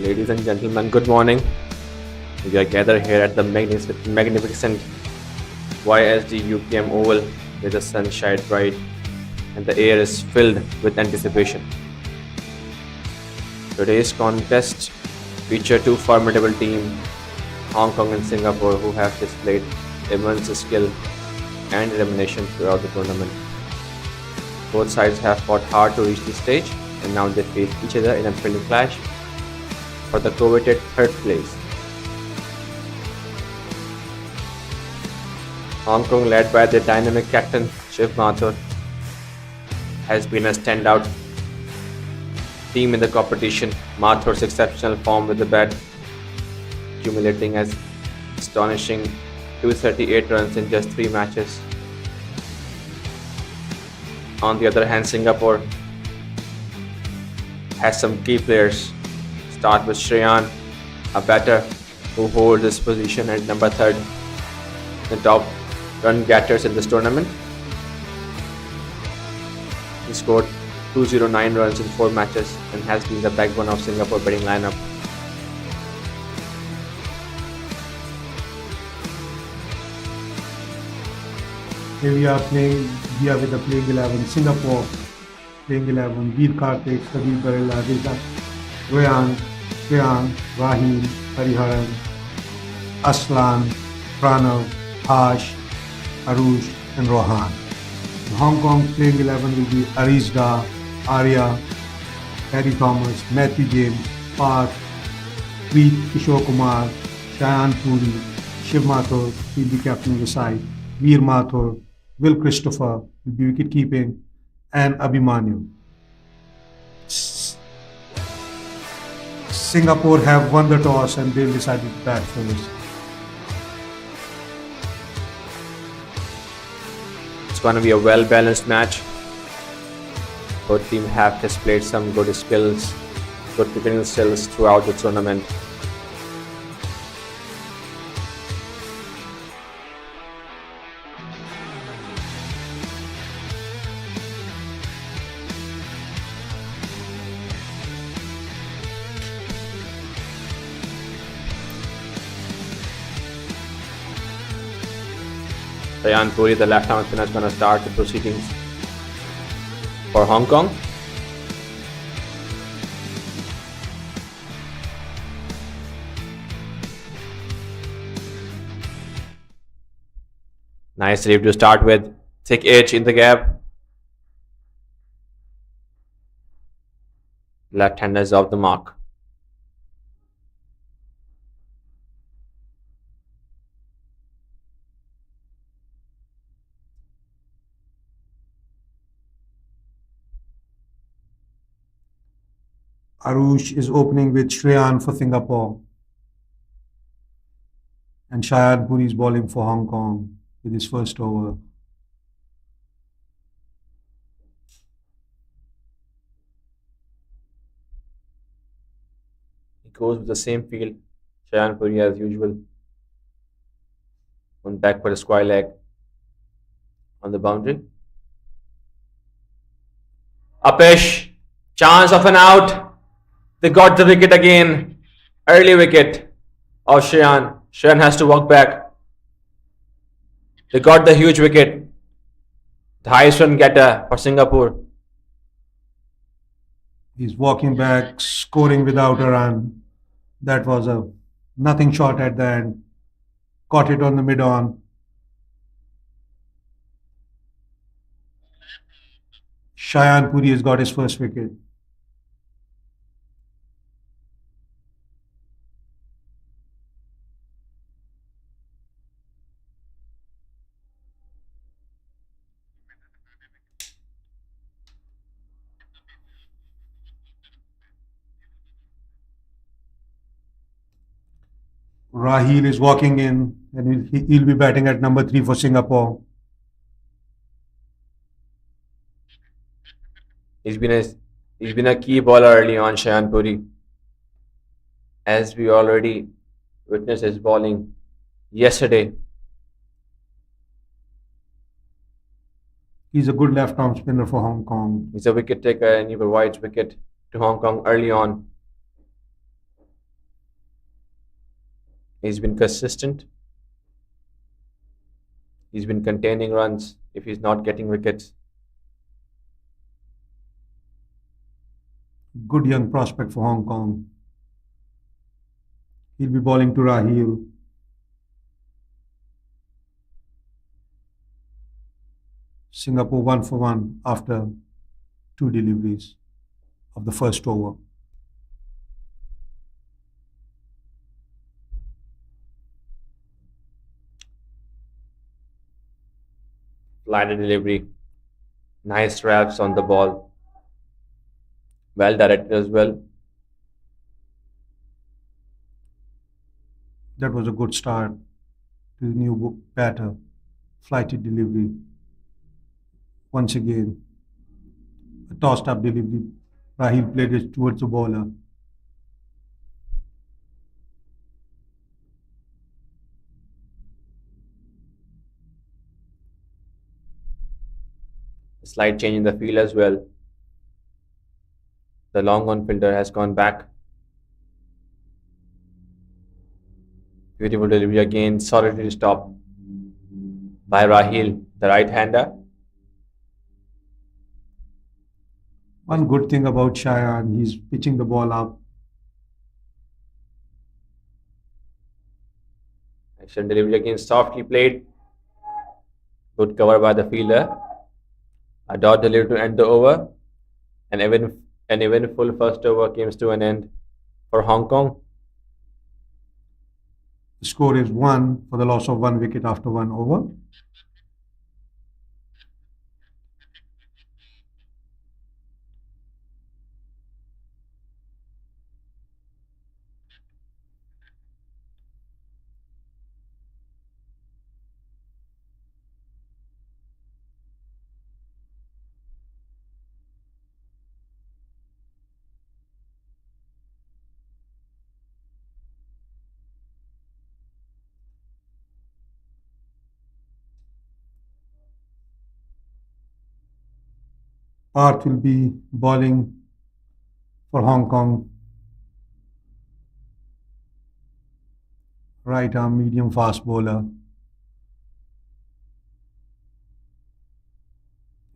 Ladies and gentlemen, good morning. We are gathered here at the magnificent YSD-UKM Oval where the sun shines bright and the air is filled with anticipation. Today's contest features two formidable teams, Hong Kong and Singapore, who have displayed immense skill and determination throughout the tournament. Both sides have fought hard to reach this stage, and now they face each other in a thrilling clash for the coveted third place. Hong Kong, led by their dynamic captain Shiv Mathur, has been a standout team in the competition. Mathur's exceptional form with the bat, accumulating as astonishing 238 runs in just 3 matches. On the other hand, Singapore has some key players. Start with Shreyan, a batter who holds this position at number 3rd, the top run getters in this tournament. He scored 209 runs in 4 matches and has been the backbone of Singapore batting lineup. Here we are with the playing 11. Singapore playing 11. Veer Karthik, Sabir Barella, Royan, Rahim, Hariharan, Aslan, Pranav, Hash, Arush and Rohan. The Hong Kong playing 11 will be Arizda, Arya, Harry Thomas, Matthew James, Park, Preet Kishore Kumar, Shayan Puri, Shiv Mathur will be captain of the side, Veer Mathur, Will Christopher will be wicket keeping, and Abhimanyu. Singapore have won the toss and they've decided to bat first. It's going to be a well-balanced match. Both teams have displayed some good skills, good cricketing skills throughout the tournament. Shayan Puri, the left-arm spinner, is going to start the proceedings for Hong Kong. Nice lead to start with. Thick edge in the gap. Left-hander is off the mark. Arush is opening with Shreyan for Singapore. And Shahid Puri is bowling for Hong Kong with his first over. He goes with the same field. Shayan Puri as usual. On back for a square leg on the boundary. Upish. Chance of an out. They got the wicket again. Early wicket of Shayan. Shayan has to walk back. They got the huge wicket. The highest run getter for Singapore. He's walking back, scoring without a run. That was a nothing shot at the end. Caught it on the mid-on. Shayan Puri has got his first wicket. Rahil is walking in and he'll be batting at number 3 for Singapore. He's been a key bowler early on, Shayan Puri. As we already witnessed his bowling yesterday. He's a good left-arm spinner for Hong Kong. He's a wicket taker and he provides wicket to Hong Kong early on. He's been consistent. He's been containing runs if he's not getting wickets. Good young prospect for Hong Kong. He'll be bowling to Rahil. Singapore 1 for 1 after two deliveries of the first over. Liner delivery. Nice wraps on the ball. Well directed as well. That was a good start to the new batter. Flighty delivery. Once again, a tossed up delivery. Rahil played it towards the bowler. A slight change in the field as well. The long on fielder has gone back. Beautiful delivery again. Solitary stop by Rahil, the right hander. One good thing about Cheyenne, he's pitching the ball up. Excellent delivery again. Softly played. Good cover by the fielder. A dot delivery to end the over. And even an eventful first over came to an end for Hong Kong. The score is 1 for the loss of 1 wicket after 1 over. Parth will be bowling for Hong Kong. Right arm medium fast bowler.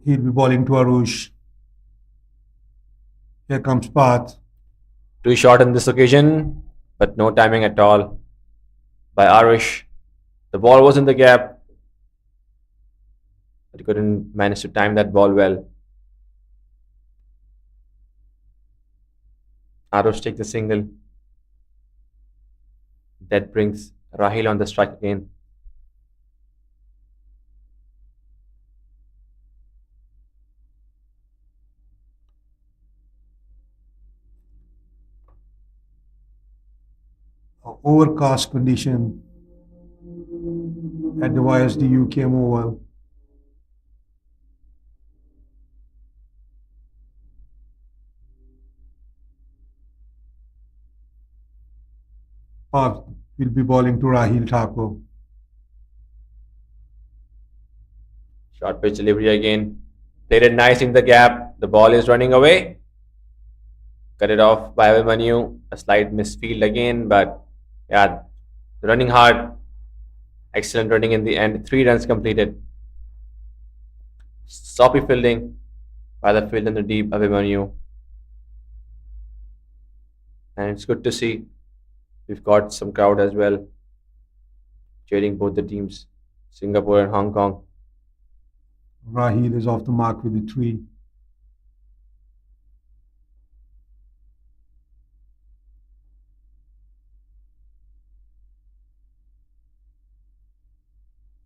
He'll be bowling to Arush. Here comes Parth. Too short on this occasion, but no timing at all by Arish. The ball was in the gap, but he couldn't manage to time that ball well. Arush takes the single. That brings Rahil on the strike again. Overcast condition at the YSD-UKM Oval. Parth will be bowling to Rahil Thakur. Short pitch delivery again. Played it nice in the gap. The ball is running away. Cut it off by Abhimanyu. A slight misfield again, but yeah, running hard. Excellent running in the end. 3 runs completed. Sloppy fielding by the field in the deep Abhimanyu. And it's good to see we've got some crowd as well, cheering both the teams, Singapore and Hong Kong. Rahil is off the mark with the 3.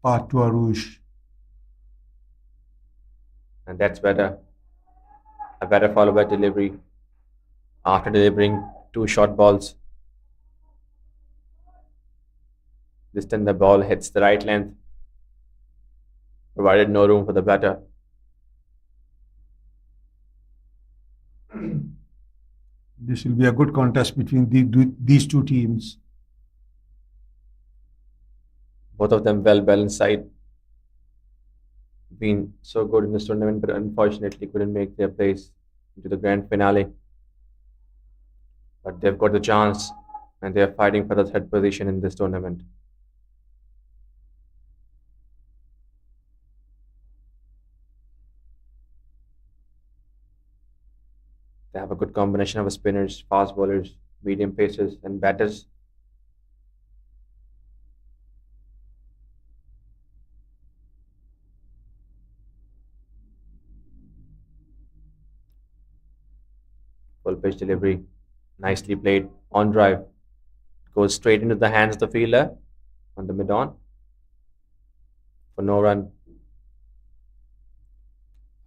Parth to Arush. And that's better. A better follow by delivery. After delivering 2 short balls, this time the ball hits the right length, provided no room for the batter. This will be a good contest between these two teams. Both of them well balanced side. Been so good in this tournament, but unfortunately couldn't make their place into the grand finale. But they've got the chance and they are fighting for the third position in this tournament. They have a good combination of spinners, fast bowlers, medium pacers, and batters. Full pitch delivery, nicely played on drive. Goes straight into the hands of the fielder on the mid on for no run.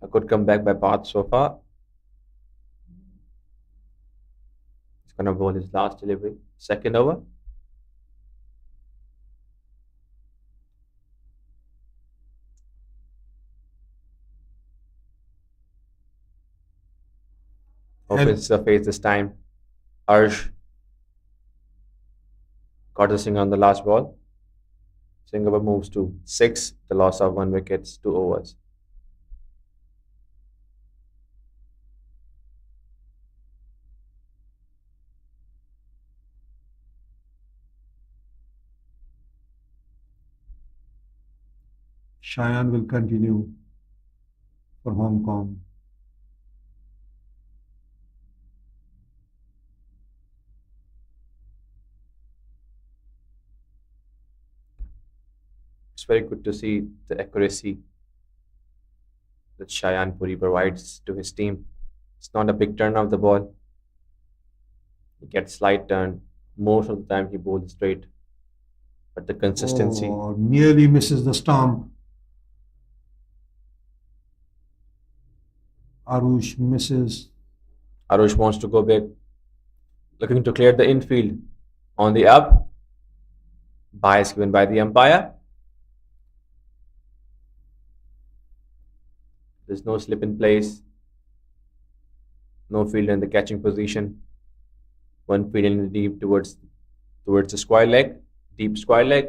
A good comeback by Path so far. He's going to bowl his last delivery. Second over. Opens the face this time. Arsh got the single on the last ball. Singapore moves to 6, the loss of 1 wicket, 2 overs. Cheyenne will continue for Hong Kong. It's very good to see the accuracy that Cheyenne Puri provides to his team. It's not a big turn of the ball. He gets slight turn. Most of the time he bowls straight. But the consistency. Oh, nearly misses the stump. Arush misses. Arush wants to go big. Looking to clear the infield. On the up. Bias given by the umpire. There's no slip in place. No fielder in the catching position. One field in the deep towards the square leg. Deep square leg.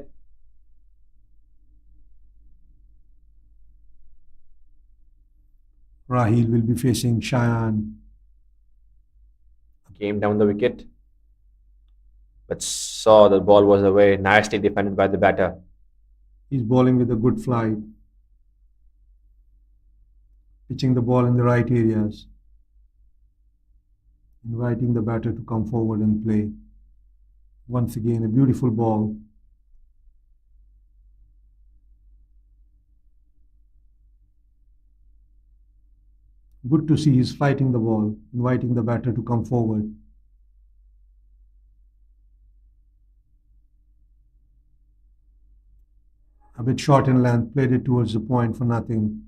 Rahil will be facing Cheyenne. Came down the wicket. But saw the ball was away. Nicely defended by the batter. He's bowling with a good flight. Pitching the ball in the right areas. Inviting the batter to come forward and play. Once again, a beautiful ball. Good to see he's fighting the ball, inviting the batter to come forward. A bit short in length, played it towards the point for nothing.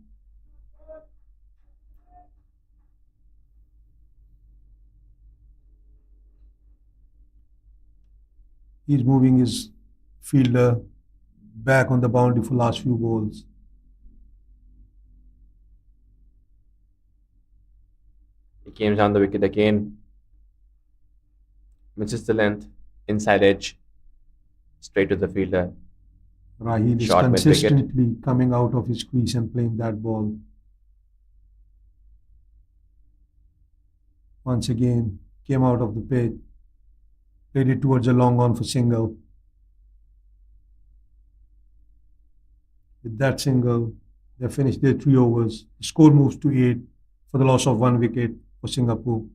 He's moving his fielder back on the boundary for last few balls. He came down the wicket again. Misses the length. Inside edge. Straight to the fielder. Rahil is Short mid-wicket. consistently coming out of his crease and playing that ball. Once again, came out of the pitch, played it towards a long on for single. With that single, they finished their 3 overs. The score moves to 8 for the loss of 1 wicket for Singapore.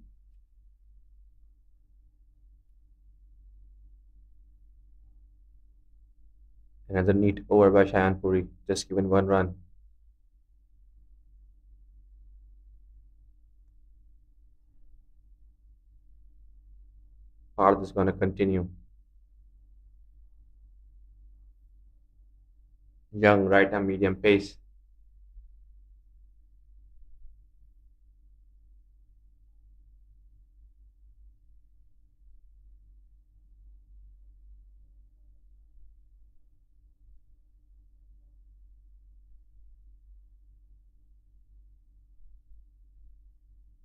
Another neat over by Cheyenne Puri. Just given 1 run. Parth is going to continue. Young right arm medium pace.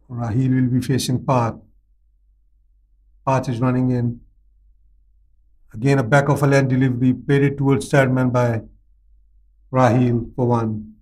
Rahil will be facing Path. Path is running in. Again, a back of a length delivery, played it towards third man by Rahil for 1.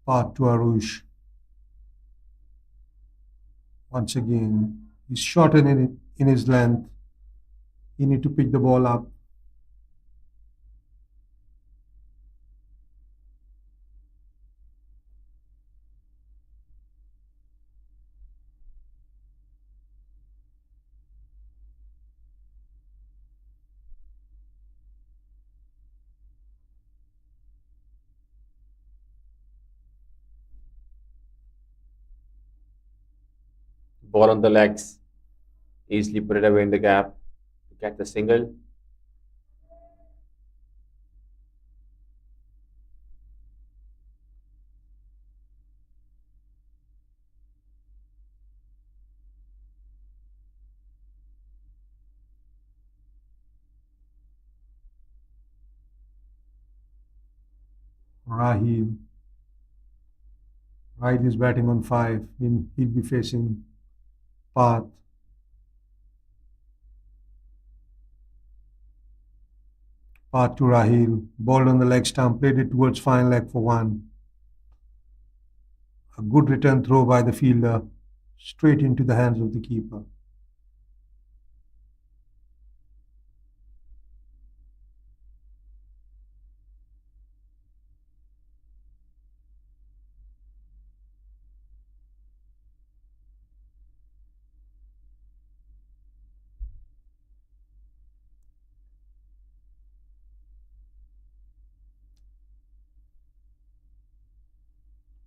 Path to Arush. Once again, he's shorter in his length. He need to pick the ball up. Ball on the legs. Easily put it away in the gap to get the single. Rahim. Right is batting on 5. He'll be facing Path. Path to Rahil. Ball on the leg stump. Played it towards fine leg for 1. A good return throw by the fielder. Straight into the hands of the keeper.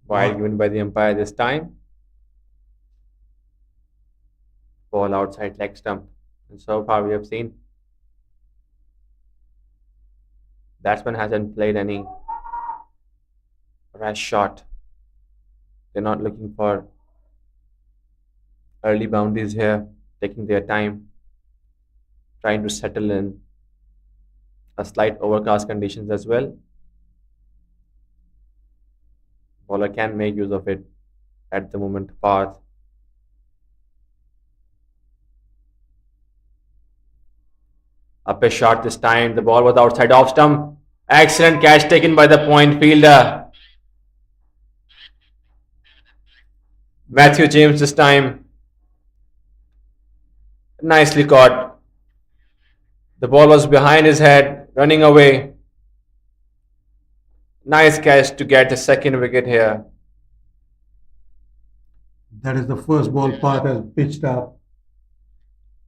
Wide given by the umpire this time. Ball outside leg stump. And so far we have seen batsman hasn't played any rash shot. They're not looking for early boundaries here, taking their time, trying to settle in a slight overcast conditions as well. Bowler can make use of it at the moment. Path. Up a shot this time. The ball was outside off stump. Excellent catch taken by the point fielder. Matthew James this time. Nicely caught. The ball was behind his head, running away. Nice catch to get the second wicket here. That is the first ball Path has pitched up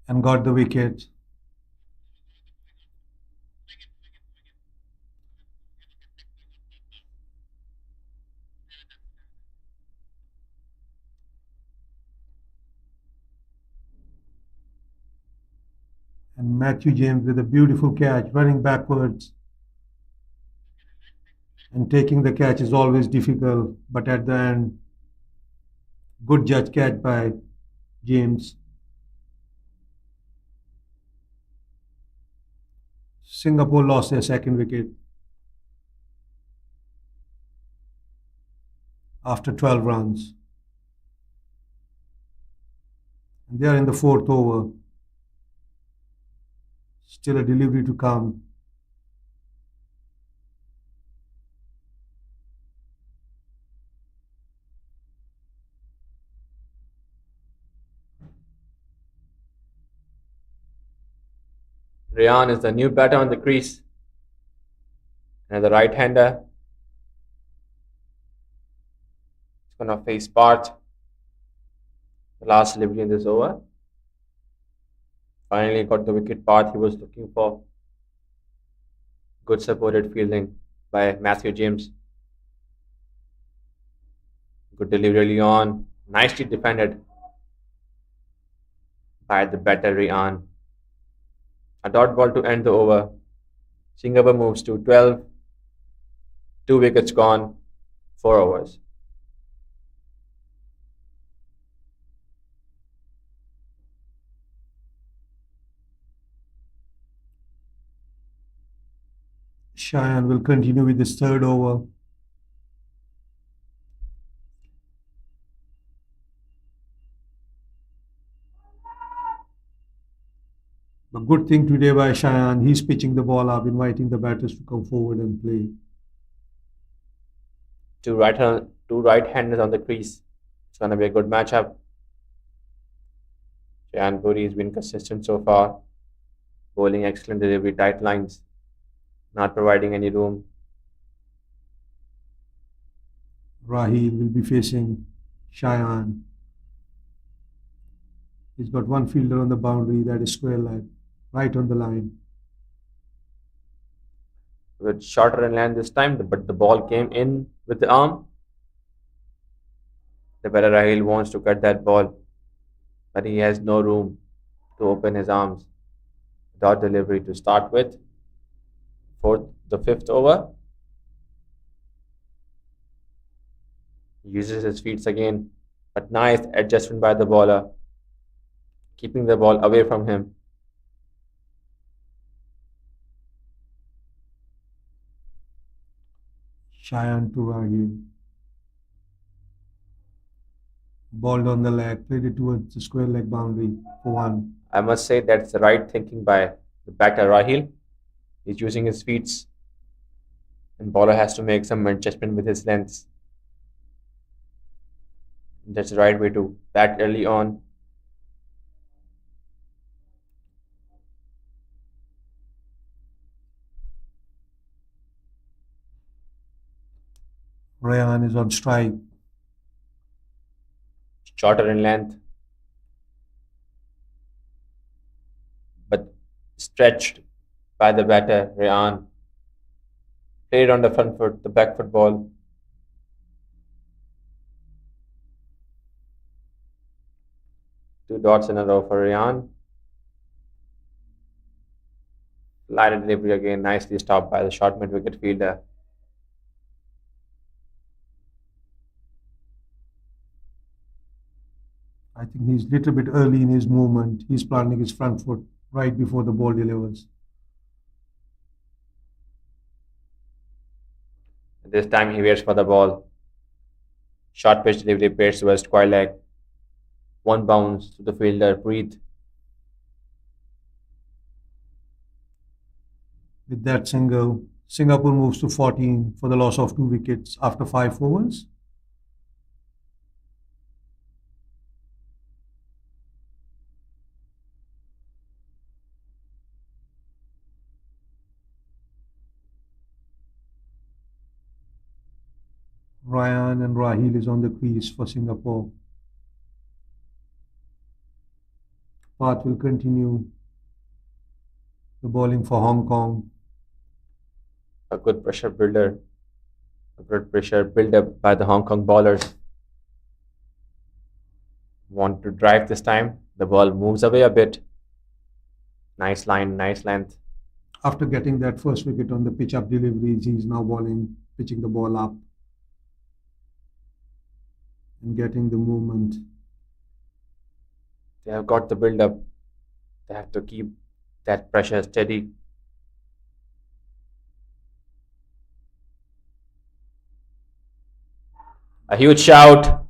and got the wicket. And Matthew James with a beautiful catch, running backwards. And taking the catch is always difficult, but at the end, good judge catch by James. Singapore lost their second wicket after 12 runs. And they are in the 4th over. Still a delivery to come. Ryan is the new batter on the crease. And the right-hander. He's going to face Path. The last delivery in this over. Finally got the wicket path he was looking for. Good supported fielding by Matthew James. Good delivery early on. Nicely defended by the batter Ryan. A dot ball to end the over. Singapore moves to 12. 2 wickets gone. 4 overs. Cheyenne will continue with his 3rd over. A good thing today by Cheyenne. He's pitching the ball up, inviting the batters to come forward and play. Two right-handers on the crease. It's gonna be a good matchup. Jan Puri has been consistent so far, bowling excellent delivery, tight lines, not providing any room. Raheel will be facing Cheyenne. He's got one fielder on the boundary, that is square leg, right on the line. With shorter in length this time, but the ball came in with the arm. The better Rahil wants to cut that ball, but he has no room to open his arms. Dot delivery to start with. The fifth over. Uses his feet again, but nice adjustment by the bowler, keeping the ball away from him. Cheyenne to Raheel. Balled on the leg, played it towards the square leg boundary for one. I must say that's the right thinking by the batter Rahil. He's using his feet, and bowler has to make some adjustment with his lengths. That's the right way to bat early on. Rayan is on strike. Shorter in length, but stretched by the batter Rayan. Played on the front foot, the back foot ball. Two dots in a row for Rayan. Line and delivery again, nicely stopped by the short mid wicket fielder. I think he's a little bit early in his movement. He's planting his front foot right before the ball delivers. This time he waits for the ball. Short pitch delivery pairs to West square leg. One bounce to the fielder, breathe. With that single, Singapore moves to 14 for the loss of 2 wickets after 5 overs. Ryan and Raheel is on the crease for Singapore. Path will continue the bowling for Hong Kong. A good pressure builder. A good pressure build up by the Hong Kong bowlers. Want to drive this time. The ball moves away a bit. Nice line, nice length. After getting that first wicket on the pitch up deliveries, he's now pitching the ball up and getting the movement. They have got the build up. They have to keep that pressure steady. A huge shout.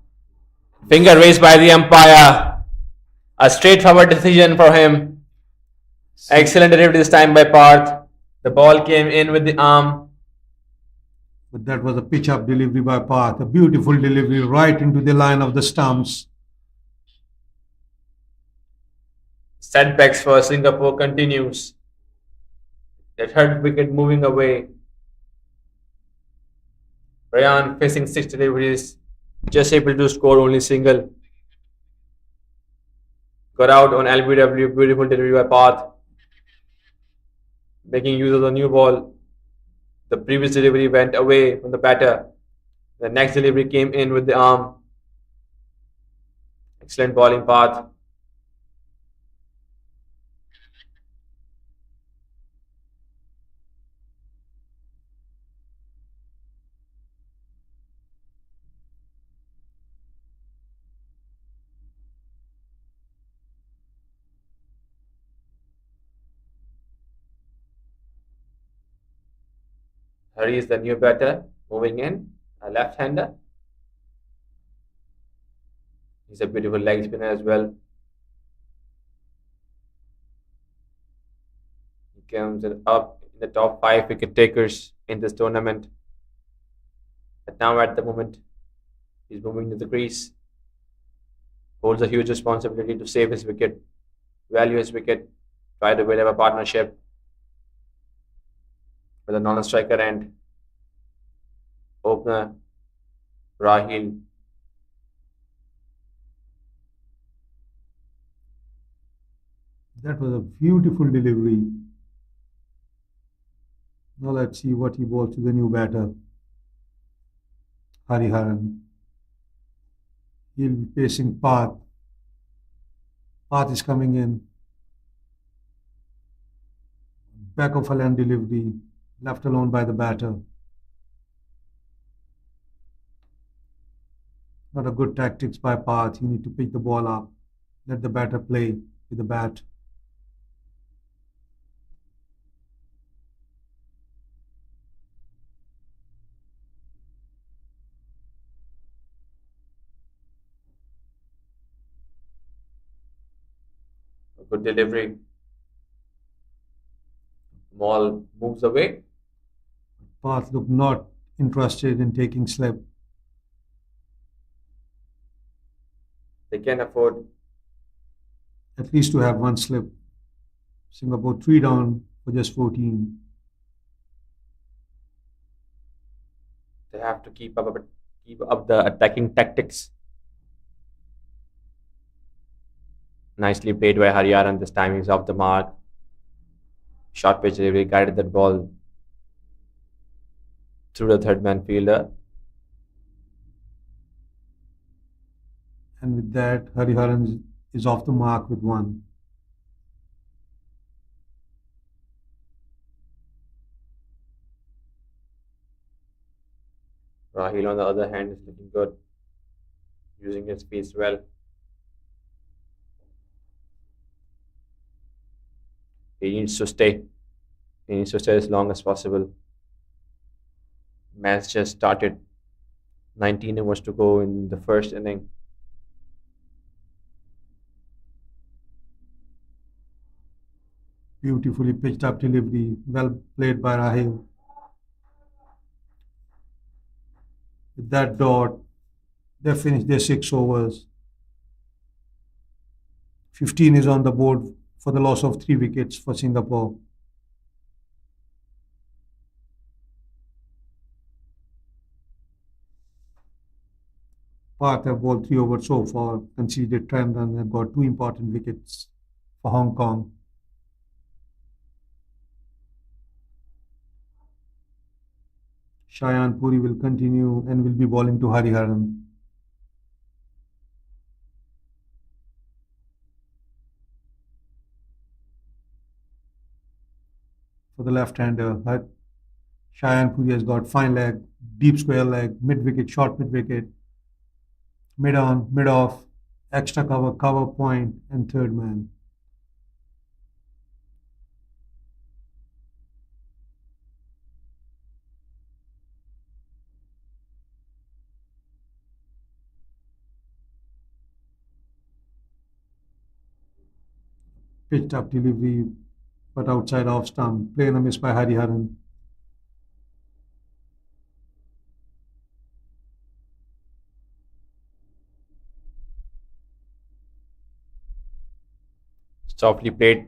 Finger raised by the umpire. A straightforward decision for him. Excellent delivery this time by Parth. The ball came in with the arm. But that was a pitch up delivery by Path. A beautiful delivery right into the line of the stumps. Setbacks for Singapore continues. The third wicket moving away. Rayan facing 6 deliveries, just able to score only single. Got out on LBW, beautiful delivery by Path. Making use of the new ball. The previous delivery went away from the batter. The next delivery came in with the arm. Excellent bowling Path. Hari is the new batter moving in, a left-hander. He's a beautiful leg spinner as well. He comes up in the top 5 wicket takers in this tournament. But now at the moment, he's moving to the crease, holds a huge responsibility to save his wicket, value his wicket, try to build up a partnership with a non-striker and opener Rahil. That was a beautiful delivery. Now let's see what he bowls to the new batter, Hariharan. He'll be facing Path. Path is coming in. Back of a land delivery, left alone by the batter. Not a good tactics by Path. You need to pick the ball up, let the batter play with the bat. A good delivery. Ball moves away. Path looked not interested in taking slip. They can afford At least to have one slip. Singapore 3 down for just 14. they have to keep up the attacking tactics. Nicely played by Hariharan. This time he's off the mark. Short pitch delivery guided that ball through the third man fielder. And with that, Hariharan is off the mark with one. Rahil, on the other hand, is looking good, using his pace well. He needs to stay. He needs to stay as long as possible. Match just started. 19 overs to go in the first inning. Beautifully pitched up delivery. Well played by Rahil. With that dot, they finished their 6 overs. 15 is on the board for the loss of 3 wickets for Singapore. Path have bowled 3 overs so far, conceded 10 runs and got 2 important wickets for Hong Kong. Shayan Puri will continue and will be bowling to Hariharan. For the left-hander, Shayan Puri has got fine leg, deep square leg, mid-wicket, short mid-wicket, mid-on, mid-off, extra cover, cover point, and third man. Pitched up delivery, but outside off stump. Play and a miss by Hariharan. Softly played.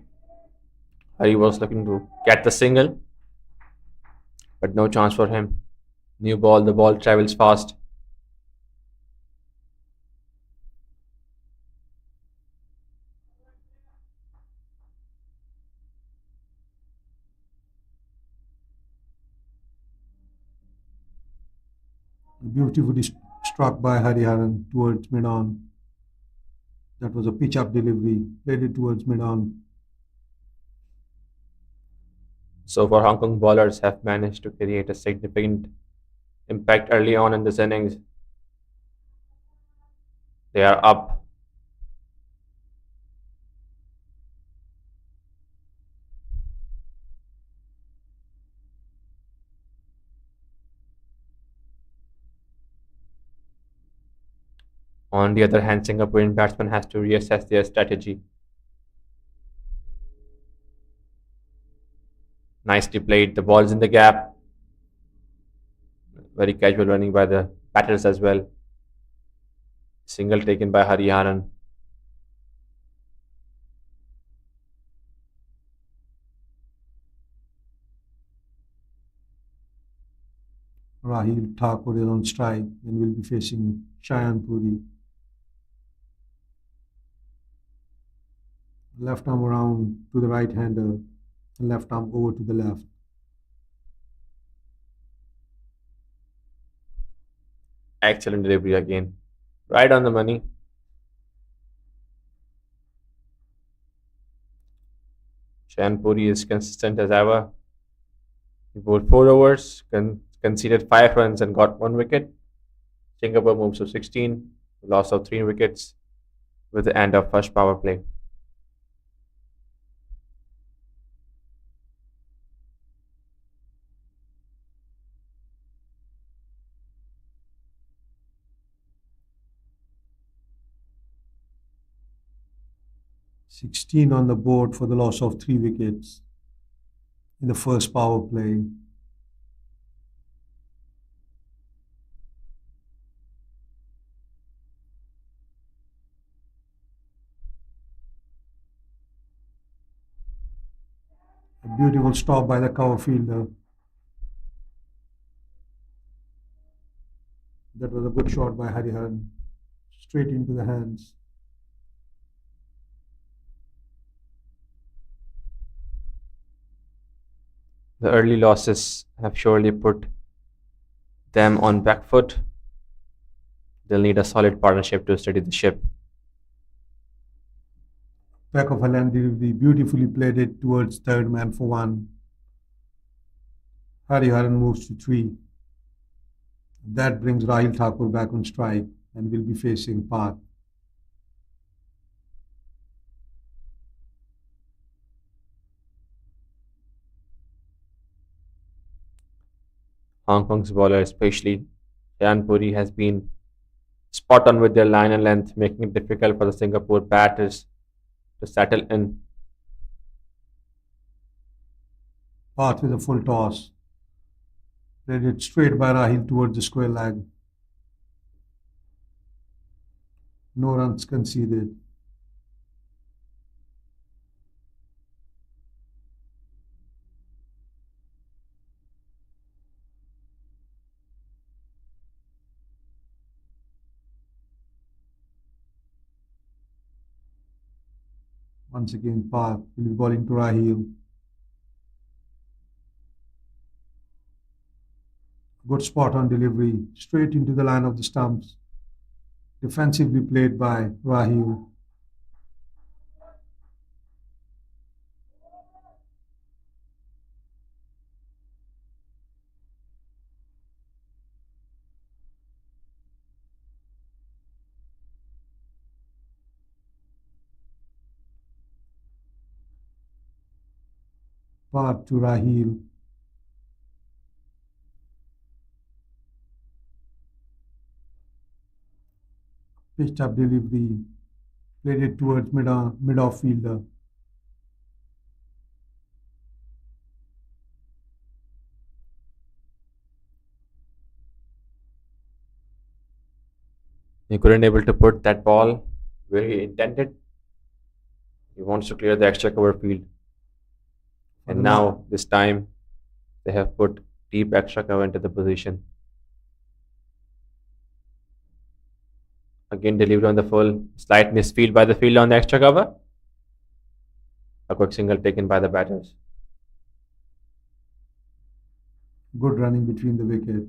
Hari was looking to get the single, but no chance for him. New ball, the ball travels fast. Beautifully struck by Hariharan towards mid-on. That was a pitch-up delivery, played it towards mid-on. So far, Hong Kong bowlers have managed to create a significant impact early on in this innings. They are up. On the other hand, Singaporean batsmen has to reassess their strategy. Nicely played. The ball's in the gap. Very casual running by the batters as well. Single taken by Hariharan. Rahil Thakur is on strike and will be facing Shayan Puri. Left arm around to the right hander, and left arm over to the left. Excellent delivery again. Right on the money. Shanpuri is consistent as ever. He bowled 4 overs, conceded 5 runs, and got 1 wicket. Singapore moves to 16, loss of 3 wickets with the end of first power play. "16 on the board for the loss of 3 wickets in the first power play. A beautiful stop by the cover fielder. That was a good shot by Hariharan. Straight into the hands. The early losses have surely put them on back foot. They'll need a solid partnership to steady the ship. Back of a land delivery, beautifully played it towards third man for one. Hariharan moves to 3. That brings Rahil Thakur back on strike and will be facing Park. Hong Kong's bowler, especially Shanpuri, has been spot on with their line and length, making it difficult for the Singapore batters to settle in. Path with a full toss. Played it straight by Rahil towards the square leg. No runs conceded. Once again, Park will be bowling to Rahil. Good spot on delivery, straight into the line of the stumps. Defensively played by Rahil. Park to Rahil. Pitched up delivery, played it towards mid-off fielder. He couldn't able to put that ball where he intended. He wants to clear the extra cover field. For And the now, this time, they have put deep extra cover into the position. Again, delivery on the full. Slight misfield by the fielder on the extra cover. A quick single taken by the batters. Good running between the wicket.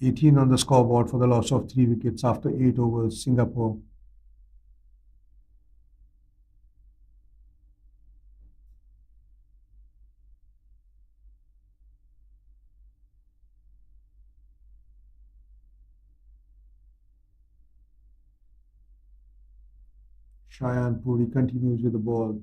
"18 on the scoreboard for the loss of 3 wickets after 8 overs, Singapore." Shayan Puri continues with the ball.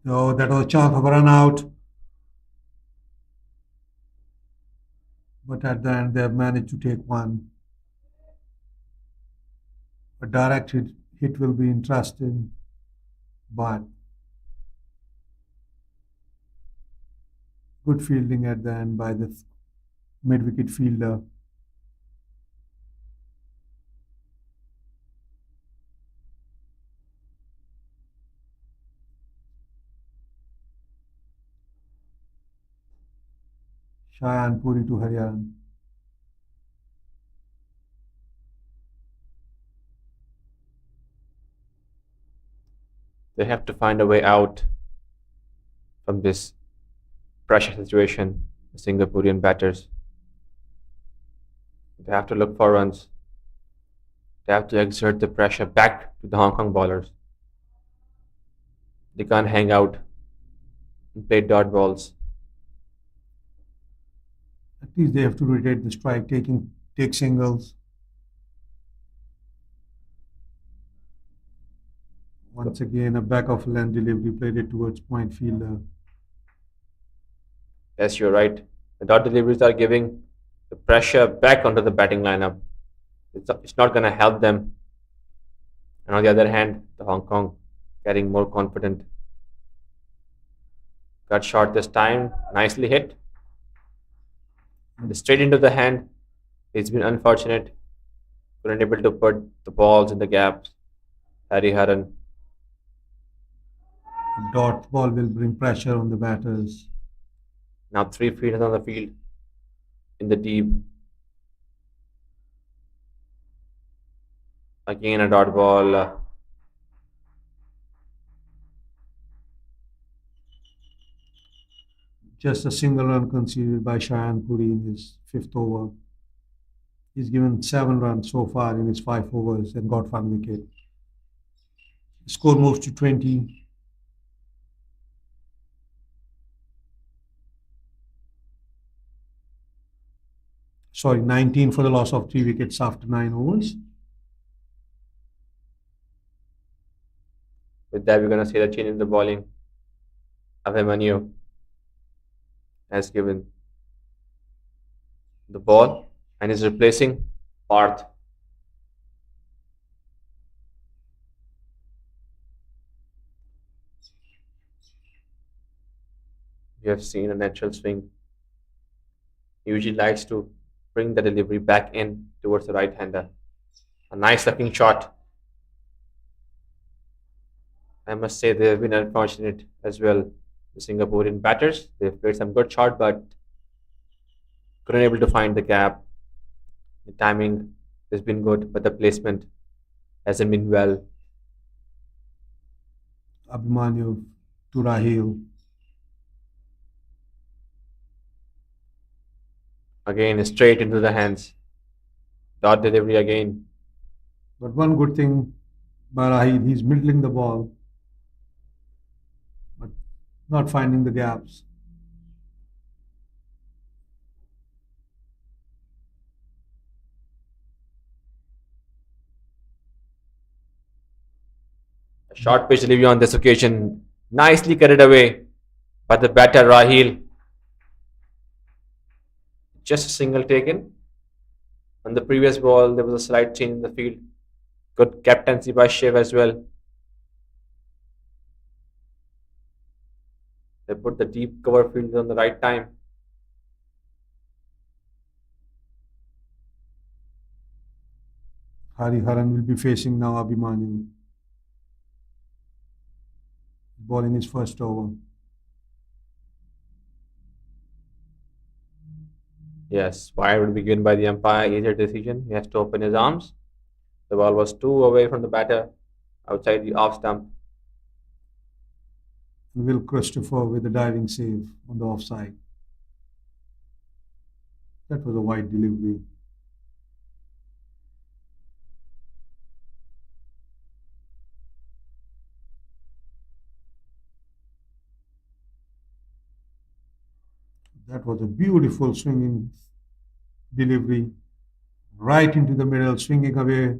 So that was a chance of a run out, but at the end they have managed to take one. A direct hit will be interesting, but good fielding at the end by the mid-wicket fielder. Shayan Puri to Haryan. They have to find a way out from this pressure situation, the Singaporean batters. They have to look for runs. They have to exert the pressure back to the Hong Kong bowlers. They can't hang out and play dot balls. At least they have to rotate the strike, take singles. Once again, a back of length delivery played it towards point fielder. Yes, you're right. The dot deliveries are giving the pressure back onto the batting lineup. It's not going to help them. And on the other hand, the Hong Kong getting more confident. Got shot this time, nicely hit. Straight into the hand. It's been unfortunate. Couldn't able to put the balls in the gaps. Harry Haran. A dot ball will bring pressure on the batters. Now 3 feet on the field in the deep. Again a dot ball. Just a single run conceded by Shayan Puri in his fifth over. He's given 7 runs so far in his 5 overs and got 1 wicket. The score moves to 20. Sorry, 19 for the loss of 3 wickets after 9 overs. With that, we're going to see the change in the bowling. Abhimanyu has given the ball and is replacing Parth. You have seen a natural swing. He usually likes to bring the delivery back in towards the right hander. A nice looking shot. I must say they have been unfortunate as well. The Singaporean batters, they've played some good shot, but couldn't able to find the gap. The timing has been good, but the placement hasn't been well. Abhimanyu to Rahil. Again, straight into the hands. Dot delivery again. But one good thing by Rahil, he's middling the ball, but not finding the gaps. A short pitch delivery on this occasion. Nicely carried away by the batter Rahil. Just a single taken. On the previous ball, there was a slight change in the field. Good captaincy by Shiv as well. They put the deep cover field on the right time. Hari Haran will be facing now Abhimanyu. Bowling his first over. Yes, wide would be given by the umpire. Easier decision. He has to open his arms. The ball was 2 away from the batter, outside the off stump. And Will Christopher with a diving save on the offside. That was a wide delivery. That was a beautiful swinging delivery right into the middle, swinging away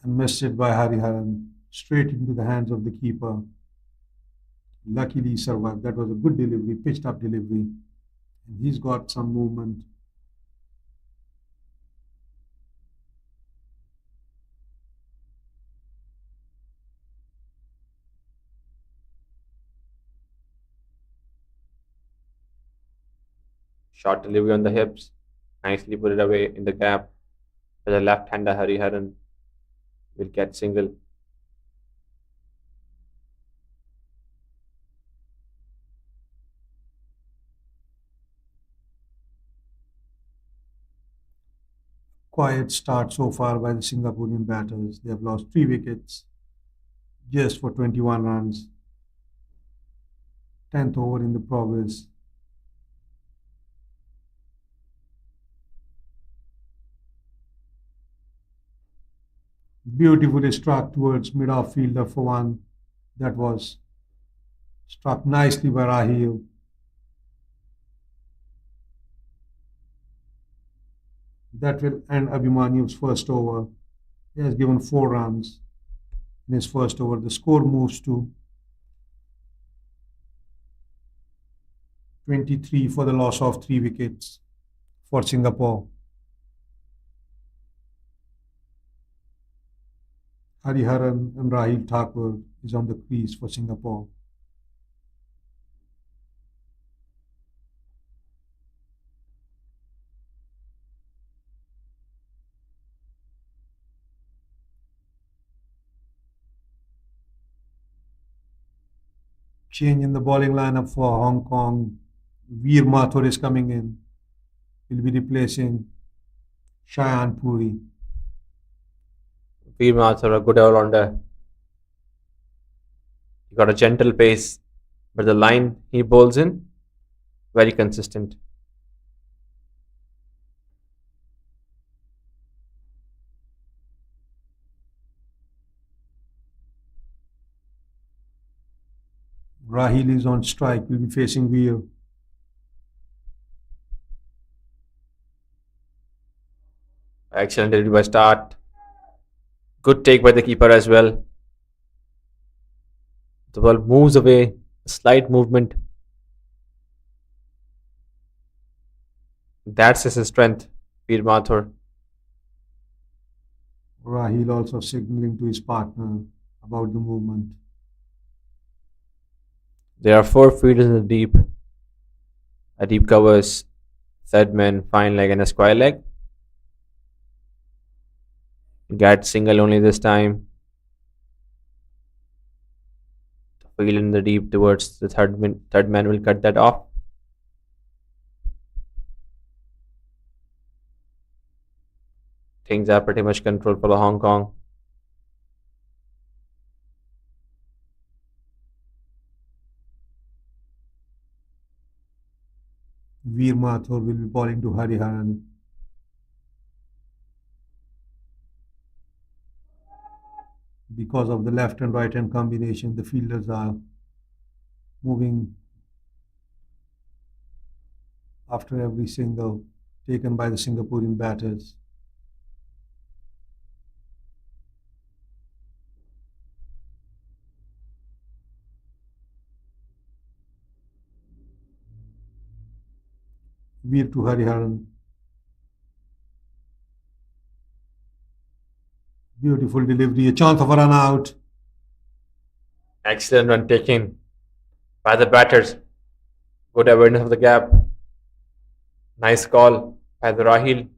and missed it by Hari Haran. straight into the hands of the keeper. Luckily, he survived. That was a good delivery, pitched up delivery. And he's got some movement. Short delivery on the hips. Nicely put it away in the gap. With the left-hander Hariharan will get single. Quiet start so far by the Singaporean batters. They have lost 3 wickets just for 21 runs. 10th over in the progress. Beautifully struck towards mid-off fielder for one. That was struck nicely by Rahil. That will end Abhimanyu's first over. He has given 4 runs in his first over. The score moves to 23 for the loss of 3 wickets for Singapore. Hariharan and Rahil Thakur is on the crease for Singapore. Change in the bowling lineup for Hong Kong. Veer Mathur is coming in. He'll be replacing Shayan Puri. Veer Mathur, a good all-rounder. He got a gentle pace, but the line he bowls in, very consistent. Rahil is on strike. Will be facing Veer. Excellent delivery by Start. Good take by the keeper as well. The ball moves away, a slight movement. That's his strength, Veer Mathur. Rahil also signaling to his partner about the movement. There are 4 fielders in the deep. A deep covers, third man, fine leg, and a square leg. Gat single only this time. The field in the deep towards the third man will cut that off. Things are pretty much controlled for the Hong Kong. Veer Mathur will be bowling to Hariharan. Because of the left and right hand combination, the fielders are moving after every single taken by the Singaporean batters. Veer to Hariharan. Beautiful delivery, a chance of a run out. Excellent run taken by the batters. Good awareness of the gap. Nice call by the Rahil.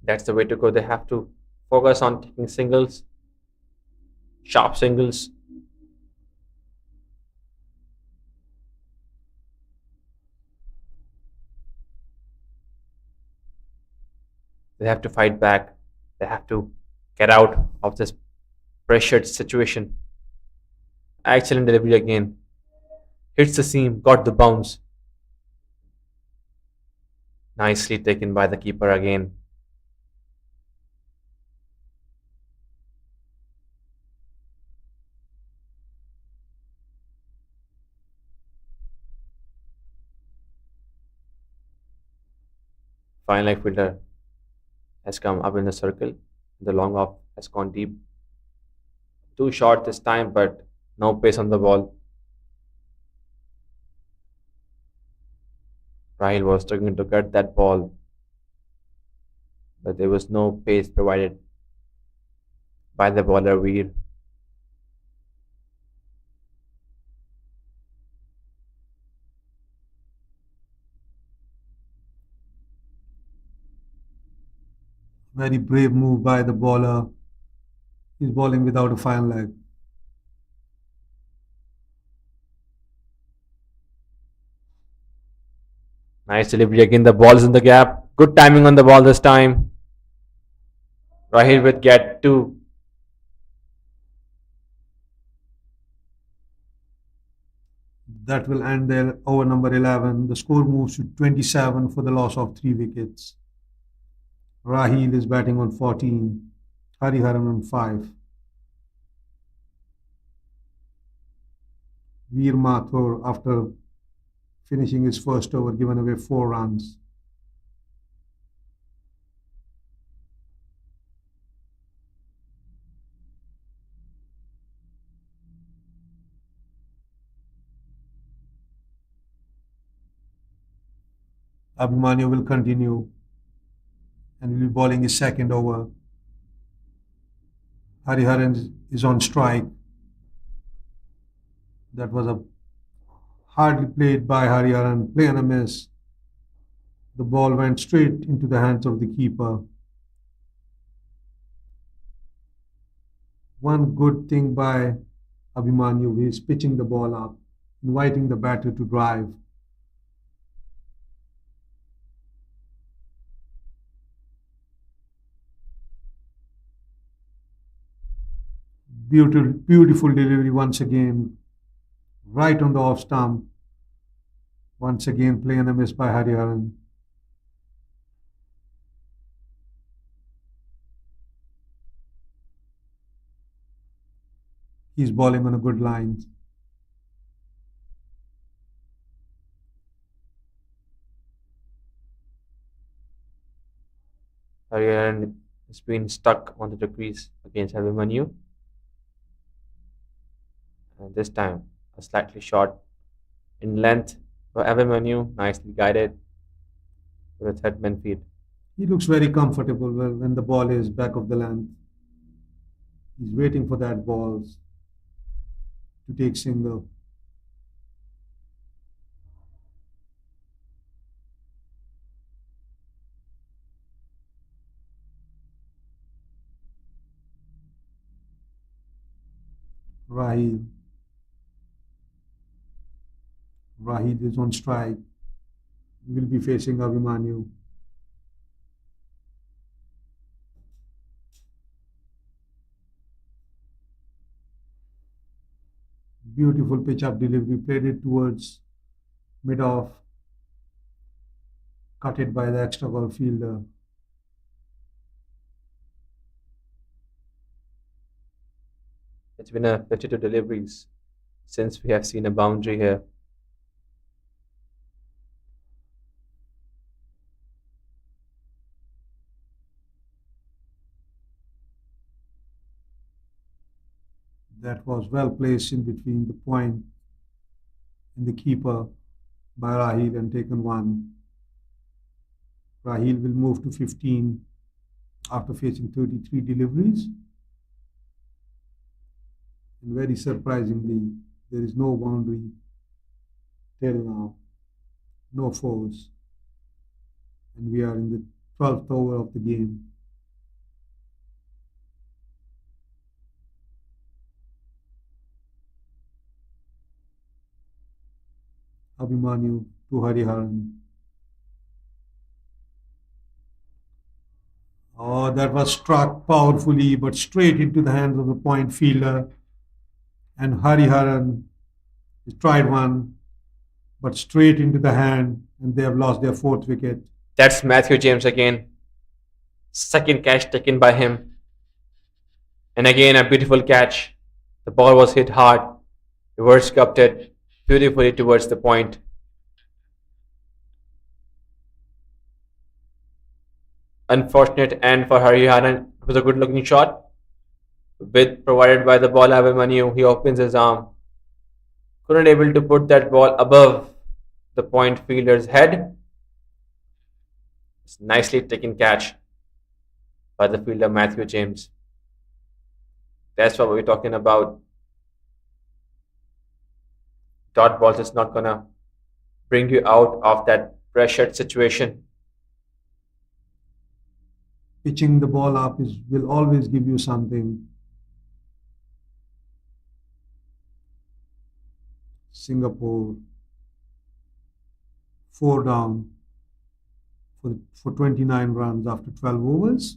That's the way to go. They have to focus on taking singles, sharp singles. They have to fight back. They have to get out of this pressured situation. Excellent delivery again. Hits the seam, got the bounce. Nicely taken by the keeper again. Fine leg fielder has come up in the circle. The long off has gone deep. Too short this time, but no pace on the ball. Rahil was struggling to get that ball, but there was no pace provided by the bowler Veer. Very brave move by the bowler. He's bowling without a fine leg. Nice delivery again. The ball is in the gap. Good timing on the ball this time. Rahil with get two. That will end their over number 11. The score moves to 27 for the loss of 3 wickets. Rahil is batting on 14, Hariharan on 5. Veer Mathur, after finishing his first over, given away 4 runs. Abhimanyu will continue and will be bowling his second over. Hariharan is on strike. That was a hardly played by Hariharan, play and a miss. The ball went straight into the hands of the keeper. One good thing by Abhimanyu is pitching the ball up, inviting the batter to drive. Beautiful delivery once again, right on the off stump. Once again, play and a miss by Hariharan. He's bowling on a good line. Hariharan has been stuck on the crease against Abhimanyu. And this time, a slightly short in length for Abhimanyu, nicely guided to the third man feed. He looks very comfortable when the ball is back of the length. He's waiting for that ball to take single. Rahil. Rahil is on strike. Will be facing Abhimanyu. Beautiful pitch up delivery, played it towards mid off, cut it by the extra ball fielder. It's been a 52 deliveries since we have seen a boundary here. That was well placed in between the point and the keeper by Rahil and taken one. Rahil will move to 15 after facing 33 deliveries. And very surprisingly, there is no boundary till now, no fours. And we are in the 12th over of the game. Abhimanyu to Hariharan. Oh, that was struck powerfully, but straight into the hands of the point fielder. And Hariharan has tried one, but straight into the hand, and they have lost their 4th wicket. That's Matthew James again. Second catch taken by him. And again, a beautiful catch. The ball was hit hard, reverse cupped it beautifully towards the point. Unfortunate end for Hariharan, was a good looking shot. With provided by the ball Abemanu, he opens his arm. Couldn't able to put that ball above the point fielder's head. It's nicely taken catch by the fielder Matthew James. That's what we're talking about. Dot balls is not gonna bring you out of that pressured situation. Pitching the ball up is will always give you something. Singapore 4 down for 29 runs after 12 overs.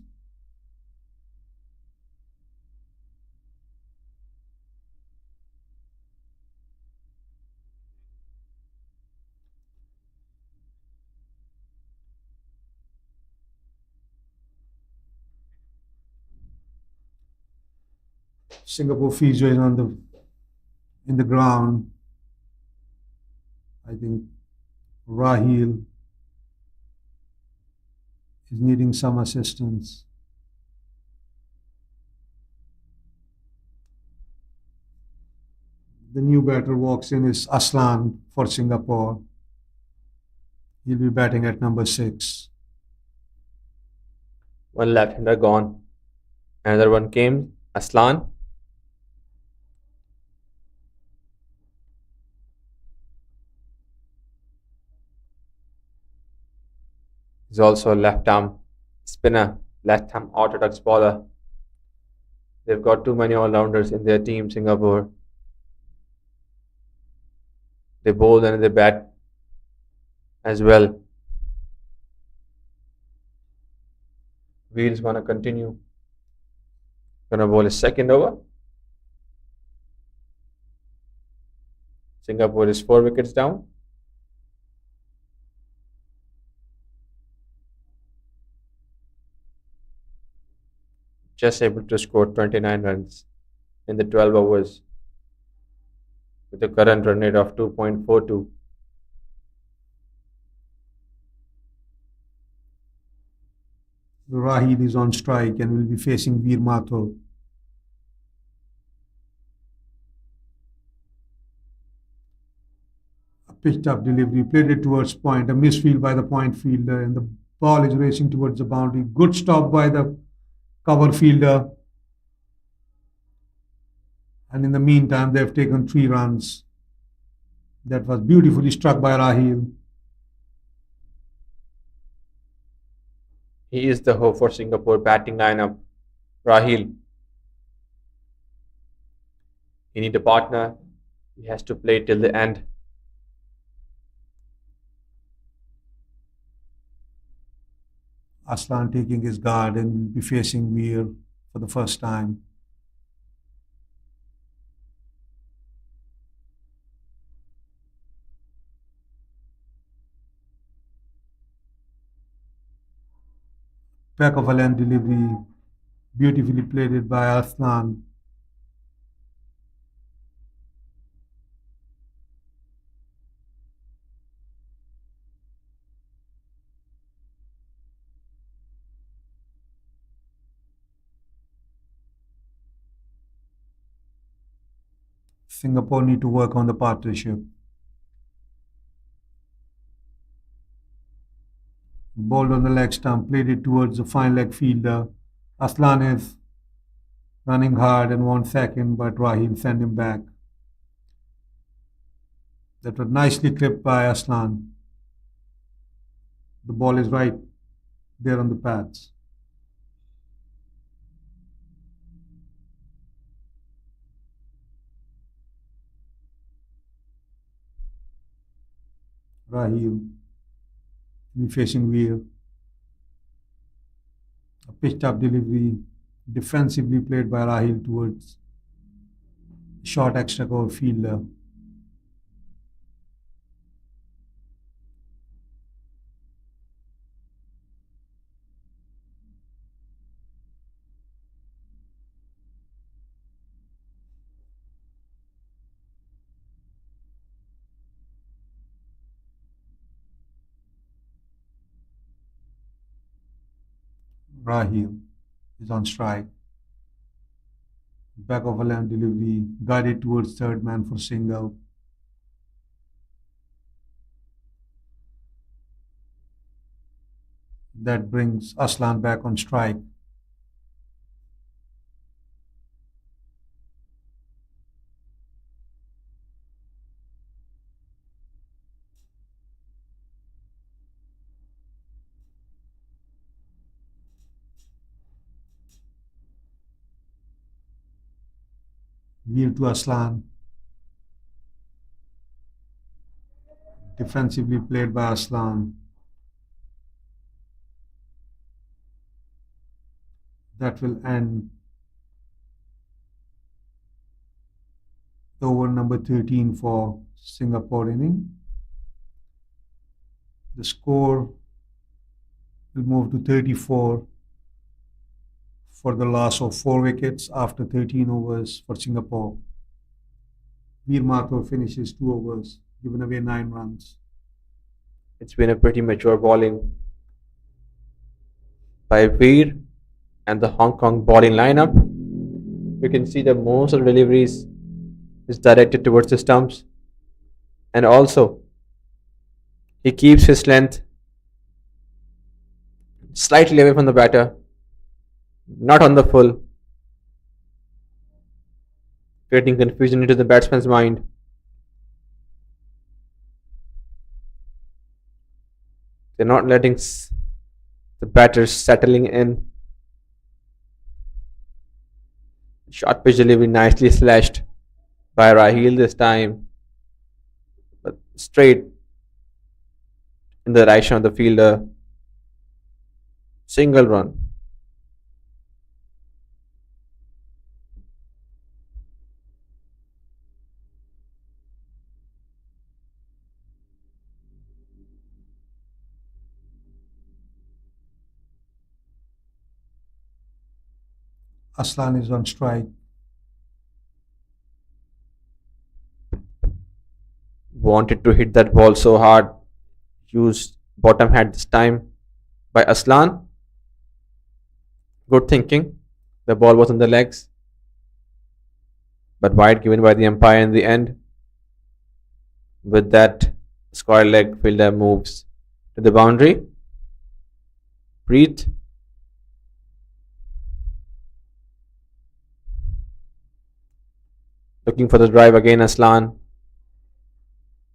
Singapore Fiji is on the in the ground. I think Rahil is needing some assistance. The new batter walks in is Aslan for Singapore. He'll be batting at number 6. One left-hander gone. Another one came. Aslan. He's also a left-arm spinner, left-arm orthodox bowler. They've got too many all-rounders in their team, Singapore. They bowl and they bat as well. Wheels gonna continue. Gonna bowl his second over. Singapore is 4 wickets down. Just able to score 29 runs in the 12 overs with a current run rate of 2.42. Rahil is on strike and will be facing Veer Mathur. A pitched up delivery, played it towards point, a misfield by the point fielder, and the ball is racing towards the boundary. Good stop by the cover fielder. And in the meantime, they've taken 3 runs. That was beautifully struck by Rahil. He is the hope for Singapore batting lineup. Rahil. He need a partner. He has to play till the end. Aslan taking his guard and will be facing Veer for the first time. Back of a land delivery, beautifully played it by Aslan. Singapore need to work on the partnership. Bowled on the leg stump, played it towards the fine leg fielder. Aslan is running hard and wants second, but Rahil sent him back. That was nicely clipped by Aslan. The ball is right there on the pads. Rahil will be facing Veer. A pitched up delivery, defensively played by Rahil towards short extra cover fielder. Rahil is on strike. Back of a lamp delivery, guided towards third man for single. That brings Aslan back on strike. Veer to Aslan. Defensively played by Aslan. That will end over number 13 for Singapore inning. The score will move to 34 for the loss of 4 wickets after 13 overs for Singapore. Veer Mathur finishes 2 overs, giving away 9 runs. It's been a pretty mature bowling by Veer and the Hong Kong bowling lineup. You can see that most of the deliveries is directed towards the stumps, and also he keeps his length slightly away from the batter, not on the full, creating confusion into the batsman's mind. They're not letting the batters settling in. Short pitch delivery nicely slashed by Rahil this time, but straight in the direction of the fielder. Single run. Aslan is on strike. Wanted to hit that ball so hard. Used bottom hat this time by Aslan. Good thinking. The ball was on the legs, but wide given by the umpire in the end. With that, square leg fielder moves to the boundary. Breathe. Looking for the drive again, Aslan.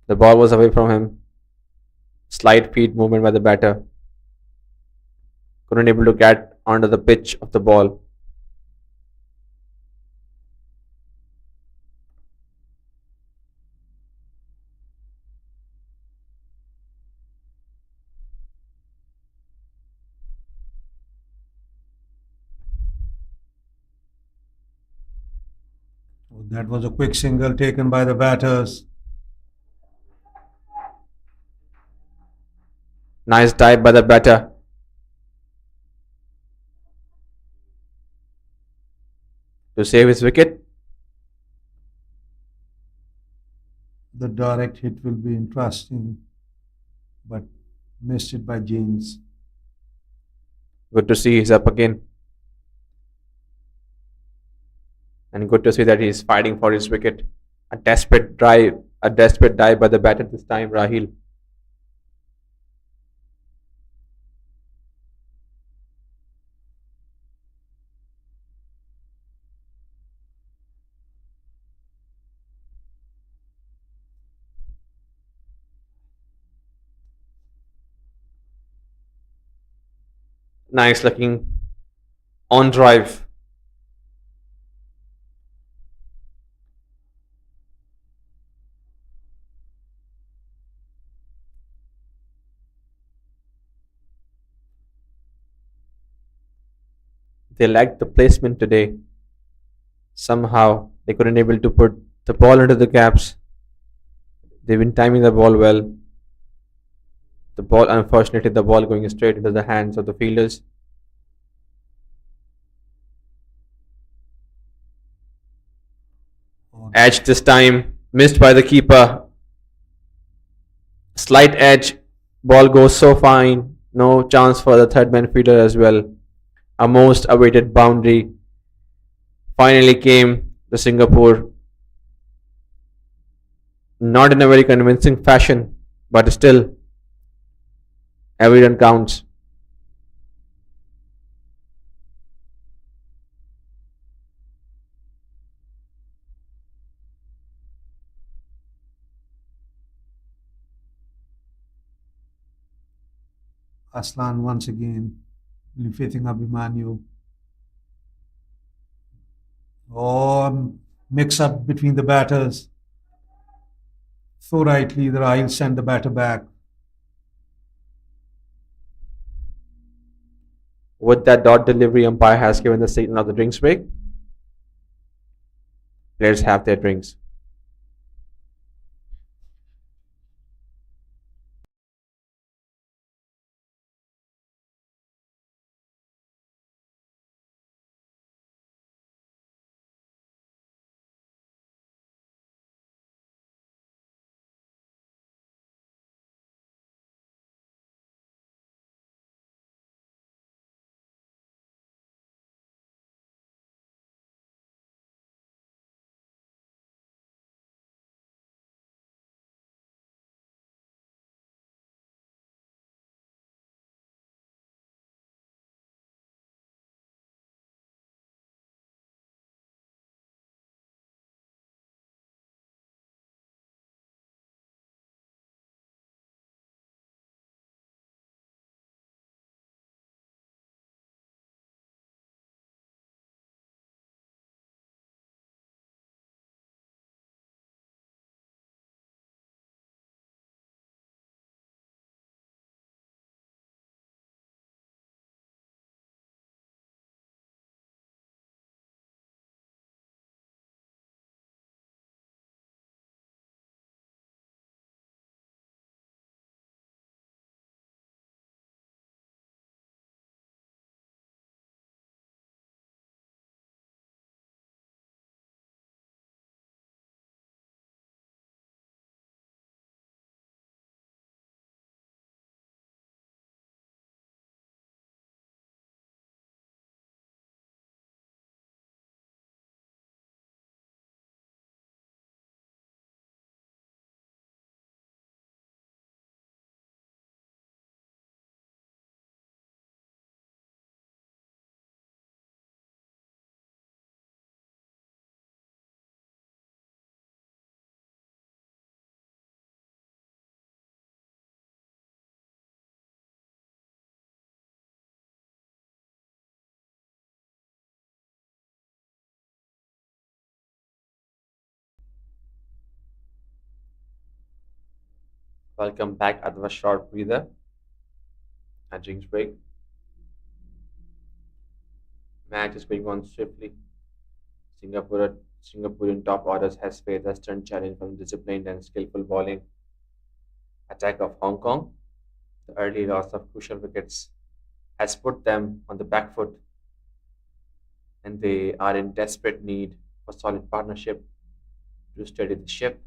The ball was away from him. Slight feet movement by the batter. Couldn't able to get onto the pitch of the ball. That was a quick single taken by the batters. Nice dive by the batter. To save his wicket. The direct hit will be interesting, but missed it by James. Good to see he's up again. And good to see that he's fighting for his wicket. A desperate dive by the batter this time, Rahil. Nice looking on drive. They lacked the placement today. Somehow they couldn't able to put the ball into the gaps. They've been timing the ball well. Unfortunately, the ball going straight into the hands of the fielders. Edge this time, missed by the keeper. Slight edge, ball goes so fine. No chance for the third man fielder as well. A most awaited boundary finally came to Singapore, not in a very convincing fashion, but still, every run counts. Aslan once again facing Abhimanyu. Oh, mix up between the batters. So rightly, the Rahil sent the batter back. With that dot delivery, umpire has given the signal of the drinks break. Players have their drinks. Welcome back after a short breather and drinks break. Match is going on swiftly. Singaporean top orders has faced a stern challenge from disciplined and skillful bowling attack of Hong Kong. The early loss of crucial wickets has put them on the back foot, and they are in desperate need for solid partnership to steady the ship.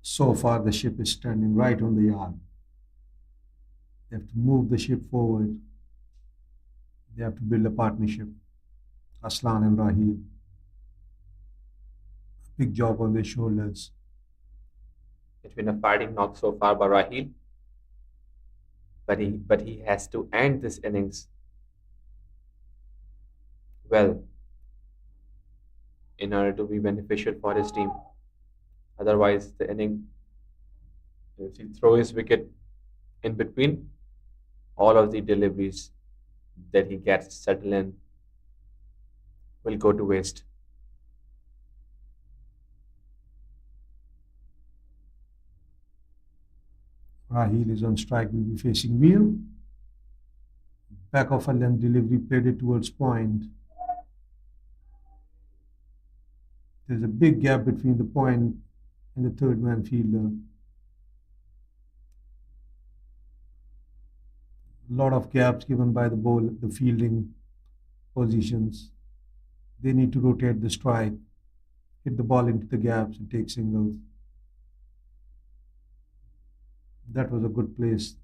So far, the ship is standing right on the yard. They have to move the ship forward. They have to build a partnership. Aslan and Rahil, big job on their shoulders. It's been a fighting knock so far by Rahil, but he has to end this innings well in order to be beneficial for his team. Otherwise, the inning, if he throw his wicket in between, all of the deliveries that he gets settled in will go to waste. Rahil is on strike, will be facing Wheel. Back of a length delivery played it towards point. There's a big gap between the point and the third man fielder. A lot of gaps given by the ball, the fielding positions. They need to rotate the strike, hit the ball into the gaps and take singles. That was a good place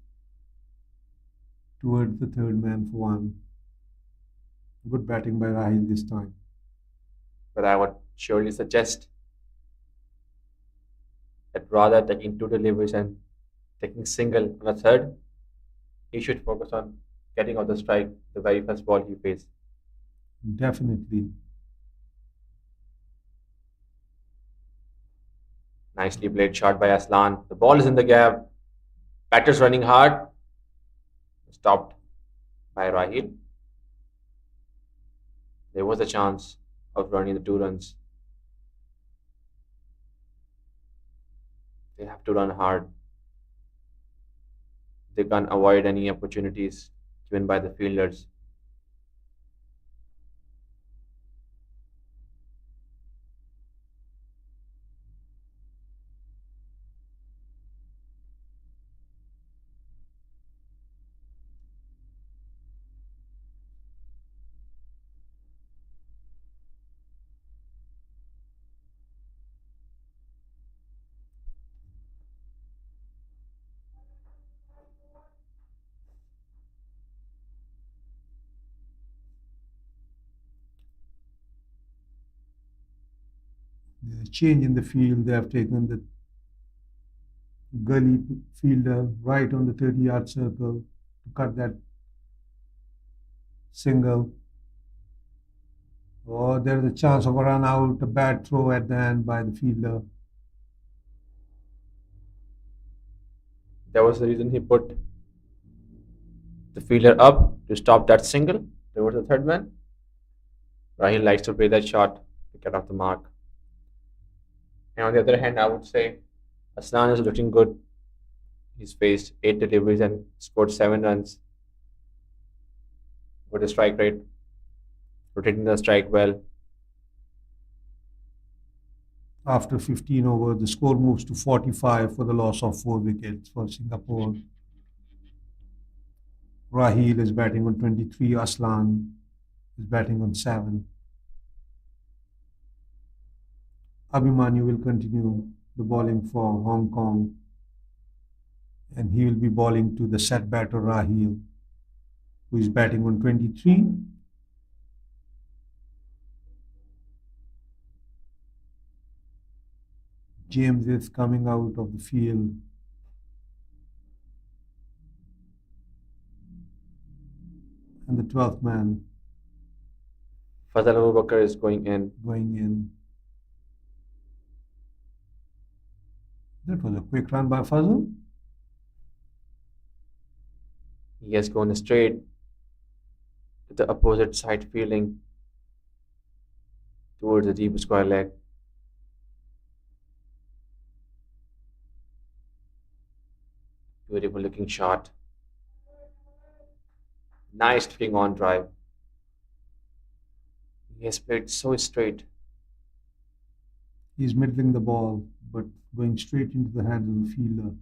towards the third man for one. Good batting by Rahil this time. But I would surely suggest that rather taking two deliveries and taking single on a third, he should focus on getting out the strike the very first ball he faced. Definitely. Nicely played shot by Aslan. The ball is in the gap. Batters running hard. Stopped by Rahil. There was a chance of running the two runs. They have to run hard. They can't avoid any opportunities given by the fielders. There's a change in the field. They have taken the gully fielder right on the 30-yard circle to cut that single. Or there's a chance of a run out, a bad throw at the end by the fielder. That was the reason he put the fielder up to stop that single towards the third man. Rahil likes to play that shot to get off the mark. And on the other hand, I would say Aslan is looking good. He's faced 8 deliveries and scored 7 runs with a strike rate, rotating the strike well. After 15 overs, the score moves to 45 for the loss of 4 wickets for Singapore. Rahil is batting on 23. Aslan is batting on 7. Abhimanyu will continue the bowling for Hong Kong, and he will be bowling to the set batter Rahil, who is batting on 23. James is coming out of the field. And the 12th man Fazal Abu Bakr is going in. going in. That was a quick run by Fazal. He has gone straight to the opposite side fielding towards the deep square leg. Beautiful looking shot. Nice looking on drive. He has played so straight. He's middling the ball, but going straight into the hands of the fielder.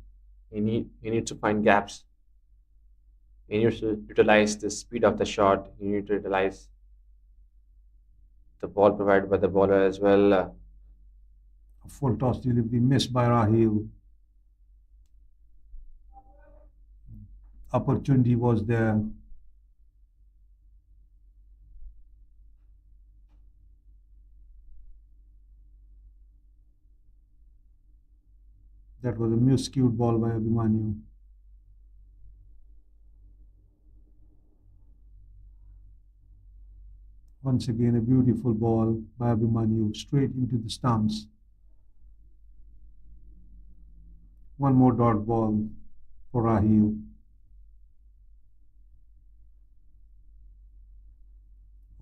He needs to find gaps. He needs to utilize the speed of the shot. He needs to utilize the ball provided by the bowler as well. A full toss delivery missed by Rahil. Opportunity was there. That was a miscued ball by Abhimanyu. Once again, a beautiful ball by Abhimanyu straight into the stumps. One more dot ball for Rahil.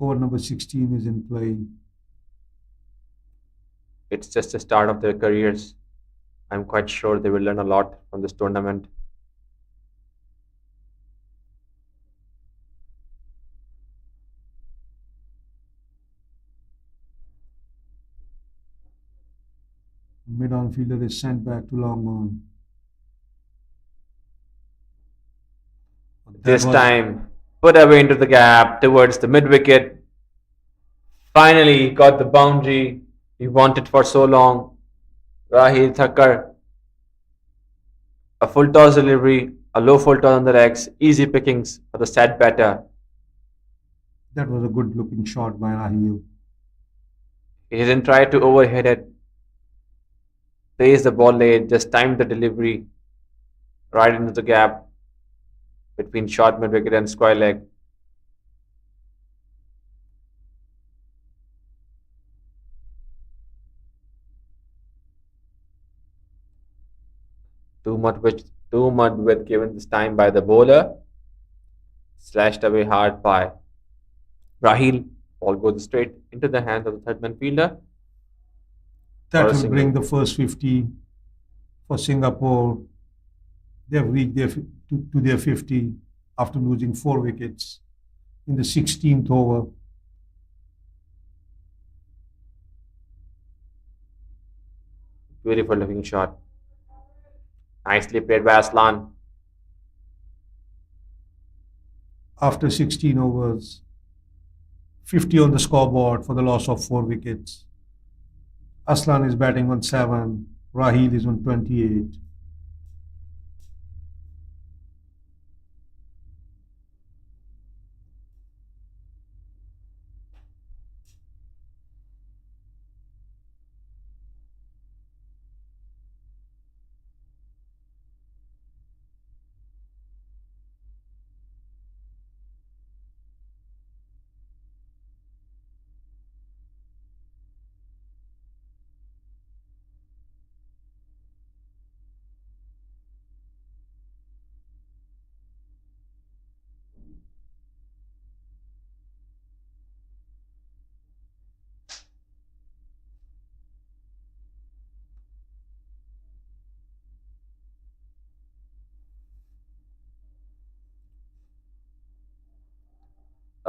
Over number 16 is in play. It's just the start of their careers. I'm quite sure they will learn a lot from this tournament. Mid-on fielder is sent back to long on. This time, put away into the gap towards the mid wicket. Finally, got the boundary he wanted for so long. Rahil Thakkar A full toss delivery, a low full toss on the legs, easy pickings for the set batter. That was a good looking shot by Raheel. He didn't try to overhead it, place the ball late, just timed the delivery right into the gap between short mid wicket and square leg. Too much width given this time by the bowler, slashed away hard by Rahil. Ball goes straight into the hands of the third man fielder for That a will bring single. the first 50 for Singapore. They have reached to their 50 after losing 4 wickets in the 16th over. Beautiful looking shot. Nicely played by Aslan. After 16 overs, 50 on the scoreboard for the loss of 4 wickets. Aslan is batting on 7, Raheel is on 28.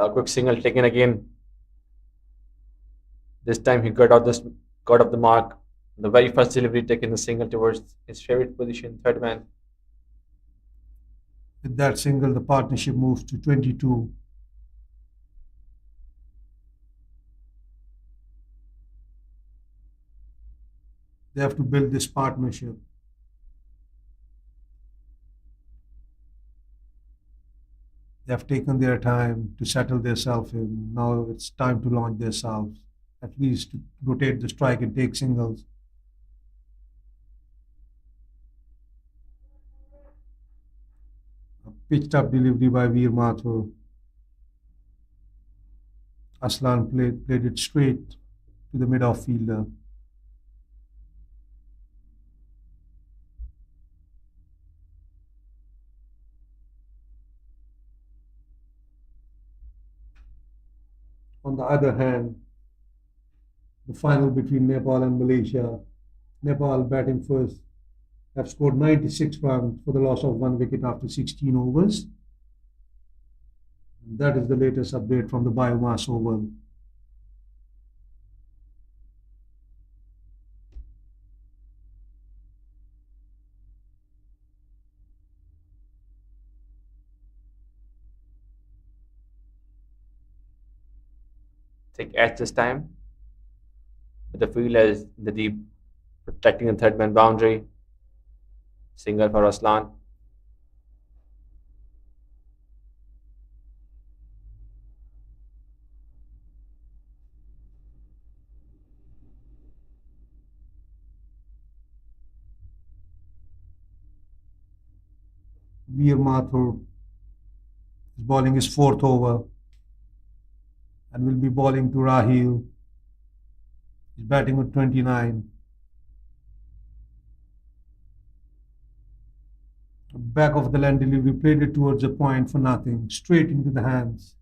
A quick single taken again. This time he got off the mark. The very first delivery taking the single towards his favorite position, third man. With that single, the partnership moves to 22. They have to build this partnership. They have taken their time to settle themselves in. Now it's time to launch themselves, at least to rotate the strike and take singles. A pitched up delivery by Veer Mathur. Aslan played it straight to the mid off fielder. On the other hand, the final between Nepal and Malaysia, Nepal batting first have scored 96 runs for the loss of 1 wicket after 16 overs. That is the latest update from the biomass oval. Take edge this time. But the fielder is in the deep, protecting the third man boundary. Single for Aslan. Veer Mathur is bowling his fourth over and will be bowling to Raheel. He's batting with 29. Back of the land delivery, played it towards the point for nothing, straight into the hands.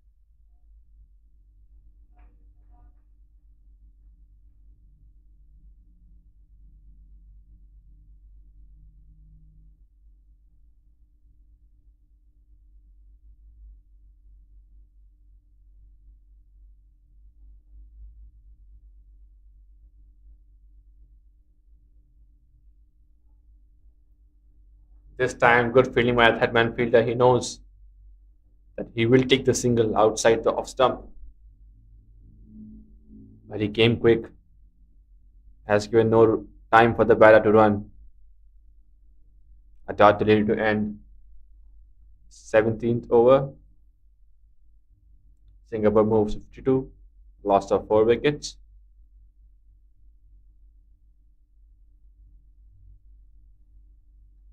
This time, good fielding by the third man fielder. He knows that he will take the single outside the off stump. But he came quick, has given no time for the batter to run. A dot delivery to end 17th over. Singapore moves 52, loss of 4 wickets.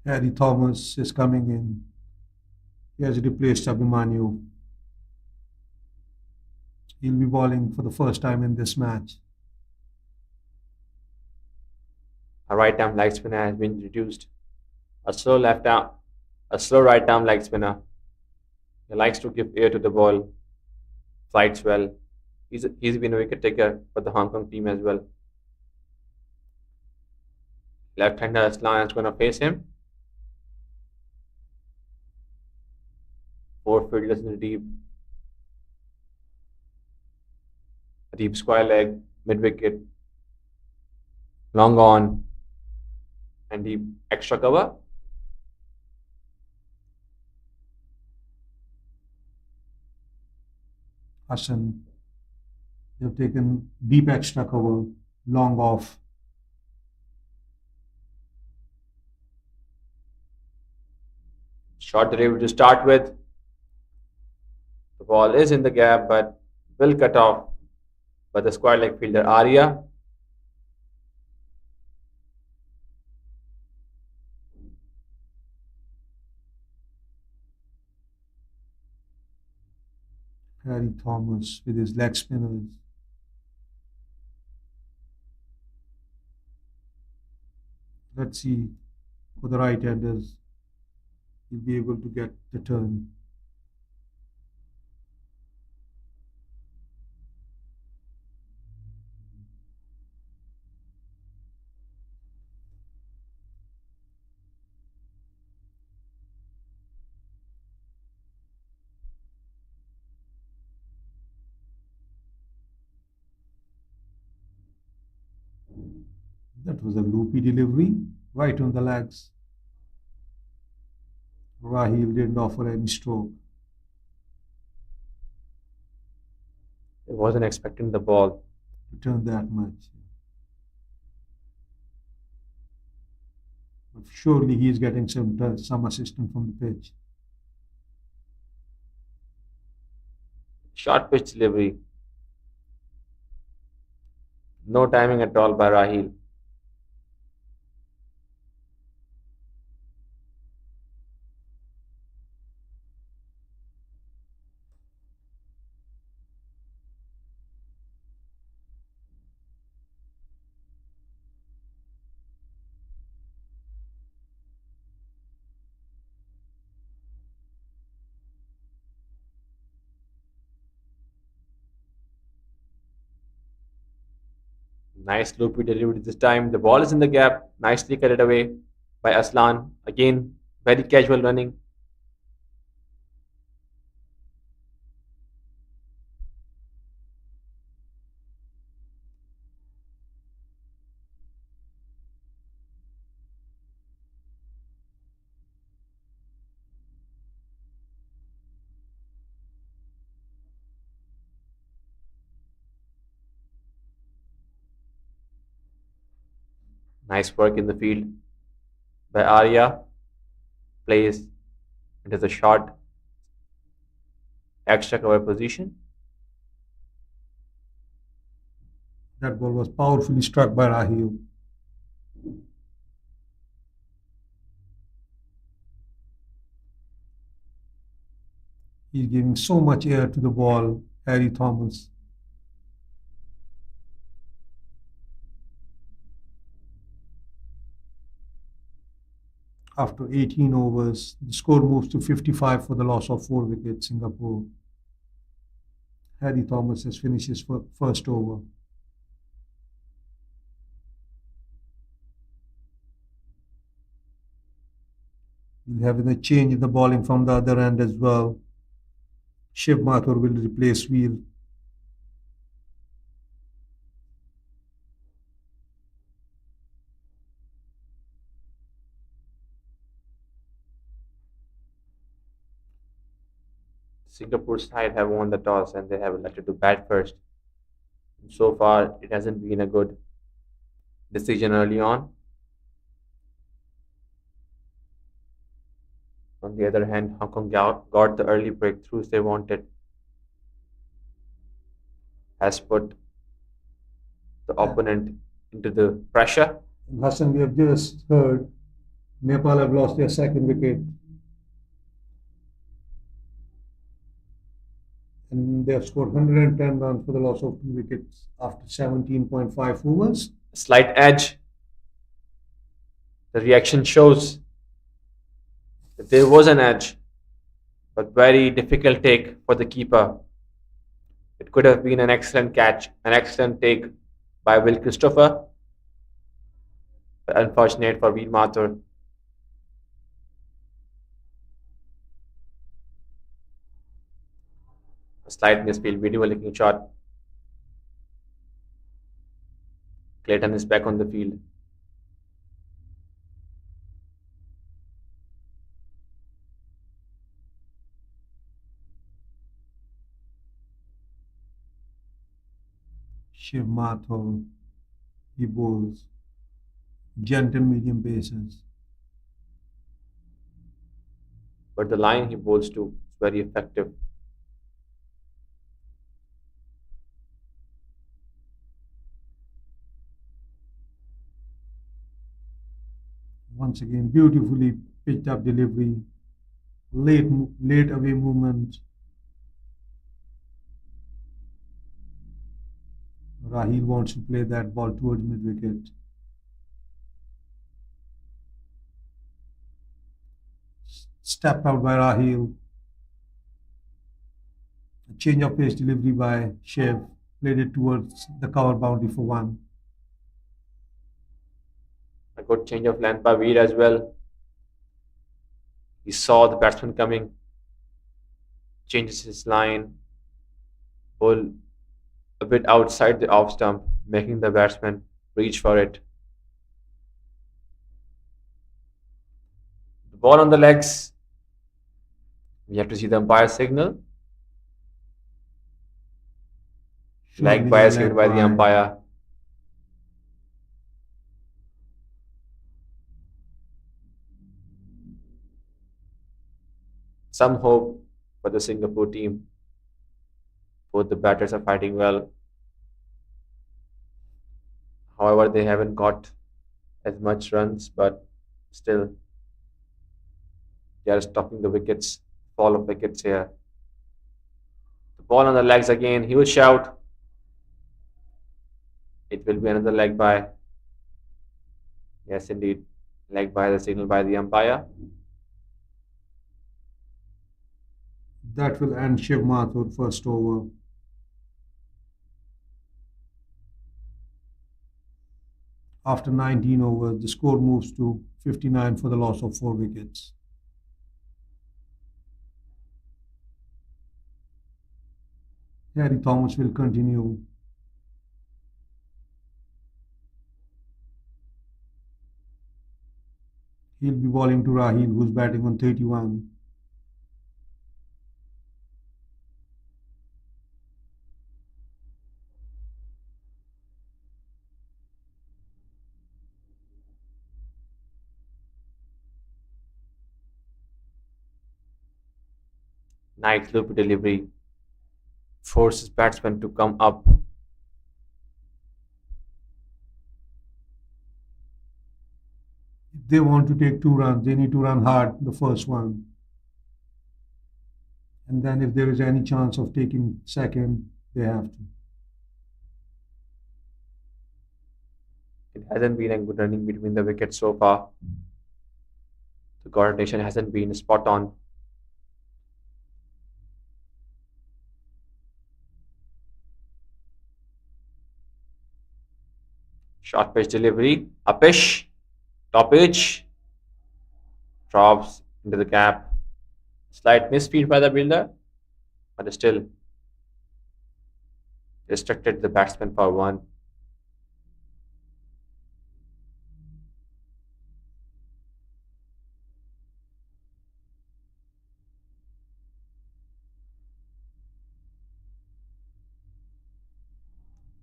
Harry Thomas is coming in. He has replaced Abhimanyu. He'll be bowling for the first time in this match. A right arm leg spinner has been reduced. A slow left arm, a slow right arm leg spinner. He likes to give air to the ball, flights well. He's been a wicket taker for the Hong Kong team as well. Left-hander Aslan is going to face him. 4 fielders in the deep. A deep square leg, mid wicket, long on, and deep extra cover. Hassan, they've taken deep extra cover, long off. Short delivery to start with. The ball is in the gap, but will cut off by the square leg fielder Arya. Harry Thomas with his leg spinners. Let's see for the right-handers, he'll be able to get the turn. That was a loopy delivery, right on the legs. Rahil didn't offer any stroke. He wasn't expecting the ball. To turn that much. But surely he's getting some assistance from the pitch. Short pitch delivery. No timing at all by Rahil. Nice loopy delivery this time. The ball is in the gap. Nicely cut it away by Aslan. Again, very casual running. Nice work in the field by Arya. Plays into the short extra cover position. That ball was powerfully struck by Rahil. He's giving so much air to the ball, Harry Thomas. After 18 overs, the score moves to 55 for the loss of 4 wickets, Singapore. Harry Thomas has finished his first over. We'll have a change in the bowling from the other end as well. Shiv Mathur will replace Veer. Singapore side have won the toss and they have elected to bat first. So far, it hasn't been a good decision early on. On the other hand, Hong Kong got the early breakthroughs they wanted, has put the opponent into the pressure. And Hassan, we have just heard Nepal have lost their second wicket, and they have scored 110 runs for the loss of 2 wickets after 17.5 overs. Slight edge. The reaction shows that there was an edge, but very difficult take for the keeper. It could have been an excellent catch, an excellent take by Will Christopher, but unfortunate for Veer Mathur. A slight misfield, video looking shot. Clayton is back on the field. Shiv Mathur, he bowls gentle medium paces. But the line he bowls to is very effective. Once again, beautifully pitched up delivery, late late away movement. Rahil wants to play that ball towards mid wicket. Stepped out by Rahil. A change of pace delivery by Shiv. Played it towards the cover boundary for one. A good change of length by Veer as well. He saw the batsman coming, changes his line, ball a bit outside the off stump, making the batsman reach for it. The ball on the legs. We have to see the umpire signal. Leg bias given by the umpire. Some hope for the Singapore team. Both the batters are fighting well. However, they haven't got as much runs, but still they are stopping the wickets, fall of wickets here. The ball on the legs again. He will shout. It will be another leg by. Yes, indeed. Leg by the signal by the umpire. That will end Shiv Mathur first over. After 19 overs, the score moves to 59 for the loss of 4 wickets. Harry Thomas will continue. He'll be bowling to Rahil, who's batting on 31. Nice loop delivery forces batsmen to come up. If they want to take 2 runs, they need to run hard the first one. And then if there is any chance of taking second, they have to. It hasn't been a good running between the wickets so far. The coordination hasn't been spot on. Short pitch delivery, upish, top pitch, drops into the gap. Slight misfeed by the builder, but still restricted the batsman for one.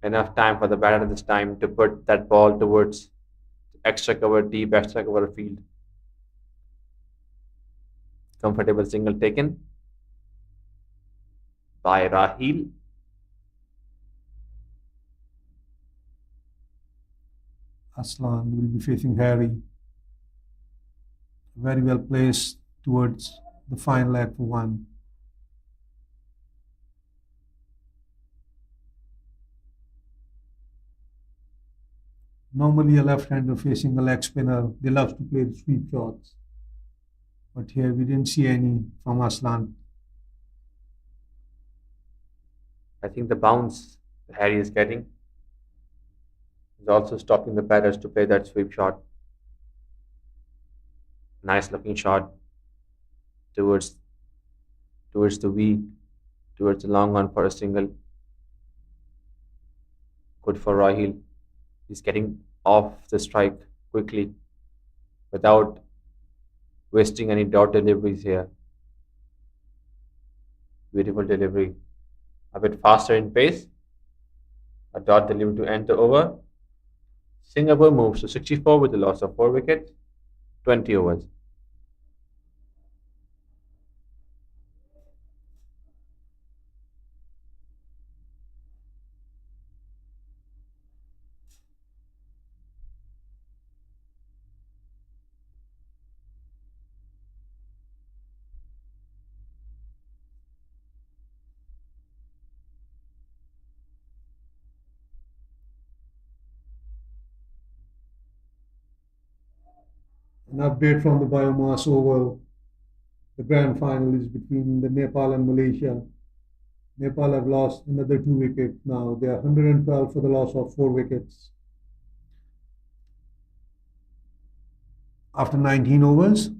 Enough time for the batter this time to put that ball towards extra cover, deep extra cover field. Comfortable single taken by Rahil. Aslan will be facing Harry. Very well placed towards the fine leg for one. Normally, a left-hander facing a leg spinner, they love to play the sweep shots. But here we didn't see any from Aslan. I think the bounce Harry is getting is also stopping the batters to play that sweep shot. Nice looking shot towards the V, towards the long on for a single. Good for Rahil. He's getting off the strike quickly without wasting any dot deliveries here. Beautiful delivery. A bit faster in pace. A dot delivery to end the over. Singapore moves to 64 with a loss of 4 wickets, 20 overs. An update from the biomass oval. The grand final is between the Nepal and Malaysia. Nepal have lost another 2 wickets now. They are 112 for the loss of 4 wickets. After 19 overs.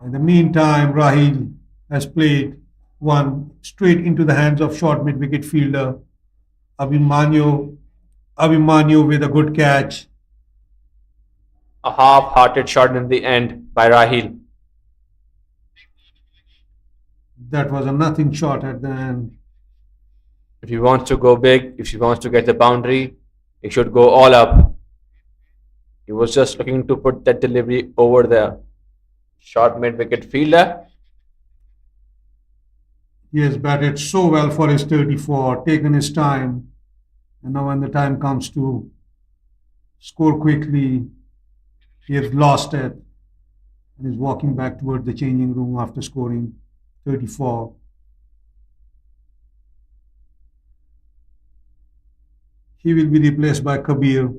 In the meantime, Rahil has played one straight into the hands of short mid-wicket fielder Abhimanyu. Abhimanyu with a good catch. A half-hearted shot in the end by Rahil. That was a nothing shot at the end. If he wants to go big, if he wants to get the boundary, he should go all up. He was just looking to put that delivery over the short mid-wicket fielder. He has batted so well for his 34, taken his time, and now when the time comes to score quickly, he has lost it and is walking back toward the changing room after scoring 34. He will be replaced by Kabir,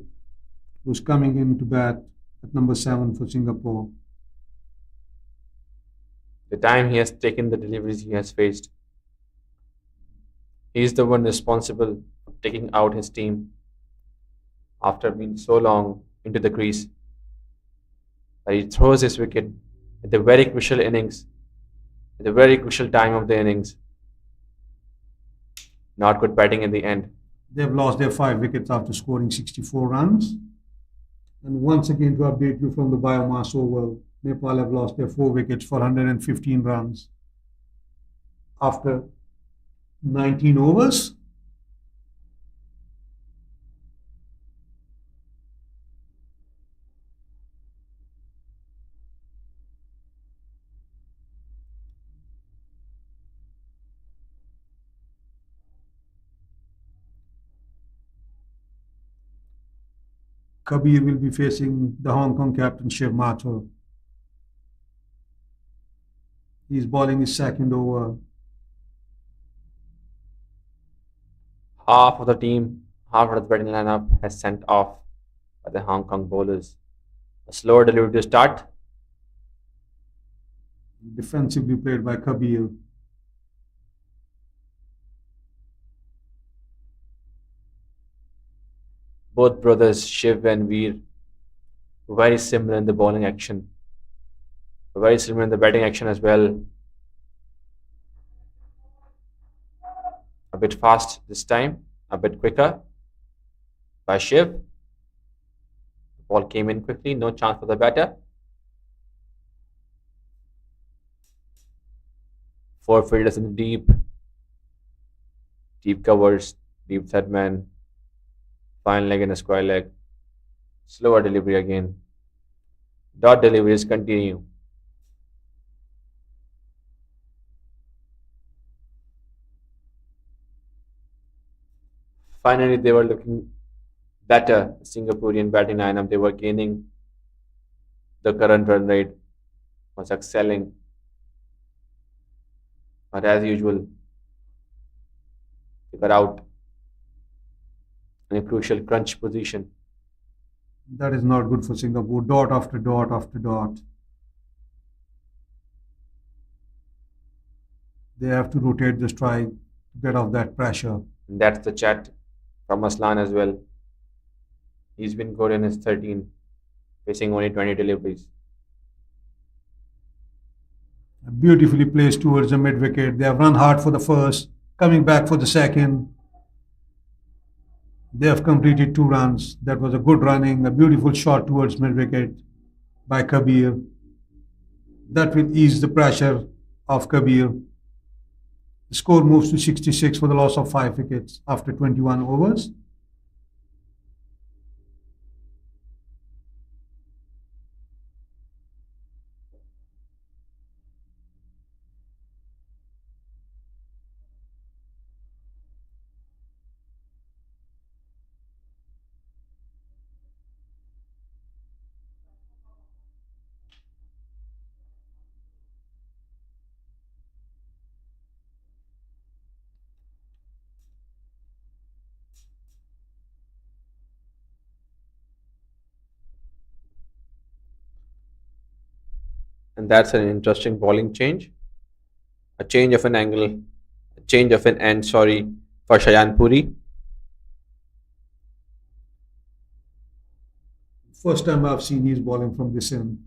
who's coming in to bat at number 7 for Singapore. The time he has taken, the deliveries he has faced. He is the one responsible for taking out his team after being so long into the crease. But he throws his wicket at the very crucial innings, at the very crucial time of the innings. Not good batting in the end. They've lost their 5 wickets after scoring 64 runs. And once again, to update you from the biomass oval, Nepal have lost their 4 wickets for 115 runs after 19 overs. Kabir will be facing the Hong Kong captain Shiv Mathur. He's bowling his second over. Half of the team, half of the batting lineup has sent off by the Hong Kong bowlers. A slower delivery to start. Defensively played by Kabir. Both brothers, Shiv and Veer, very similar in the bowling action. Very similar in the batting action as well. A bit fast this time, a bit quicker by Shiv. The ball came in quickly, no chance for the batter. 4 fielders in the deep covers, deep third man, fine leg and a square leg. Slower delivery again. Dot deliveries continue. Finally, they were looking better. Singaporean batting lineup, they were gaining the current run rate, was excelling. But as usual, they got out in a crucial crunch position. That is not good for Singapore. Dot after dot after dot. They have to rotate the strike to get off that pressure. And that's the chat from Aslan as well. He's been good in his 13, facing only 20 deliveries. Beautifully placed towards the mid wicket. They have run hard for the first, coming back for the second. They have completed 2 runs. That was a good running, a beautiful shot towards mid wicket by Kabir. That will ease the pressure of Kabir. The score moves to 66 for the loss of 5 wickets after 21 overs. And that's an interesting bowling change. A change of an angle, a change of an end, sorry, for Shayan Puri. First time I've seen he's bowling from this end.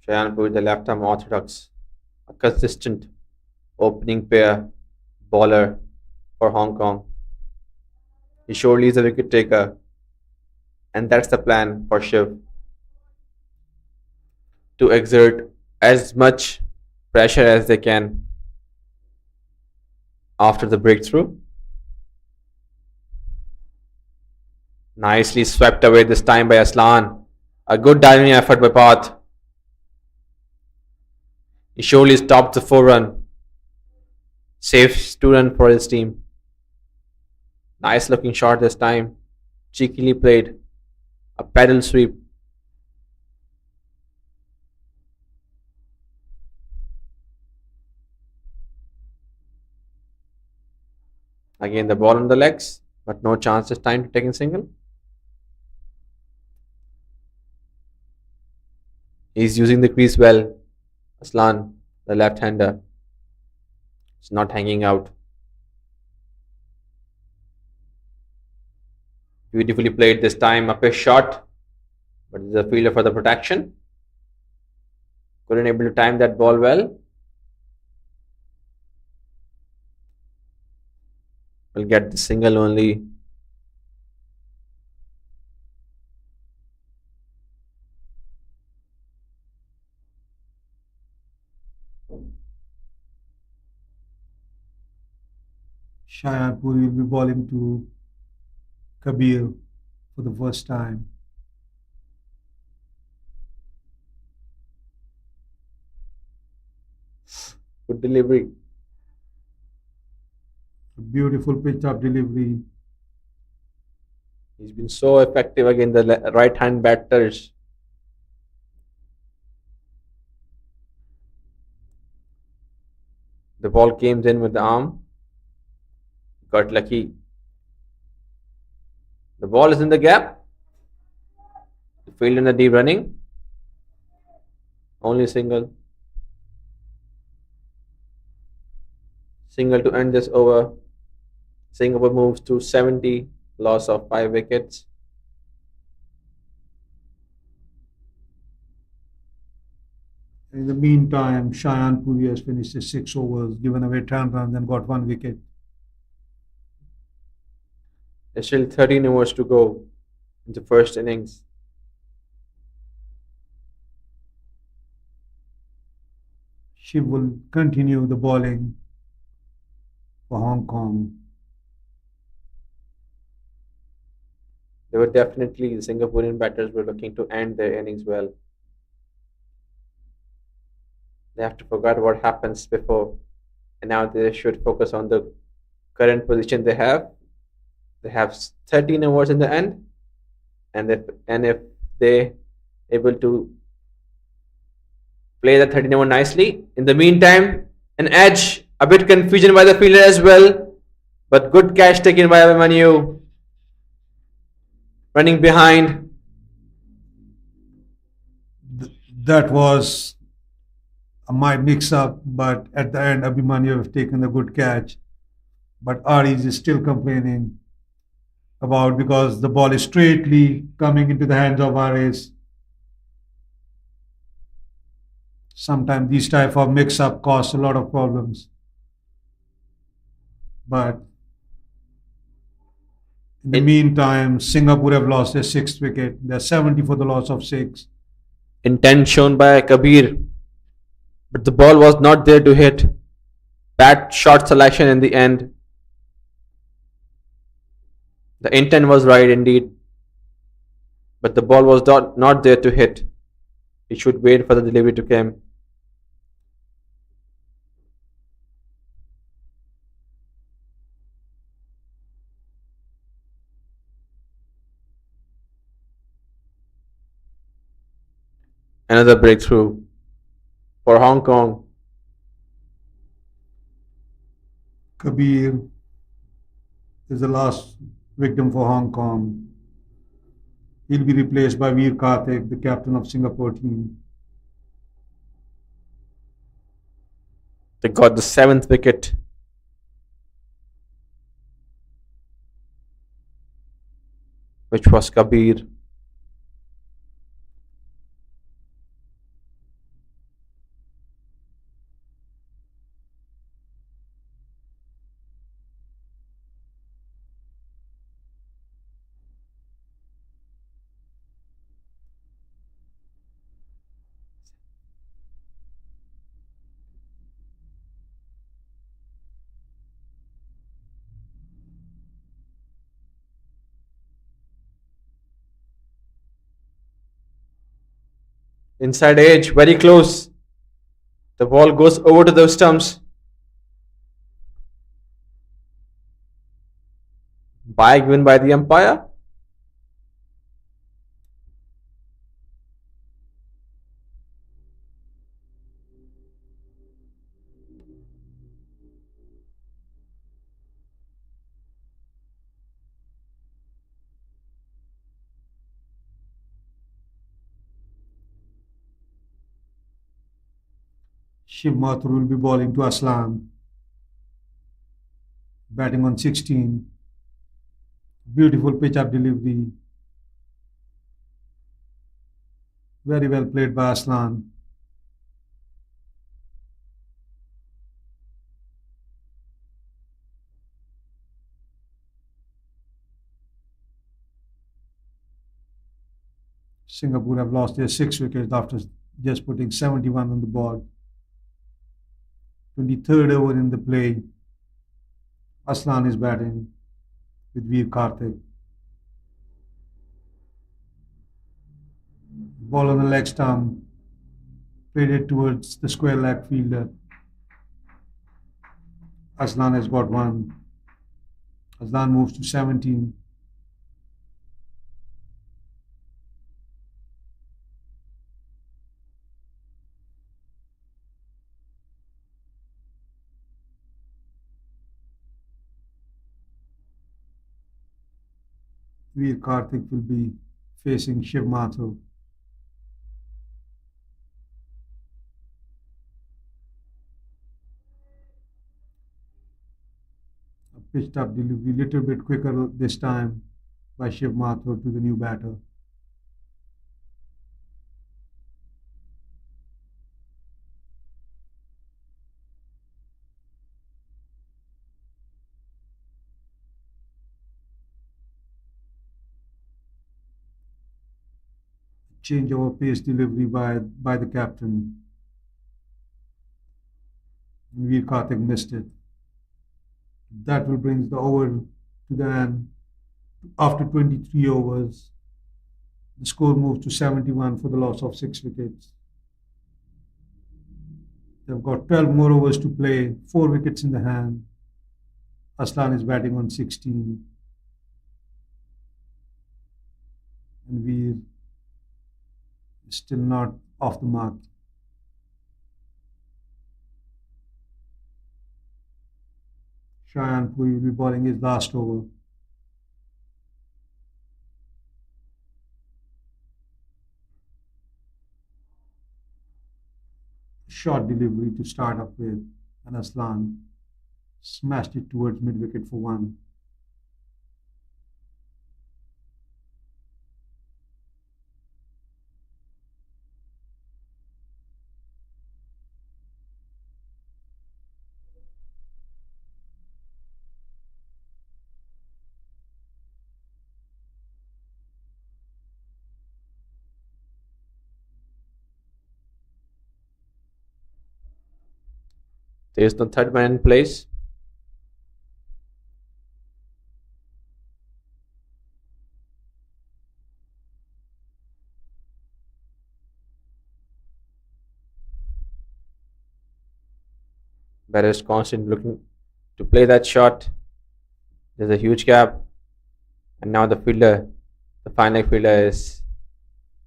Shayan Puri, the left arm orthodox, a consistent opening pair bowler for Hong Kong. He surely is a wicket taker, and that's the plan for Shiv to exert as much pressure as they can after the breakthrough. Nicely swept away this time by Aslan. A good diving effort by Path. He surely stopped the 4 run. Saves 2 run for his team. Nice looking shot this time. Cheekily played. A pedal sweep. Again the ball on the legs, but no chance this time to take a single. He's using the crease well. Aslan, the left-hander, is not hanging out. Beautifully played this time. Up a shot, but there's a fielder for the protection. Couldn't able to time that ball well. Will get the single only. Shayan Puri will be bowling to Kabir for the first time. Good delivery. A beautiful pitch up delivery. He's been so effective against the right-hand batters. The ball came in with the arm. Got lucky. The ball is in the gap. The field in the deep running. Only single. Single to end this over. Singapore moves to 70. Loss of 5 wickets. In the meantime, Shayan Puri has finished his 6 overs, given away 10 runs and got 1 wicket. There's still 13 overs to go in the first innings. Shiv will continue the bowling for Hong Kong. They were definitely, the Singaporean batters were looking to end their innings well. They have to forget what happens before, and now they should focus on the current position they have 13 overs in the end, and if they able to play the 13 over nicely. In the meantime, an edge, a bit confusion by the fielder as well, but good catch taken by Manu, running behind. That was a might mix up, but at the end, Abhimanyu have taken a good catch. But Aries is still complaining about because the ball is straightly coming into the hands of Aries. Sometimes these type of mix-up cause a lot of problems. But in the In, meantime, Singapore have lost their sixth wicket. They're 70 for the loss of six. intent shown by Kabir, but the ball was not there to hit. Bad shot selection in the end. The intent was right indeed, but the ball was not there to hit. He should wait for the delivery to come. Another breakthrough for Hong Kong. Kabir is the last victim for Hong Kong. He'll be replaced by Veer Karthik, the captain of Singapore team. They got the seventh wicket. Which was Kabir. Inside edge, very close. The ball goes over to the stumps. Bye given by the umpire. Shiv Mathur will be bowling to Aslan, batting on 16. Beautiful pitch-up delivery. Very well played by Aslan. Singapore have lost their six wickets after just putting 71 on the board. 23rd over in the play. Aslan is batting with Veer Karthik. Ball on the leg stump. Played it towards the square leg fielder. Aslan has got one. Aslan moves to 17. Veer Karthik will be facing Shiv Mathur. A pitched up delivery, little bit quicker this time by Shiv Mathur to the new batter. Change over pace delivery by the captain. Veer Karthik missed it. That will bring the over to the end. After 23 overs, the score moves to 71 for the loss of six wickets. They've got 12 more overs to play, 4 wickets in the hand. Aslan is batting on 16, and Veer is still not off the mark. Shayan Puri will be bowling his last over. Short delivery to start up with, and Aslan smashed it towards mid wicket for one. There is no third man in place. Batter is constantly looking to play that shot. There's a huge gap, and now the final fielder, is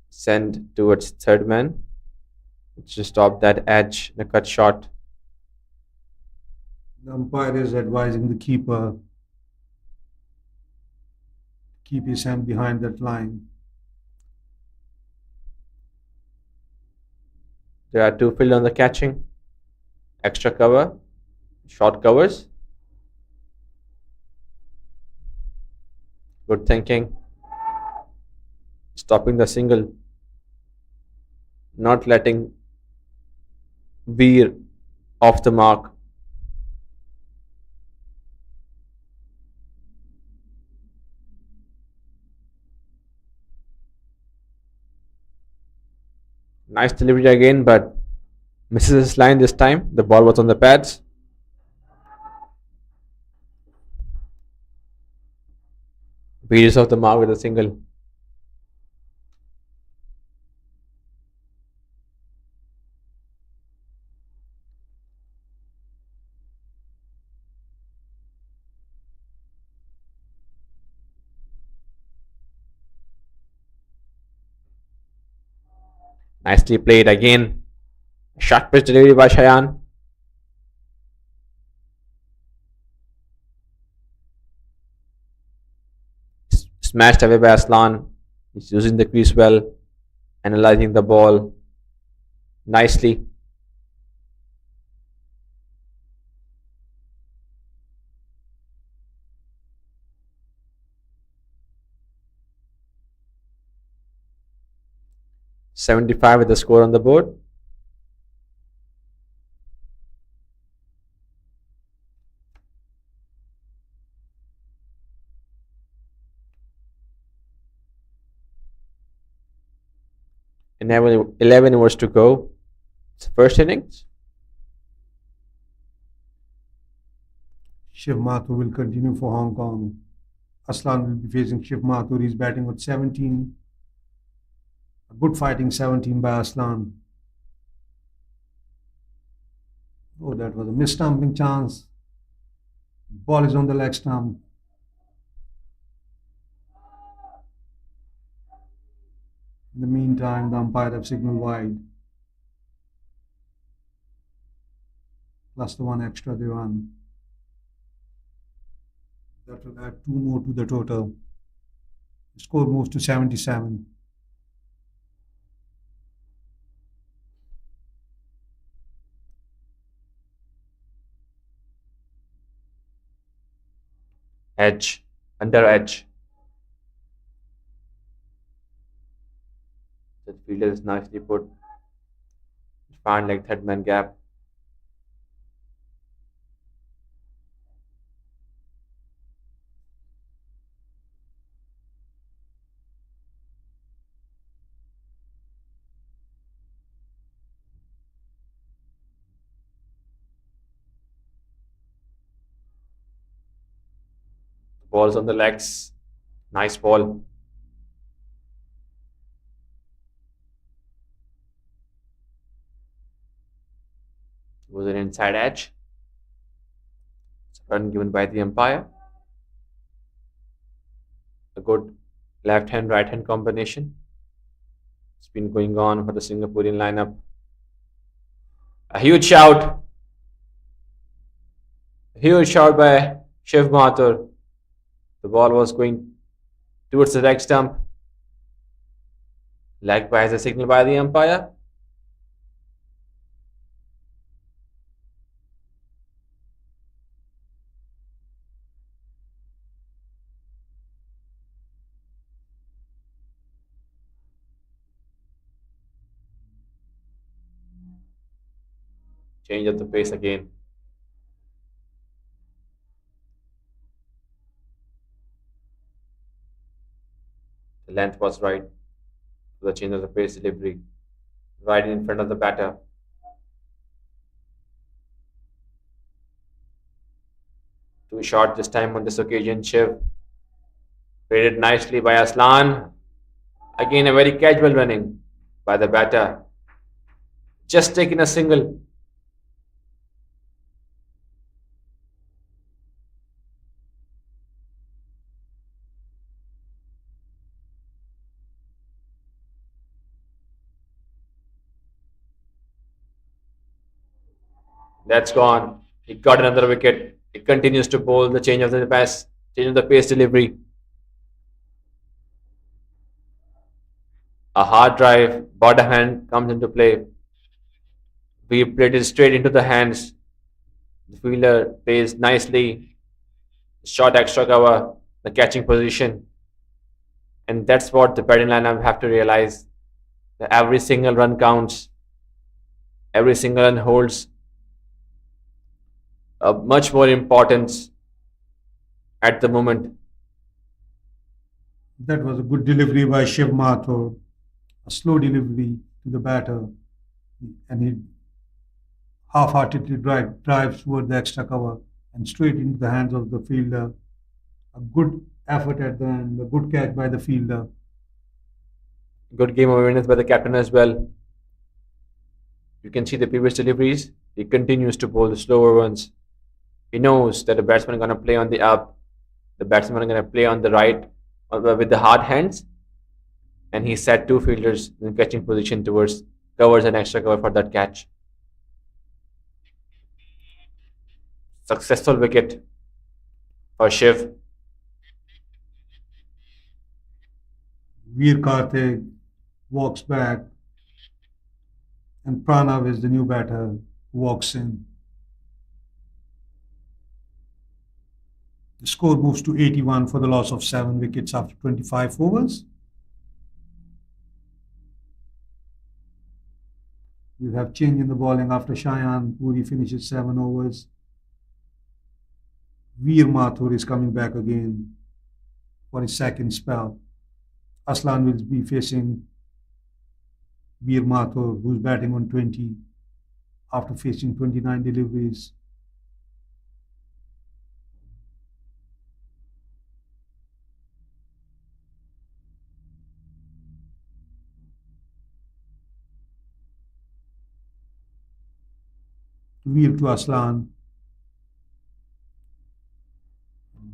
sent towards third man to stop that edge, the cut shot. The umpire is advising the keeper to keep his hand behind that line. There are two fielders on the catching, extra cover, short covers. Good thinking. Stopping the single, not letting Veer off the mark. Nice delivery again, but misses his line this time. The ball was on the pads. Veer is off the mark with a single. Nicely played again. Short pitch delivery by Shayan. Smashed away by Aslan. He's using the crease well, analyzing the ball nicely. "75" with the score on the board. And 11 overs to go. It's the first innings. Shiv Mathur will continue for Hong Kong. Aslan will be facing Shiv Mathur. He's batting with 17. A good fighting 17 by Aslan. Oh, that was a mis-stumping chance. Ball is on the leg stump. In the meantime, the umpire have signaled wide. Plus the one extra they run. That will add two more to the total. The score moves to 77. Edge, under edge. The fielder is nicely put. Fine like third man gap. Balls on the legs. Nice ball. It was an inside edge. run given by the umpire. A good left hand right hand combination. It's been going on for the Singaporean lineup. A huge shout by Shiv Mathur. The ball was going towards the leg stump. Leg by as a signal by the umpire. Change of the pace again. The length was right. The change of the pace delivery. Right in front of the batter. Too short this time on this occasion. Shiv rated nicely by Aslan. Again, a very casual running by the batter. Just taking a single. That's gone. He got another wicket. He continues to bowl the change of the pace delivery. A hard drive, bottom hand comes into play. We played it straight into the hands. The fielder plays nicely. Short extra cover, the catching position. And that's what the batting lineup have to realize. That every single run counts. Every single run holds a much more importance at the moment. That was a good delivery by Shiv Mathur, a slow delivery to the batter, and he half-heartedly drives toward the extra cover and straight into the hands of the fielder. A good effort at the end, a good catch by the fielder. Good game of awareness by the captain as well. You can see the previous deliveries. He continues to bowl the slower ones. He knows that the batsman is going to play on the up, the batsman is going to play on the right with the hard hands, and he set two fielders in catching position towards covers and extra cover for that catch. Successful wicket for Shiv. Veer Karthik walks back, and Pranav is the new batter who walks in. The score moves to 81 for the loss of 7 wickets after 25 overs. You have change in the bowling after Shayan Puri finishes 7 overs. Veer Mathur is coming back again for his second spell. Aslan will be facing Veer Mathur, who's batting on 20 after facing 29 deliveries. Veer to Aslan.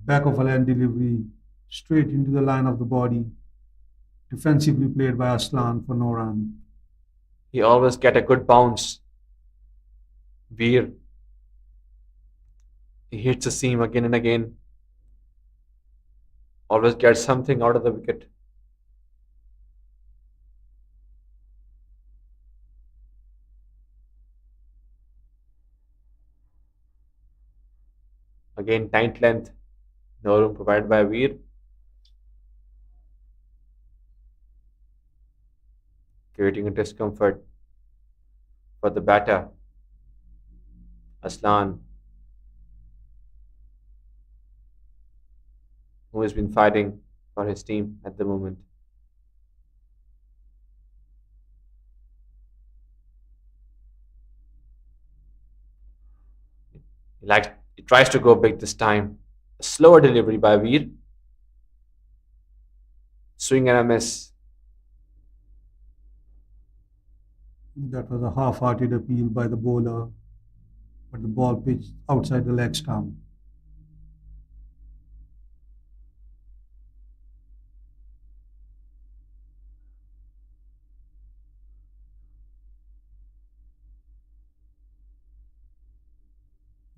Back of a land delivery straight into the line of the body. Defensively played by Aslan for no run. He always get a good bounce. Veer. He hits the seam again and again. Always gets something out of the wicket. Again, tight length. No room provided by Veer. Creating a discomfort for the batter. Aslan, who has been fighting for his team at the moment. He tries to go big this time. A slower delivery by Veer. Swing and a miss. That was a half-hearted appeal by the bowler, but the ball pitched outside the leg stump.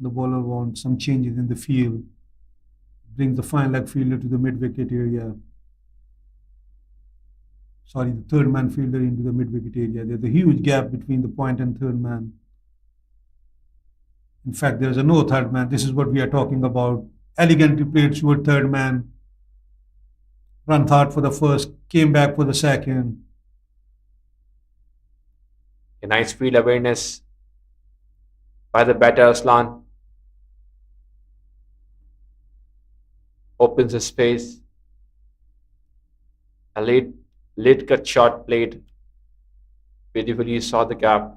The bowler wants some changes in the field, brings the fine leg fielder to the mid wicket area. Sorry, the third man fielder into the mid wicket area. There's a huge gap between the point and third man. In fact, there's a no third man. This is what we are talking about. Elegantly played toward third man. Run hard for the first, came back for the second. A nice field awareness by the batter Aslan. Opens his space. A late cut shot played. Beautifully saw the gap.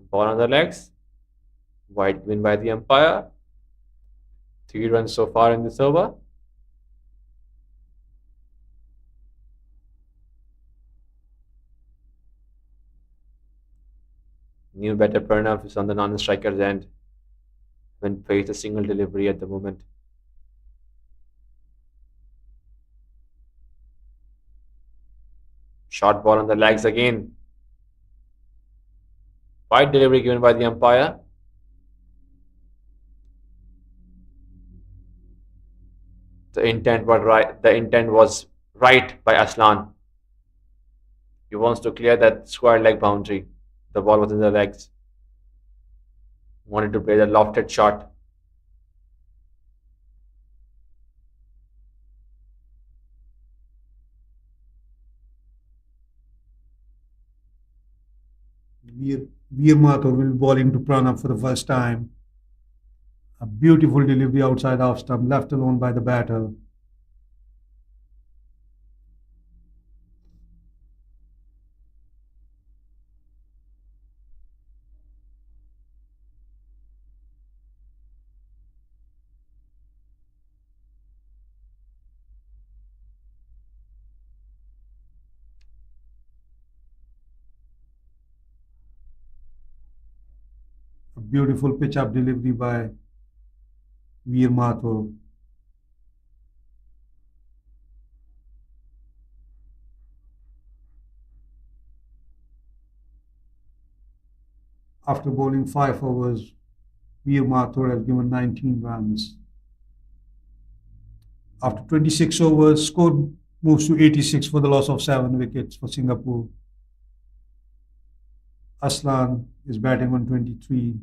Ball on the legs. Wide win by the umpire. 3 runs so far in this over. New batter Pranav is on the non-striker's end when faced a single delivery at the moment. Short ball on the legs again. Wide delivery given by the umpire. The intent was right. The intent was right by Aslan. He wants to clear that square leg boundary. The ball was in the legs. Wanted to play the lofted shot. Veer Mathur will be bowling to Pranav for the first time. A beautiful delivery outside off stump, left alone by the batter. A beautiful pitch up delivery by Veer Mathur. After bowling 5 overs, Veer Mathur has given 19 runs. After 26 overs, score moves to 86 for the loss of 7 wickets for Singapore. Aslan is batting on 23.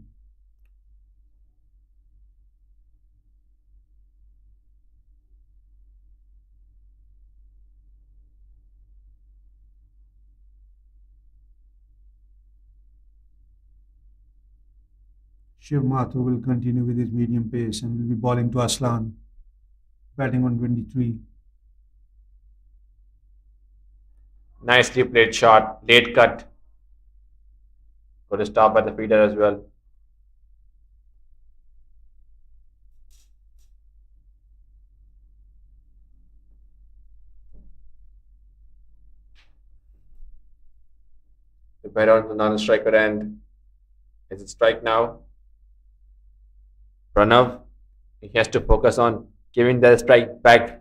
Shiv Mathur will continue with his medium pace and will be bowling to Aslan, batting on 23. Nicely played shot. Late cut. Got a stop by the feeder as well. The batter on the non-striker end. Is it strike now? Pranav, he has to focus on giving the strike back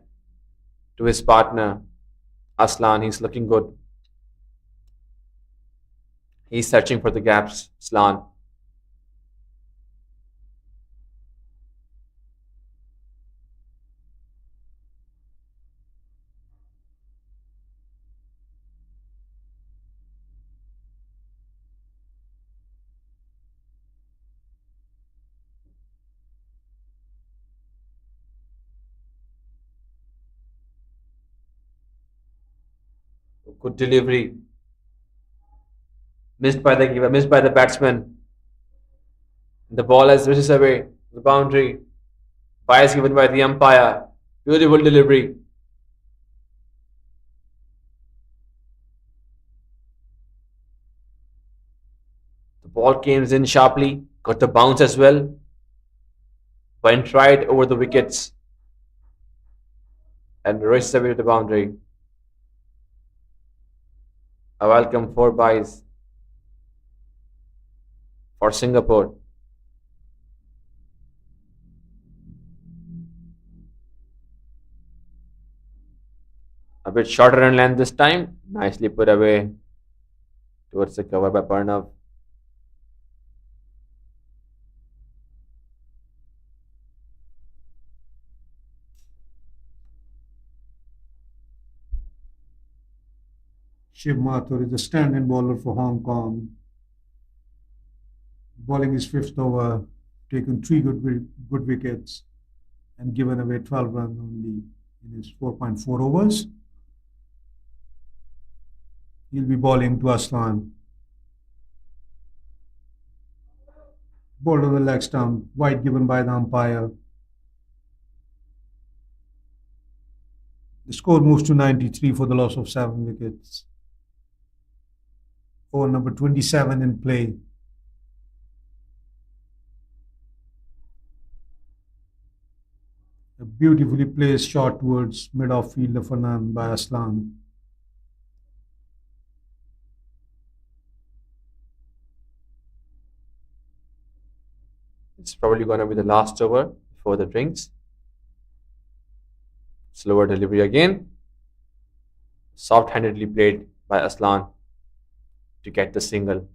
to his partner. Aslan, he's looking good. He's searching for the gaps. Aslan. Good delivery. Missed by the batsman. The ball has whizzes away. The boundary. Bias given by the umpire. Beautiful delivery. The ball came in sharply. Got the bounce as well. Went right over the wickets. And races away to the boundary. A welcome 4 byes for Singapore. A bit shorter in length this time. Nicely put away towards the cover by Parnav. Shiv Mathur is the stand-in bowler for Hong Kong, bowling his fifth over, taken three good wickets, and given away 12 runs only in his 4.4 overs. He'll be bowling to Aslan. Bowled on the leg stump, wide given by the umpire. The score moves to 93 for the loss of 7 wickets. Over number 27 in play. A beautifully placed shot towards mid-off fielder Fernand by Aslan. It's probably going to be the last over before the drinks. Slower delivery again. Soft handedly played by Aslan to get the single.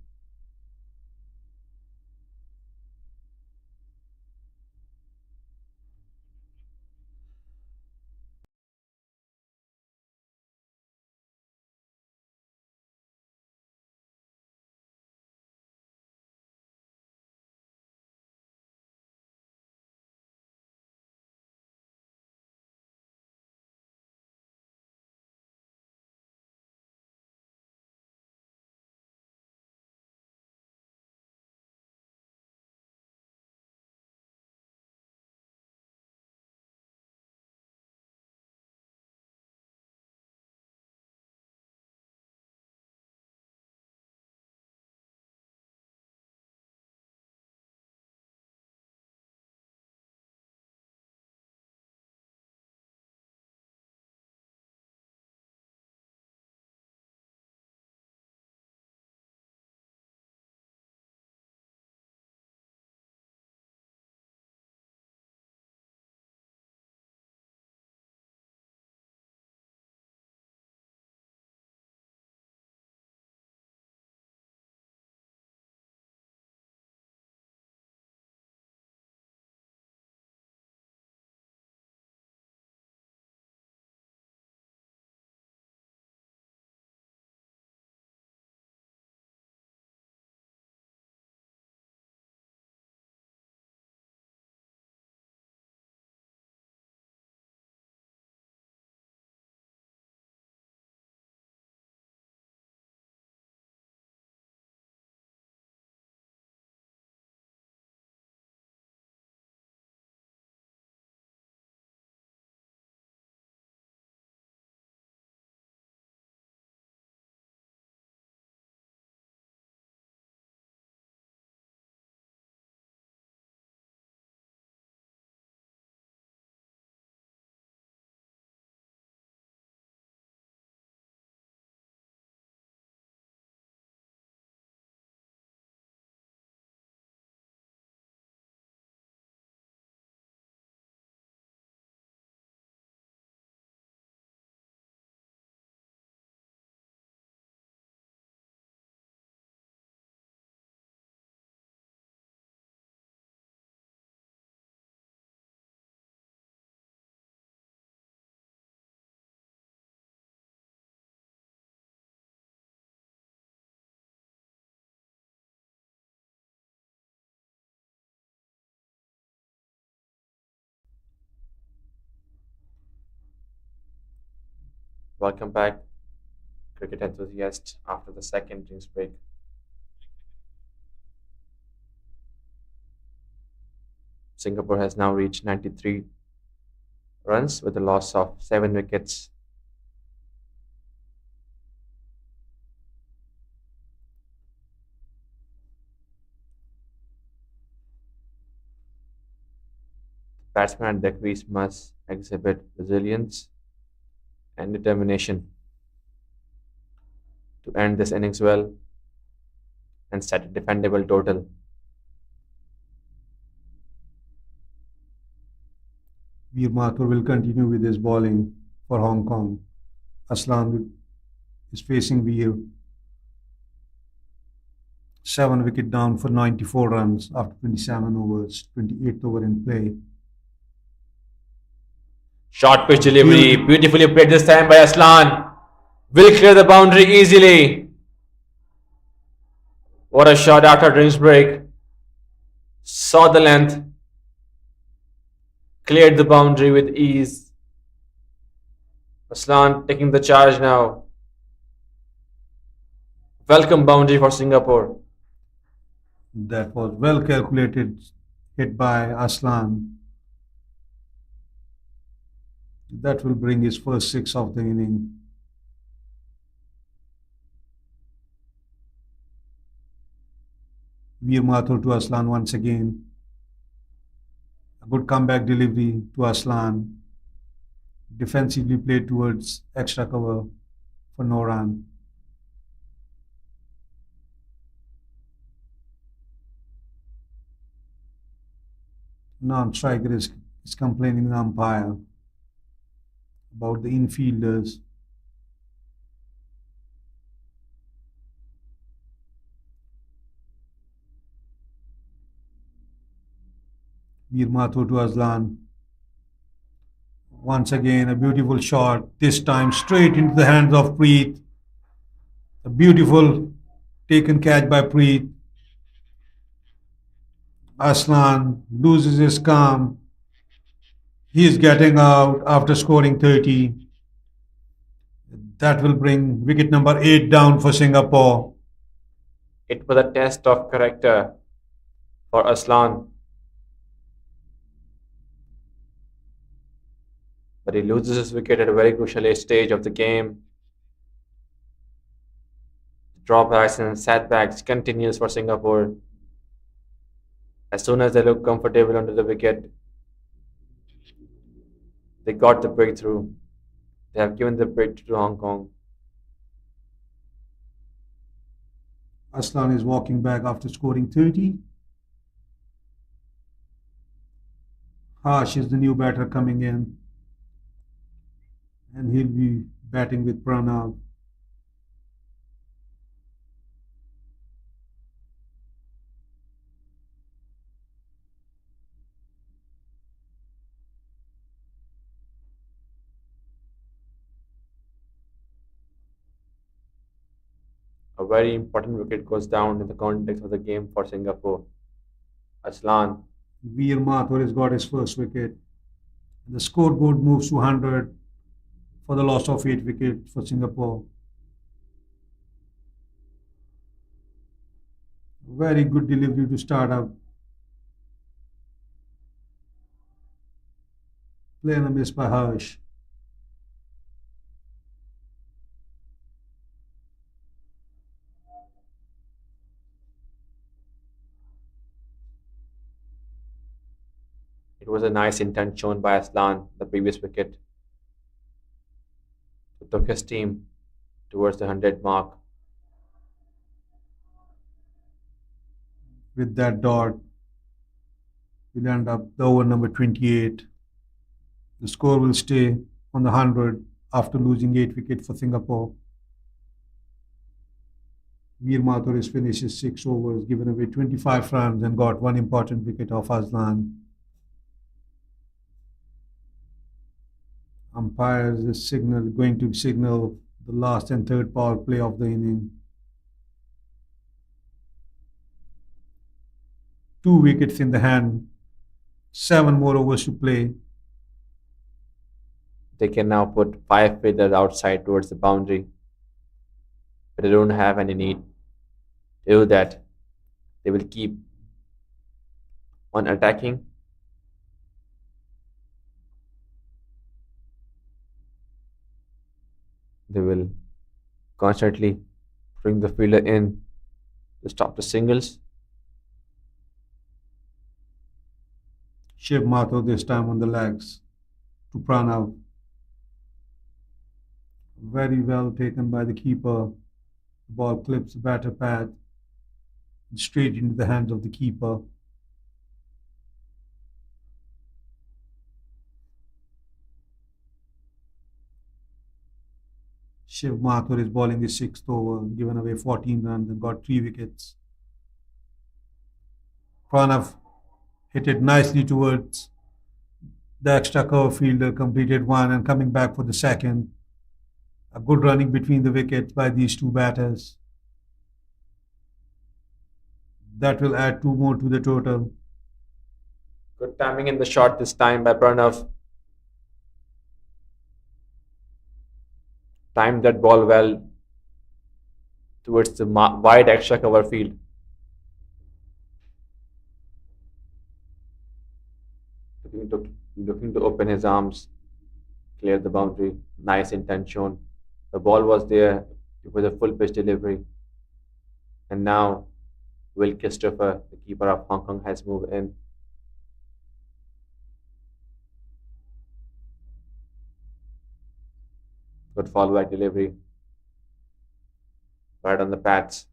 Welcome back, cricket enthusiasts, after the second drinks break. Singapore has now reached 93 runs with a loss of 7 wickets. Batsmen at the crease must exhibit resilience and determination to end this innings well and set a defendable total. Veer Mathur will continue with his bowling for Hong Kong. Aslan is facing Veer. Seven wicket down for 94 runs after 27 overs, 28th over in play. Short pitch delivery, Beautiful. beautifully played this time by Aslan. Will clear the boundary easily. What a shot after drinks break. Saw the length. Cleared the boundary with ease. Aslan taking the charge now. Welcome boundary for Singapore. That was well calculated hit by Aslan. That will bring his first six of the inning. Veer Mathur to Aslan once again. A good comeback delivery to Aslan. Defensively played towards extra cover for no run. Non-striker is complaining the umpire about the infielders. Veer Mathur to Aslan. Once again, a beautiful shot, this time straight into the hands of Preet. A beautiful taken catch by Preet. Aslan loses his calm. He is getting out after scoring 30. That will bring wicket number 8 down for Singapore. It was a test of character for Aslan. But he loses his wicket at a very crucial stage of the game. Drawbacks and setbacks continues for Singapore. As soon as they look comfortable under the wicket, they got the breakthrough. They have given the breakthrough to Hong Kong. Aslan is walking back after scoring 30. Harsh is the new batter coming in, and he'll be batting with Pranav. A very important wicket goes down in the context of the game for Singapore. Aslan, Veer Mathur has got his first wicket. The scoreboard moves to 100 for the loss of 8 wickets for Singapore. Very good delivery to start up. Play and a miss by Harsh. it was a nice intent shown by Aslan, the previous wicket, who took his team towards the 100 mark. With that dot, we'll end up the over number 28. The score will stay on the 100 after losing 8 wickets for Singapore. Veer Mathur has finished his 6 overs, given away 25 runs and got one important wicket off Aslan. Umpires is going to signal the last and third power play of the inning. 2 wickets in the hand, 7 more overs to play. They can now put 5 fielders outside towards the boundary, but they don't have any need to do that. They will keep on attacking. They will constantly bring the fielder in to stop the singles. Shiv Mathur this time on the legs to Pranav. Very well taken by the keeper. The ball clips the batter pad straight into the hands of the keeper. Shiv Mathur is bowling his 6th over, given away 14 runs and got 3 wickets. Pranav hit it nicely towards the extra cover fielder, completed one and coming back for the second. A good running between the wickets by these two batters. That will add two more to the total. Good timing in the shot this time by Pranav. Timed that ball well towards the wide extra cover field. Looking to open his arms, clear the boundary. Nice intent shown. The ball was there. It was a full pitch delivery. And now Will Christopher, the keeper of Hong Kong, has moved in. Good fallback delivery. Right on the pads.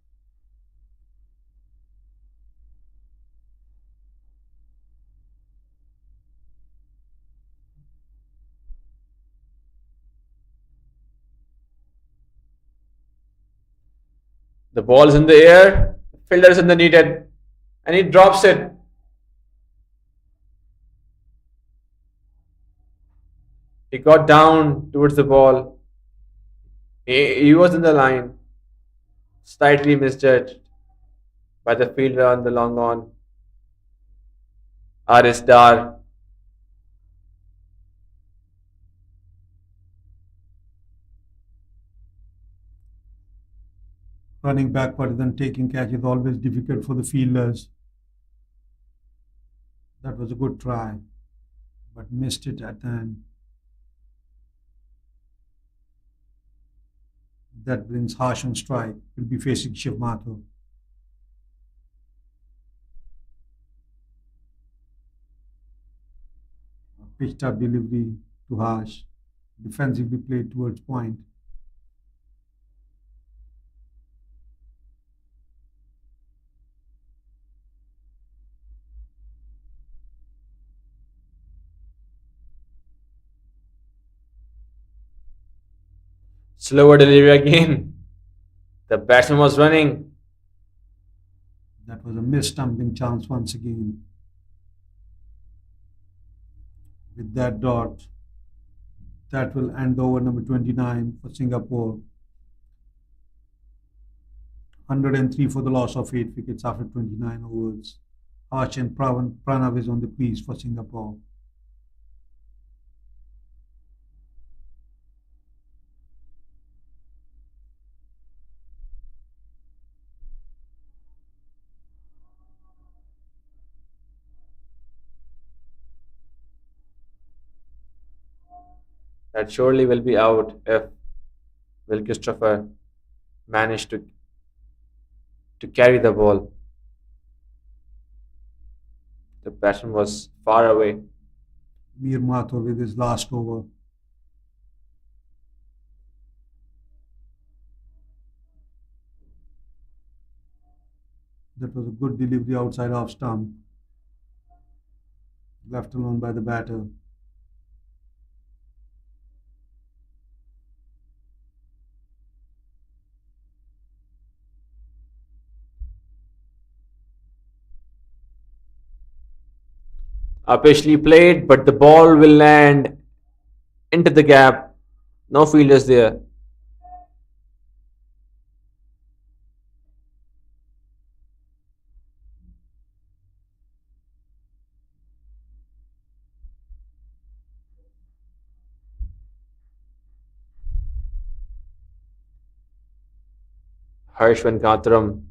The ball is in the air. Fielder is in the needed. And he drops it. He got down towards the ball. He was in the line. Slightly misjudged by the fielder on the long on. Aris Dar. Running backwards and taking catch is always difficult for the fielders. That was a good try, but missed it at the end. That brings Harsh on strike. Will be facing Shiv Mathur. Pitched up delivery to Harsh. Defensively played towards point. Slower delivery again. The batsman was running. That was a missed stumping chance once again. With that dot, that will end over number 29 for Singapore. 103 for the loss of 8 wickets after 29 overs. Harsh and Pranav is on the crease for Singapore. That surely will be out if Will Christopher managed to carry the ball. The batsman was far away. Mir Mathur with his last over. That was a good delivery outside off stump. Left alone by the batter. Upishly played, but the ball will land into the gap. No fielders there. Harshwan Gantharam,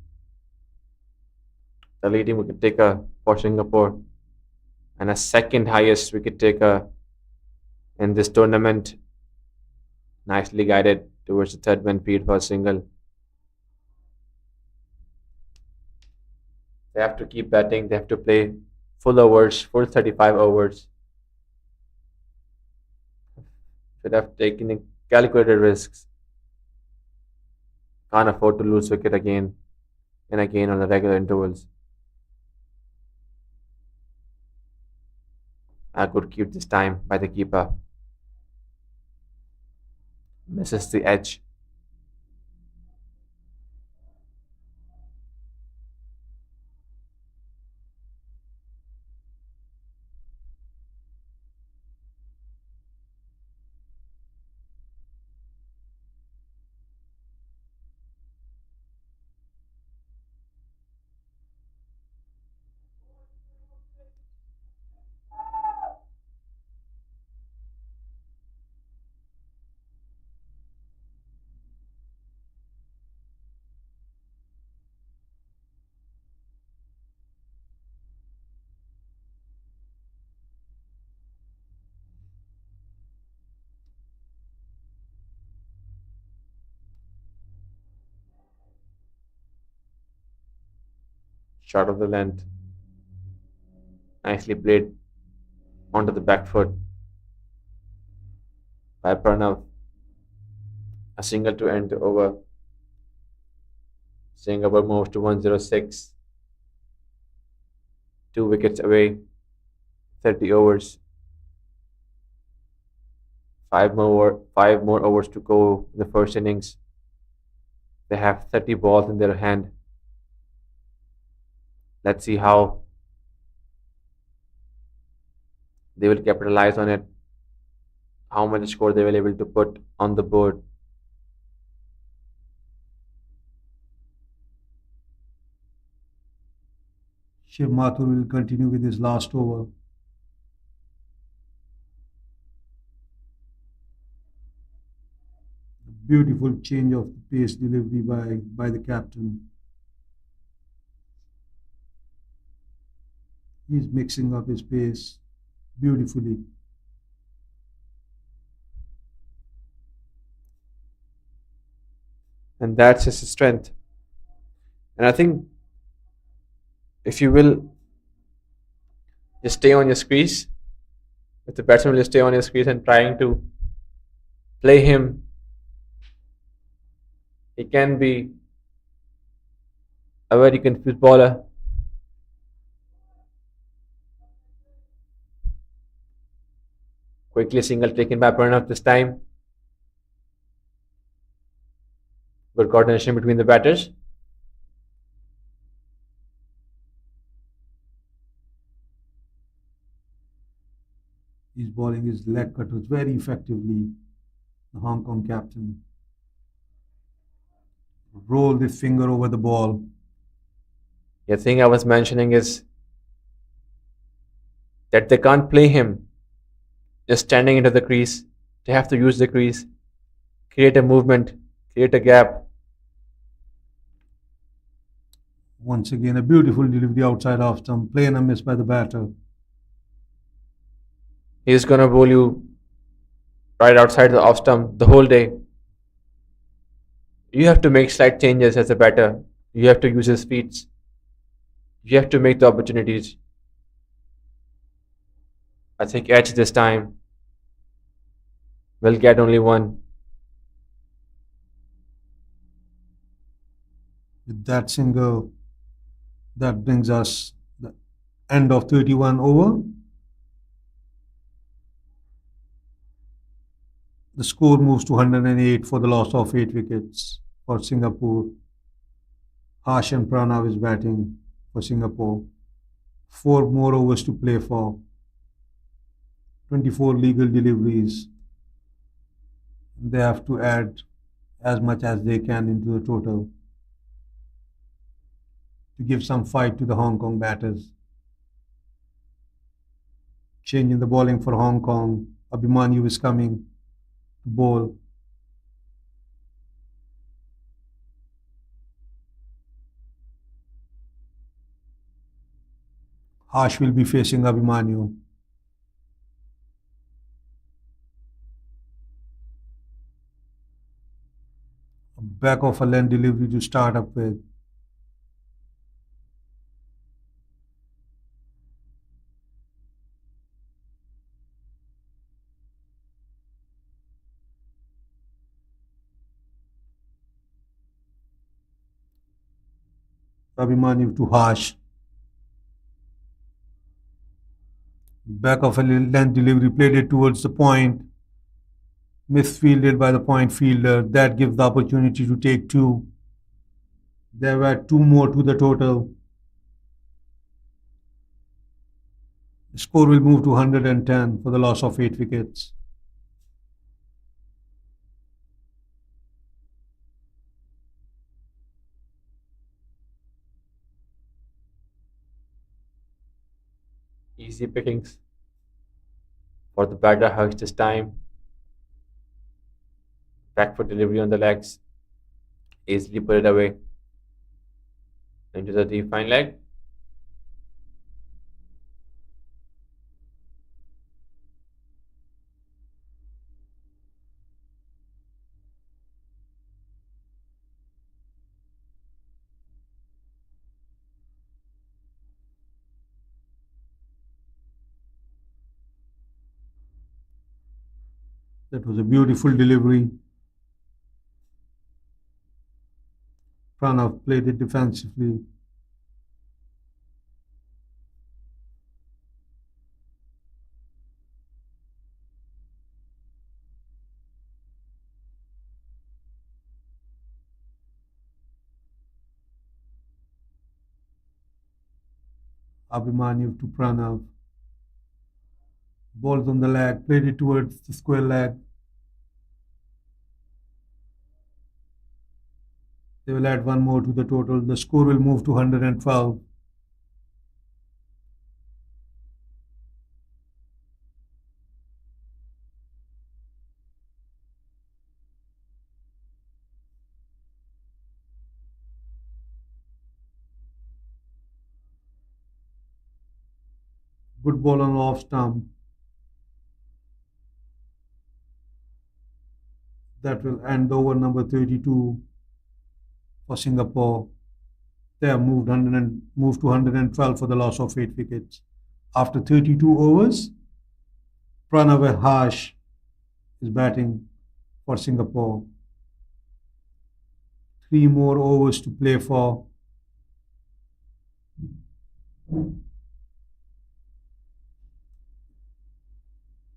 the leading wicket taker for Singapore, and a second highest wicket taker in this tournament. Nicely guided towards the third man field for a single. They have to keep batting. They have to play full overs, full 35 overs. Should have taken calculated risks. Can't afford to lose wicket again and again on the regular intervals. A good keep this time by the keeper. Misses the edge. short of the length, nicely played onto the back foot by Pranav. A single to end the over. Singapore moves to 106, 2 wickets away, 30 overs, five more overs to go in the first innings. They have 30 balls in their hand. Let's see how they will capitalize on it, how much score they will able to put on the board. Shiv Mathur will continue with his last over. Beautiful change of pace delivery by the captain. He's mixing up his pace beautifully. And that's his strength. And I think if you will just stay on your crease, if the batsman will stay on his crease and trying to play him, he can be a very confused bowler. Quickly single taken by Pranav this time. Good coordination between the batters. He's bowling his leg cutters very effectively. The Hong Kong captain. Roll the finger over the ball. The thing I was mentioning is that they can't play him just standing into the crease. They have to use the crease, create a movement, create a gap. Once again, a beautiful delivery outside off stump. Play and a miss by the batter. He's gonna bowl you right outside the off stump the whole day. You have to make slight changes as a batter. You have to use his feet. You have to make the opportunities. I think Edge this time will get only one. With that single, that brings us the end of 31 over. The score moves to 108 for the loss of 8 wickets for Singapore. Harsh and Pranav is batting for Singapore. 4 more overs to play for. 24 legal deliveries. They have to add as much as they can into the total to give some fight to the Hong Kong batters. Change in the bowling for Hong Kong. Abhimanyu is coming to bowl. Harsh will be facing Abhimanyu. Back of a length delivery to start up with. Abhimanyu to Harsh. Back of a length delivery played it towards the point. Misfielded by the point fielder. That gives the opportunity to take 2. There were 2 more to the total. The score will move to 110 for the loss of 8 wickets. Easy pickings for the batter Harsh this time. Back foot delivery on the legs. Easily put it away into the deep fine leg. That was a beautiful delivery. Pranav played it defensively. Abhimanyu to Pranav. Balls on the leg, played it towards the square leg. They will add one more to the total. The score will move to 112. Good ball on the off stump. That will end over number 32 for Singapore. They have moved to 112 for the loss of 8 wickets. After 32 overs, Pranav Harsh is batting for Singapore. 3 more overs to play for.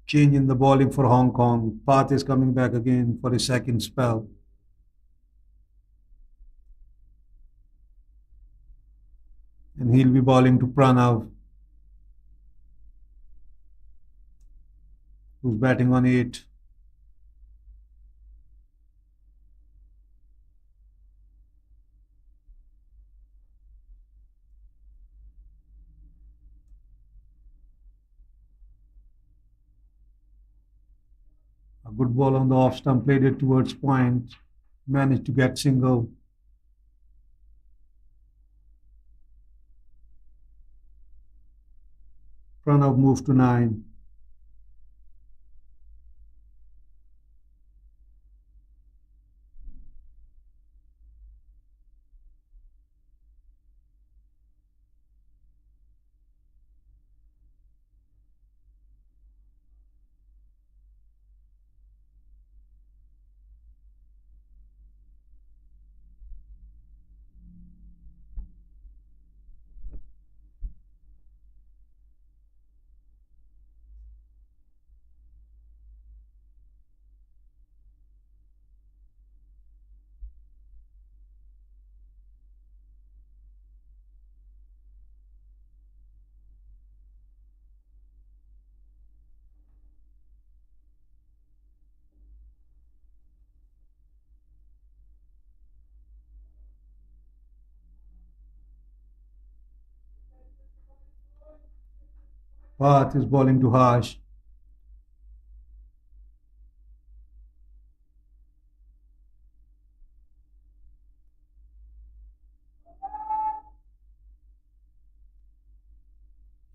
Change in the bowling for Hong Kong. Path is coming back again for his second spell. And he'll be bowling to Pranav, who's batting on 8. A good ball on the off stump, played it towards point, managed to get single. Pranav moved to 9. Path is bowling to Harsh.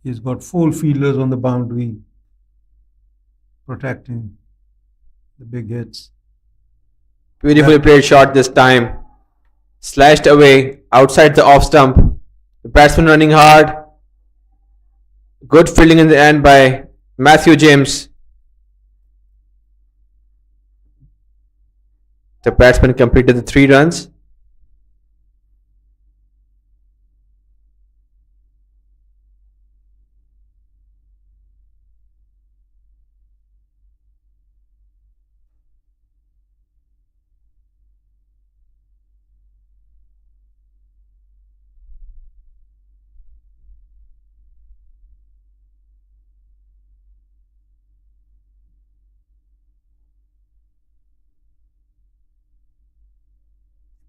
He's got 4 fielders on the boundary protecting the big hits. Beautifully played shot this time. Slashed away outside the off stump. The batsman running hard. Good fielding in the end by Matthew James. The batsman completed the 3 runs.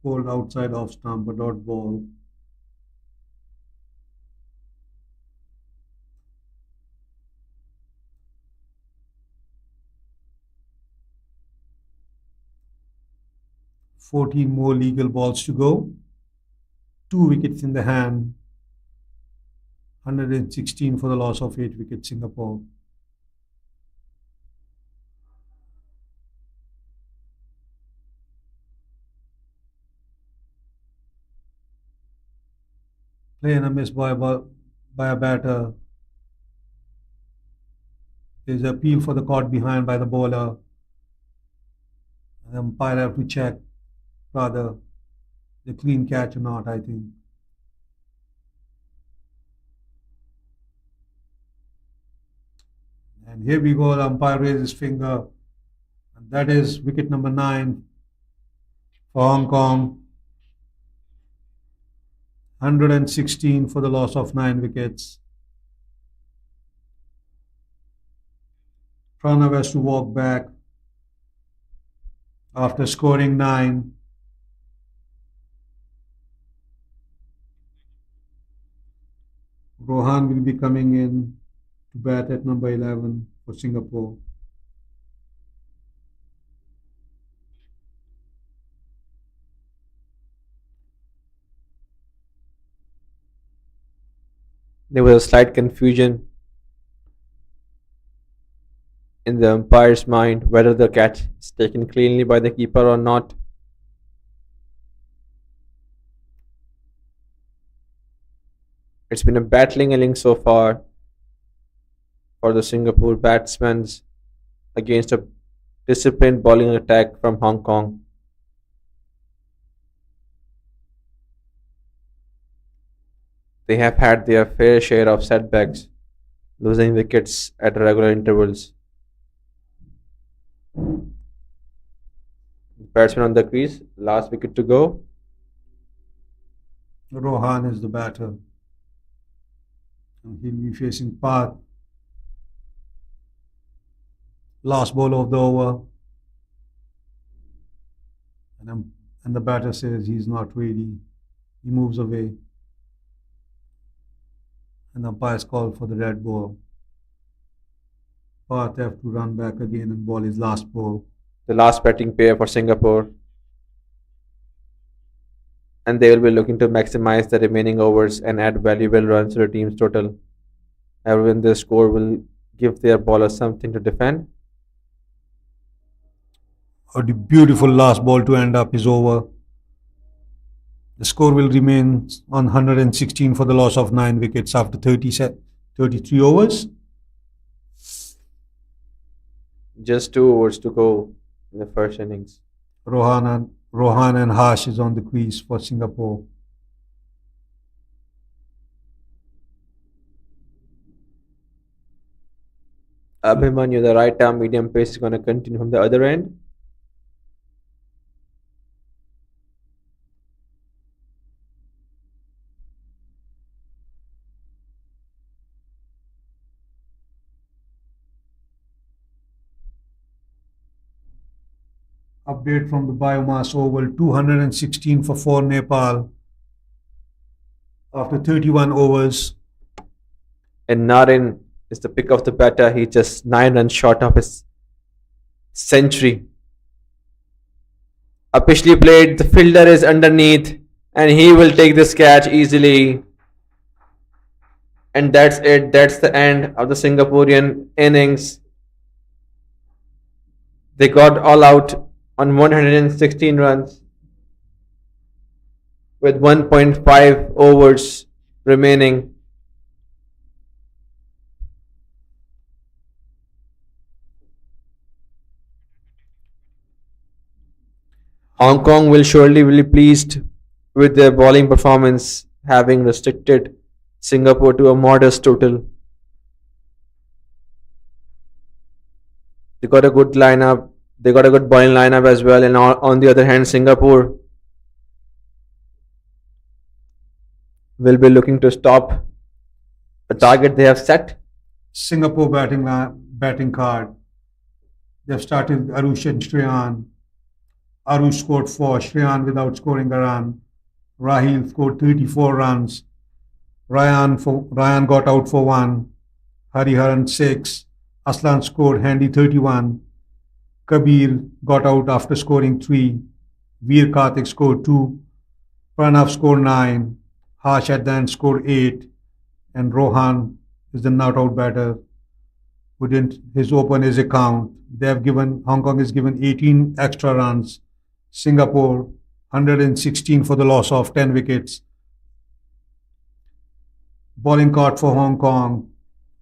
Bowled outside off stump, a dot ball. "14 more legal balls to go. 2 wickets in the hand. 116 for the loss of 8 wickets, Singapore. Play and a miss by a batter. There's an appeal for the caught behind by the bowler. And the umpire have to check rather the clean catch or not, I think. And here we go, the umpire raises his finger. And that is wicket number 9 for Hong Kong. 116 for the loss of 9 wickets. Pranav has to walk back after scoring 9. Rohan will be coming in to bat at number 11 for Singapore. There was a slight confusion in the umpire's mind whether the catch is taken cleanly by the keeper or not. It's been a battling innings so far for the Singapore batsmen against a disciplined bowling attack from Hong Kong. They have had their fair share of setbacks, losing wickets at regular intervals. Batsman on the crease, last wicket to go. Rohan is the batter. And he'll be facing Path. Last ball of the over. And the batter says he's not ready. He moves away. And the umpire's call for the red ball. Path have to run back again and ball his last ball. The last batting pair for Singapore. And they will be looking to maximize the remaining overs and add valuable runs to the team's total. Everyone, their score will give their bowlers something to defend. A beautiful last ball to end up his over. The score will remain on 116 for the loss of 9 wickets after 33 overs. Just 2 overs to go in the first innings. Rohan and Harsh is on the crease for Singapore. Abhimanyu, the right arm medium pace, is going to continue from the other end. Update from the Biomass Oval, 216 for 4 Nepal after 31 overs. And Naren is the pick of the batter. He's just 9 runs short of his century. Officially played, the fielder is underneath and he will take this catch easily. And that's it. That's the end of the Singaporean innings. They got all out on 116 runs with 1.5 overs remaining. Hong Kong will surely be pleased with their bowling performance, having restricted Singapore to a modest total. They got a good lineup. They got a good bowling lineup as well. And on the other hand, Singapore will be looking to stop the target they have set. Singapore batting card. They've started with Arush and Shreyan. Arush scored 4, Shreyan without scoring a run. Rahil scored 34 runs. Ryan got out for 1. Hariharan 6. Aslan scored handy 31. Kabir got out after scoring 3. Veer Karthik scored 2. Pranav scored 9. Harsh at the end scored 8. And Rohan is the not out batter. Who didn't open his account. Hong Kong has given 18 extra runs. Singapore 116 for the loss of 10 wickets. Bowling card for Hong Kong.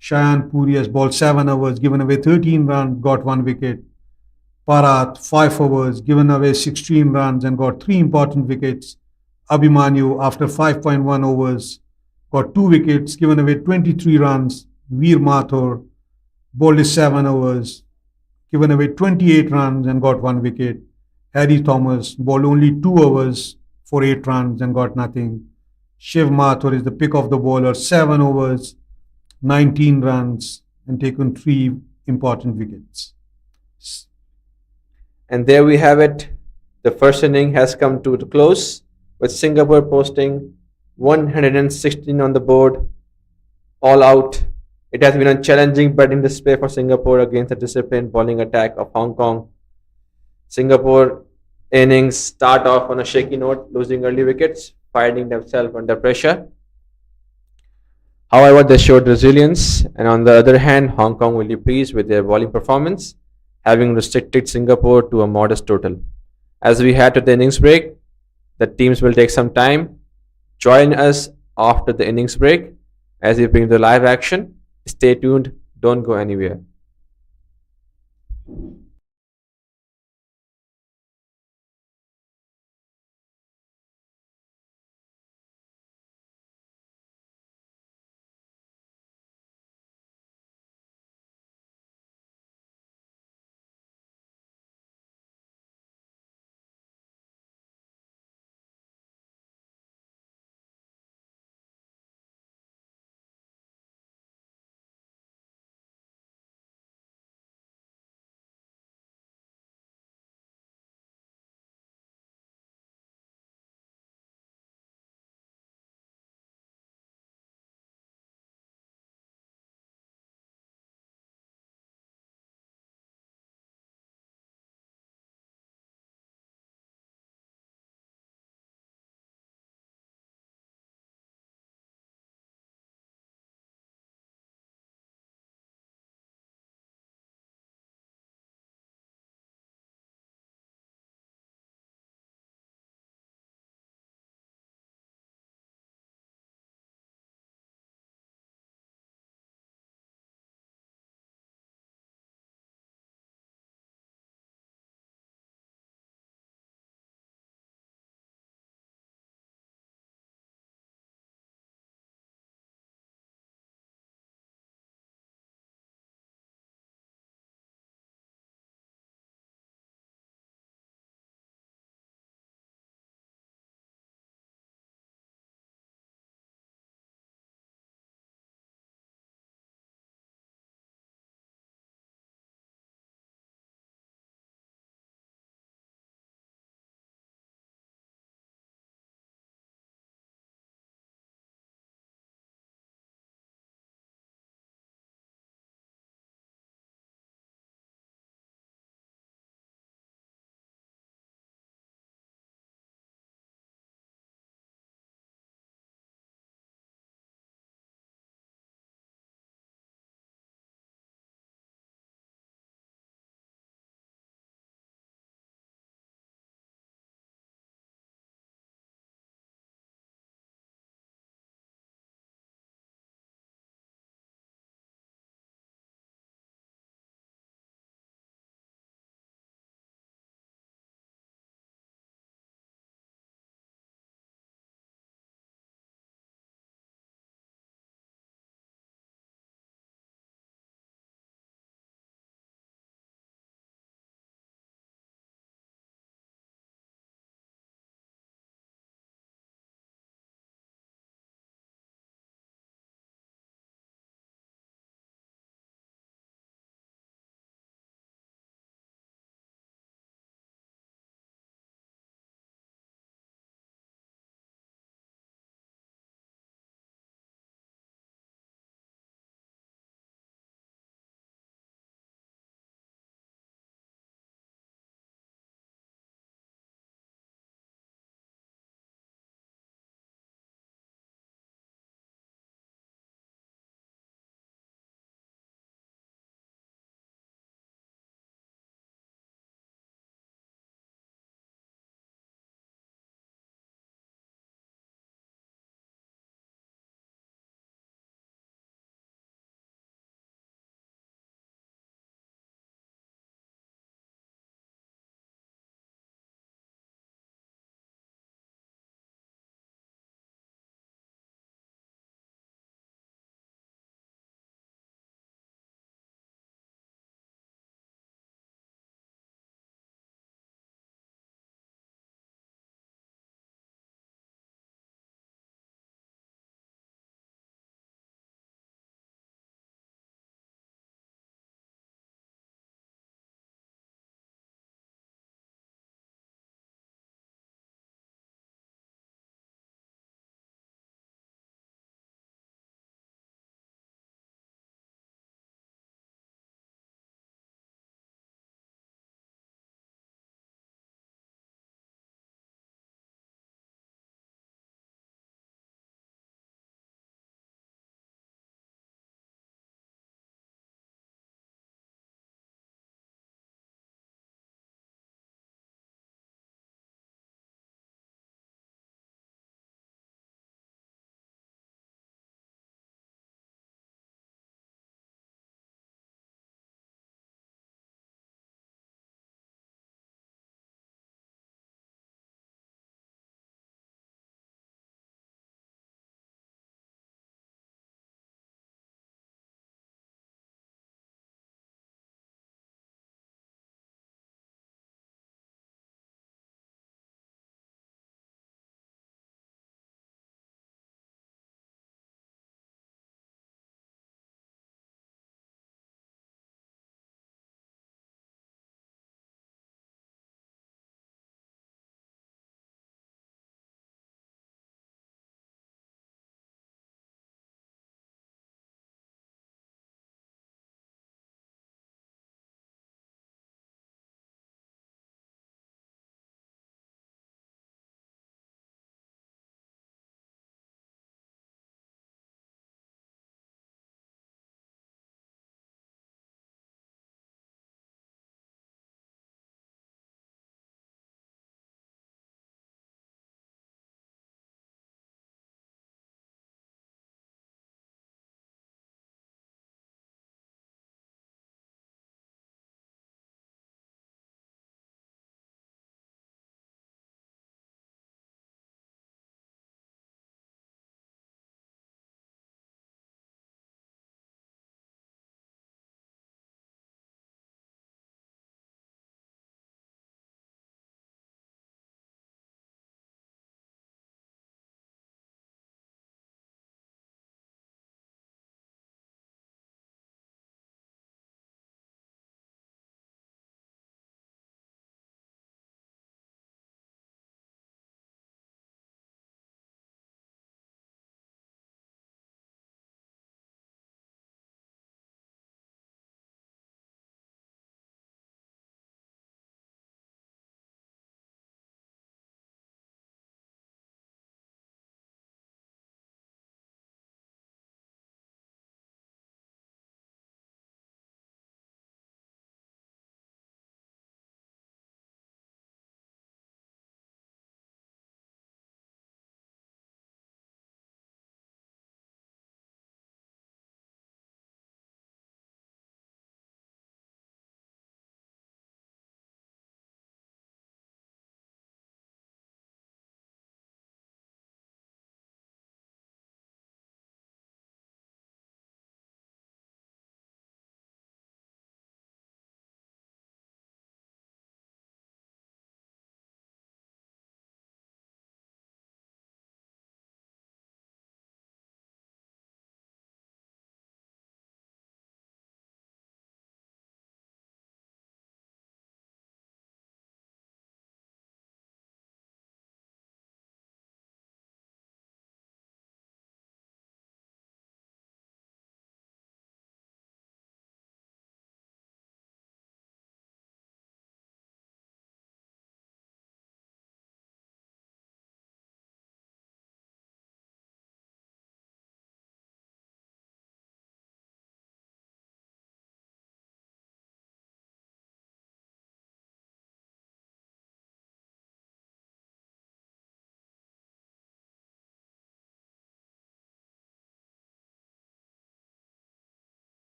Shayan Puri has bowled 7 overs, given away 13 runs, got 1 wicket. Parat, 5 overs, given away 16 runs and got 3 important wickets. Abhimanyu, after 5.1 overs, got 2 wickets, given away 23 runs. Veer Mathur bowled his 7 overs, given away 28 runs and got 1 wicket. Harry Thomas bowled only 2 overs for 8 runs and got nothing. Shiv Mathur is the pick of the bowler, 7 overs, 19 runs and taken 3 important wickets. And there we have it. The first inning has come to the close with Singapore posting 116 on the board, all out. It has been a challenging batting display for Singapore against the disciplined bowling attack of Hong Kong. Singapore innings start off on a shaky note, losing early wickets, finding themselves under pressure. However, they showed resilience, and on the other hand, Hong Kong will be pleased with their bowling performance, having restricted Singapore to a modest total. As we head to the innings break, the teams will take some time. Join us after the innings break as we bring the live action. Stay tuned, don't go anywhere.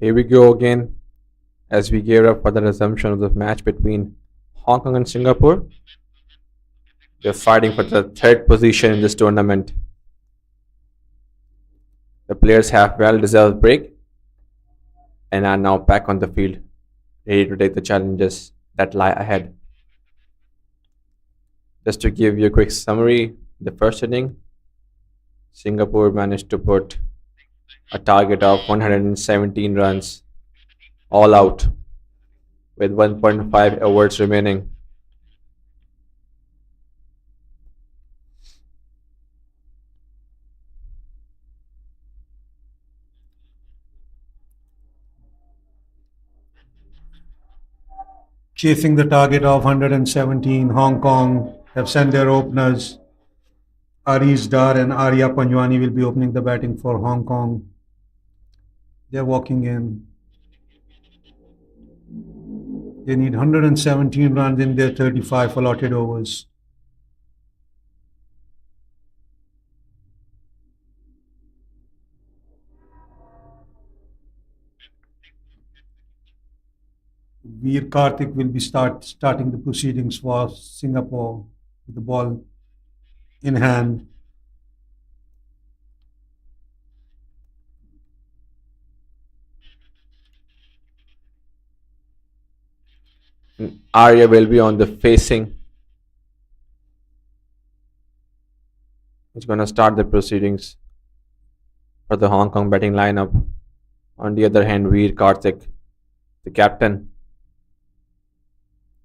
Here we go again as we gear up for the resumption of the match between Hong Kong and Singapore. They're fighting for the third position in this tournament. The players have well deserved break and are now back on the field, ready to take the challenges that lie ahead. Just to give you a quick summary, the first inning, Singapore managed to put a target of 117 runs all out with 1.5 overs remaining. Chasing the target of 117, Hong Kong have sent their openers. Aris Dar and Arya Panjwani will be opening the batting for Hong Kong. They're walking in. They need 117 runs in their 35 allotted overs. Veer Karthik will be starting the proceedings for Singapore with the ball in hand. Arya will be on the facing. He's going to start the proceedings for the Hong Kong batting lineup. On the other hand, Veer Karthik, the captain,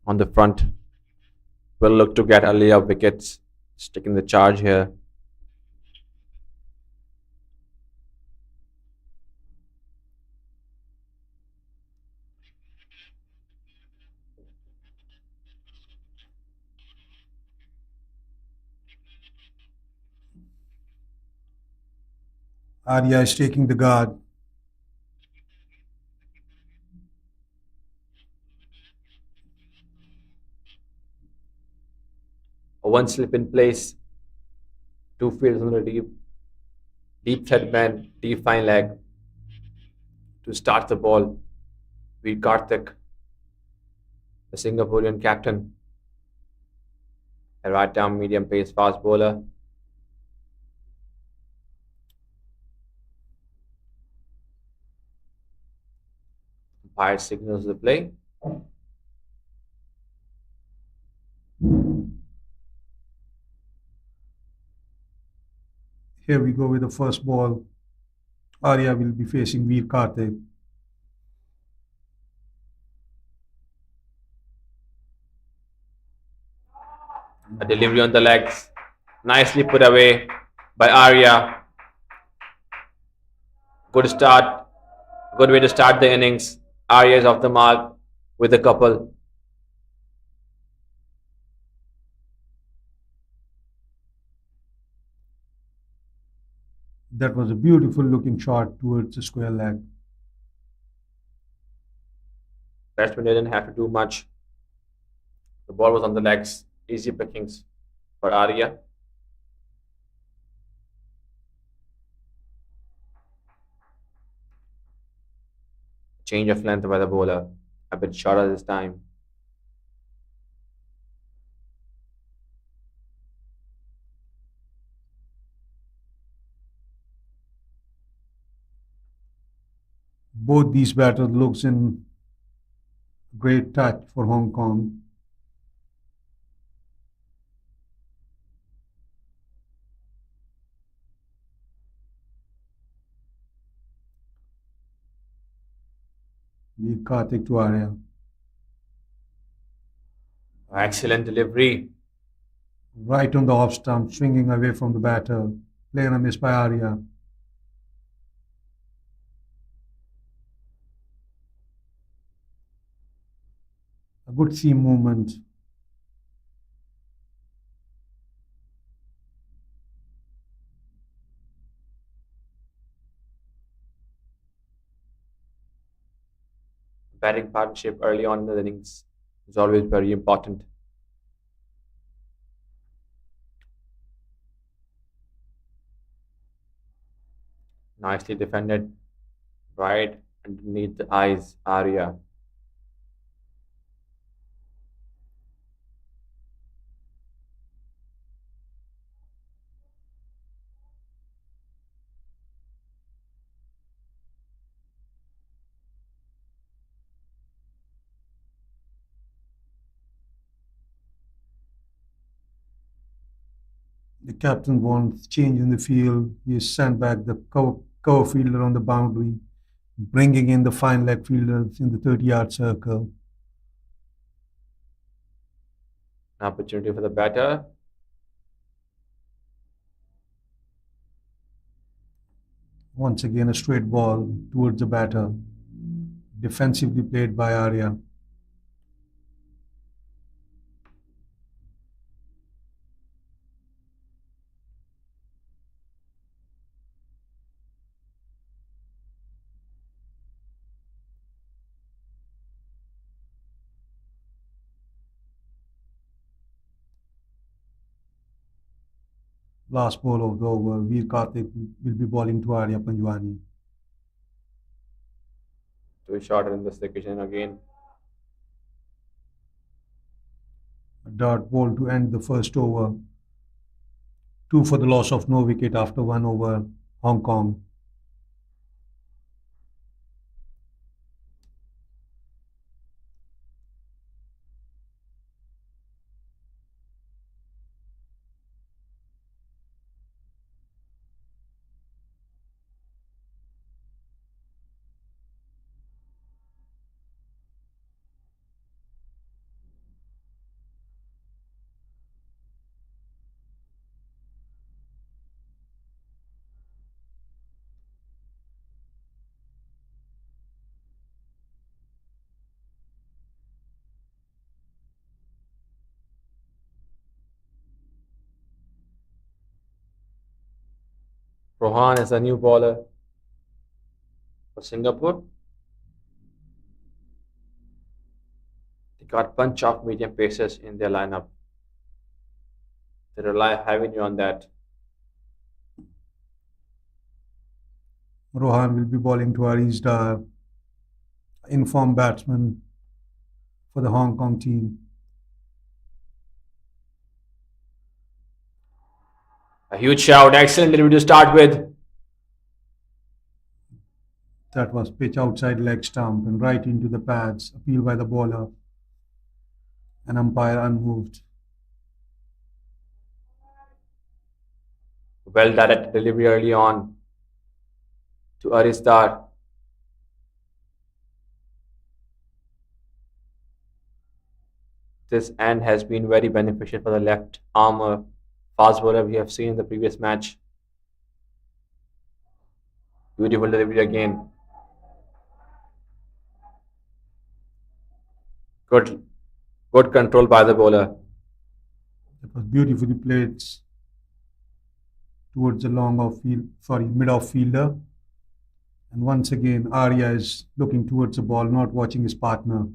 on the front, will look to get a layup wickets, taking the charge here. Arya is taking the guard. One slip in place, two fields on the deep thread man, deep fine leg to start the ball. Veer Karthik, the Singaporean captain, a right arm medium pace fast bowler. Umpire signals the play. Here we go with the first ball. Arya will be facing Veer Karthik. A delivery on the legs, nicely put away by Arya. Good start, good way to start the innings. Arya is off the mark with a couple. That was a beautiful looking shot towards the square leg. Batsman didn't have to do much. The ball was on the legs, easy pickings for Arya. Change of length by the bowler, a bit shorter this time. Both these batters looks in great touch for Hong Kong. Veer Karthik to Arya. Excellent delivery. Right on the off stump, swinging away from the batter. Play and a miss by Arya. A good seam movement. Batting partnership early on in the innings is always very important. Nicely defended, right underneath the eyes, Arya. The captain wants change in the field. He has sent back the cover fielder on the boundary, bringing in the fine leg fielders in the 30-yard circle. An opportunity for the batter. Once again, a straight ball towards the batter, defensively played by Arya. Last ball of the over, Veer Karthik will be bowling to Arya Panjwani. Too short in this occasion again. A dart ball to end the first over. Two for the loss of no wicket after 1 over, Hong Kong. Rohan is a new bowler for Singapore. They got bunch of medium pacers in their lineup. They rely heavily on that. Rohan will be bowling to Aris Dar, informed batsman for the Hong Kong team. A huge shout. Excellent delivery to start with. That was pitch outside leg stump and right into the pads. Appeal by the bowler. An umpire unmoved. Well directed delivery early on to Aristar. This end has been very beneficial for the left armer fast bowler we have seen in the previous match. Beautiful delivery again. Good, good control by the bowler. That was beautifully played towards the mid off fielder. And once again, Arya is looking towards the ball, not watching his partner.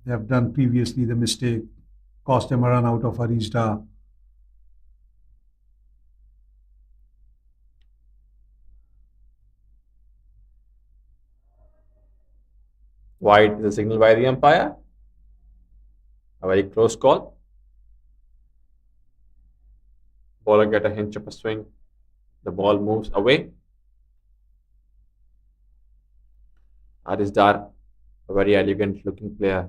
They have done previously the mistake, cost them a run out of Arisda. Wide is the signal by the umpire. A very close call. Bowler get a hinge of a swing. The ball moves away. Arisdar, a very elegant looking player.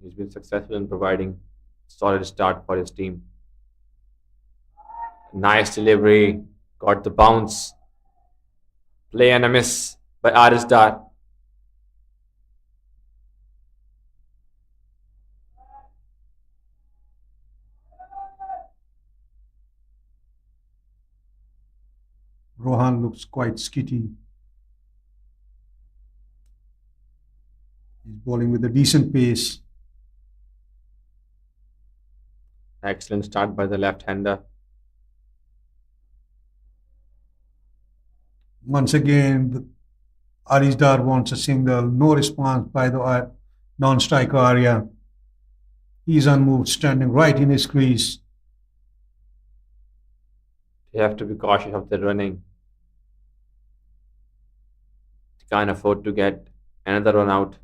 He's been successful in providing solid start for his team. Nice delivery, got the bounce. Play and a miss by Arisdar. Rohan looks quite skitty. He's bowling with a decent pace. Excellent start by the left-hander. Once again, Arisdar wants a single. No response by the non-striker Arya. He's unmoved, standing right in his crease. You have to be cautious of the running. You can't afford to get another run out.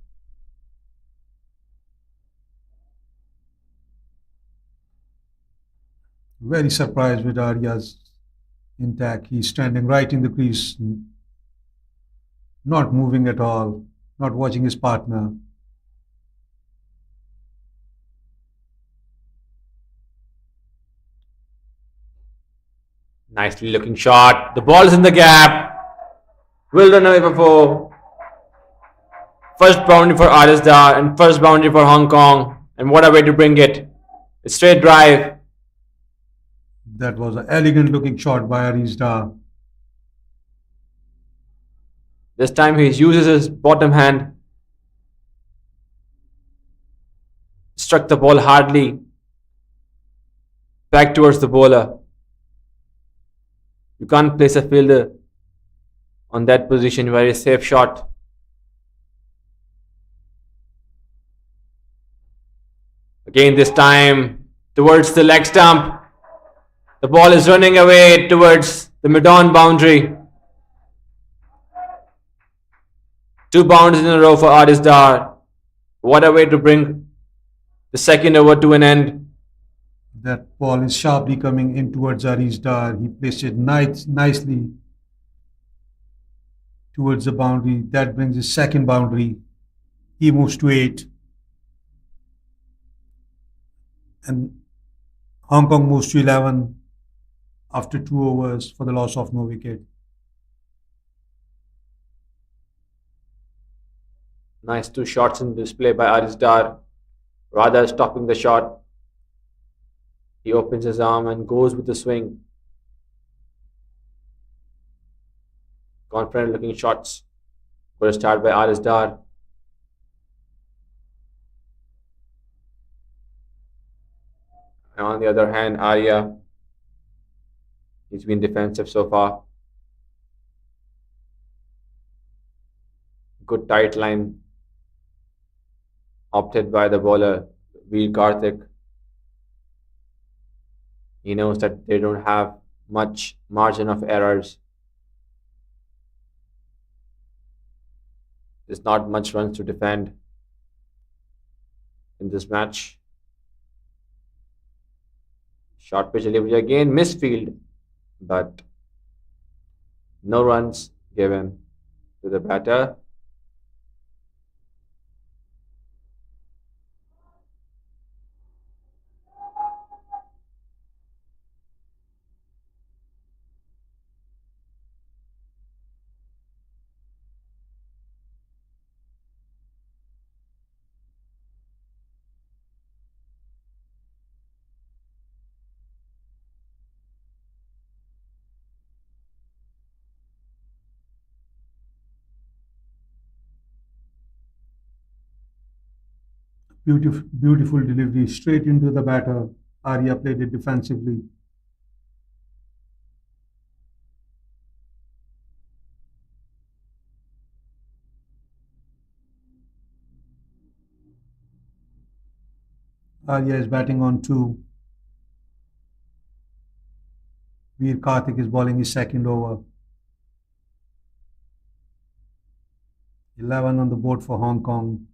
Very surprised with Arya's intact. He's standing right in the crease, not moving at all, not watching his partner. Nicely looking shot. The ball's in the gap. Will run away for four. First boundary for Arisda and first boundary for Hong Kong. And what a way to bring it. A straight drive. That was an elegant looking shot by Arista. This time he uses his bottom hand. Struck the ball hardly. Back towards the bowler. You can't place a fielder on that position. Very safe shot. Again this time towards the leg stump. The ball is running away towards the mid-on boundary. 2 boundaries in a row for Arisdar. What a way to bring the second over to an end. That ball is sharply coming in towards Arista. He placed it nicely towards the boundary. That brings his second boundary. He moves to 8. And Hong Kong moves to 11 after 2 overs for the loss of no wicket. Nice 2 shots in display by Arisdar. Rather stopping the shot, he opens his arm and goes with the swing. Confident looking shots. Good start by Arisdar. And on the other hand, Arya, he's been defensive so far. Good tight line opted by the bowler, Veer Karthik. He knows that they don't have much margin of errors. There's not much runs to defend in this match. Short pitch delivery again, misfield, but no runs given to the batter. Beautiful delivery straight into the batter. Arya played it defensively. Arya is batting on 2. Veer Karthik is bowling his second over. 11 on the board for Hong Kong.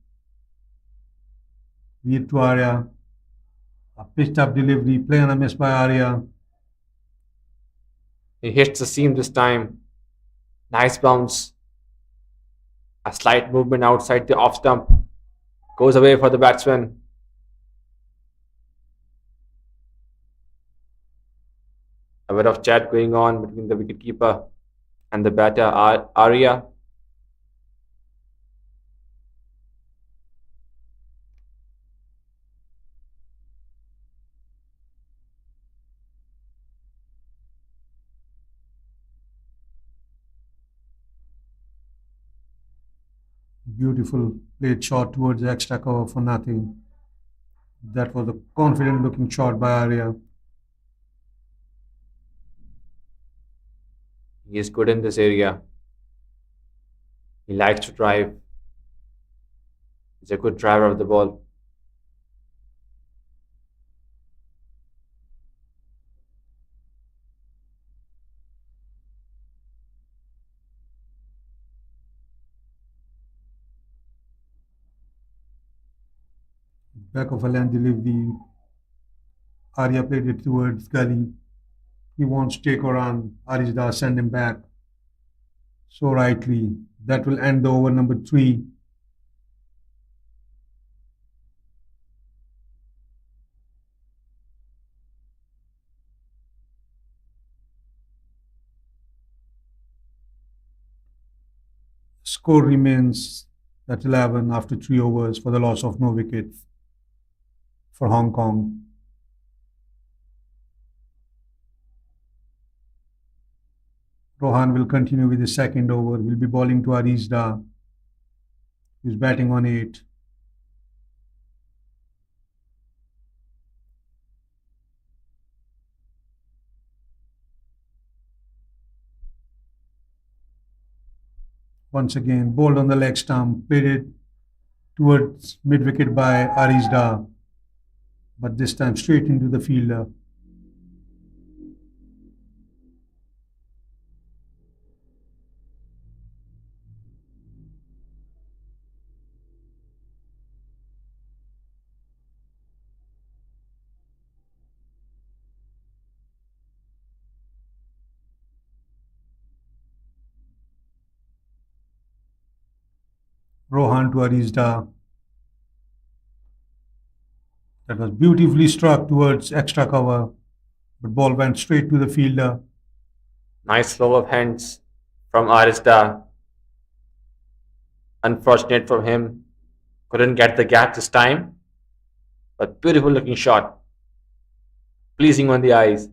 Veer to Arya. A pitched up delivery. Play on a miss by Arya. He hits the seam this time. Nice bounce. A slight movement outside the off stump. Goes away for the batsman. A bit of chat going on between the wicketkeeper and the batter, Arya. Beautiful played shot towards the extra cover for nothing. That was a confident looking shot by Arya. He is good in this area. He likes to drive. He's a good driver of the ball. Back of a land delivery. Arya played it towards Gully. He wants to take a run. Arijda send him back so rightly. That will end the over number 3. Score remains at 11 after 3 overs for the loss of no wickets for Hong Kong. Rohan will continue with his second over. Will be bowling to Arijda, who's batting on 8. Once again, bowled on the leg stump, played it towards mid-wicket by Arijda, but this time straight into the fielder. Rohan to Arijda. That was beautifully struck towards extra cover, but ball went straight to the fielder. Nice flow of hands from Arista. Unfortunate for him. Couldn't get the gap this time. But beautiful looking shot. Pleasing on the eyes.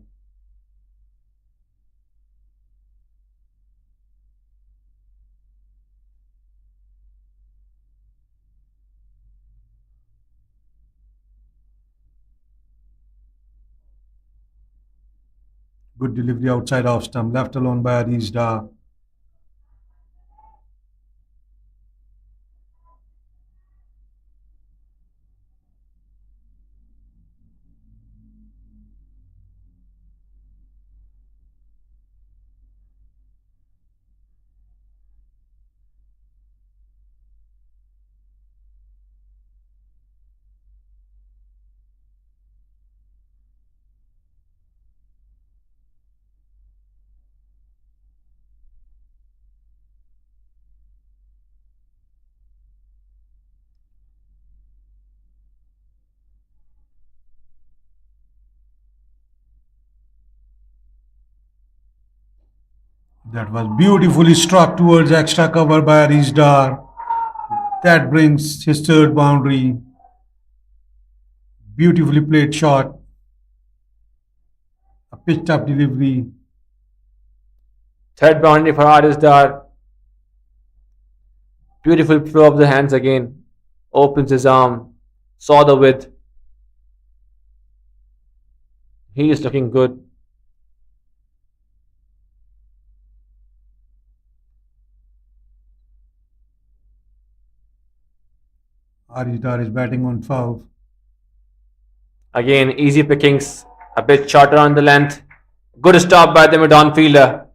Good delivery outside off stump, left alone by Arijda. That was beautifully struck towards extra cover by Arijda. That brings his third boundary. Beautifully played shot. A pitched up delivery. Third boundary for Arista. Beautiful throw of the hands again. Opens his arm. Saw the width. He is looking good. Arijda is batting on 12. Again, easy pickings. A bit shorter on the length. Good stop by the mid-on fielder.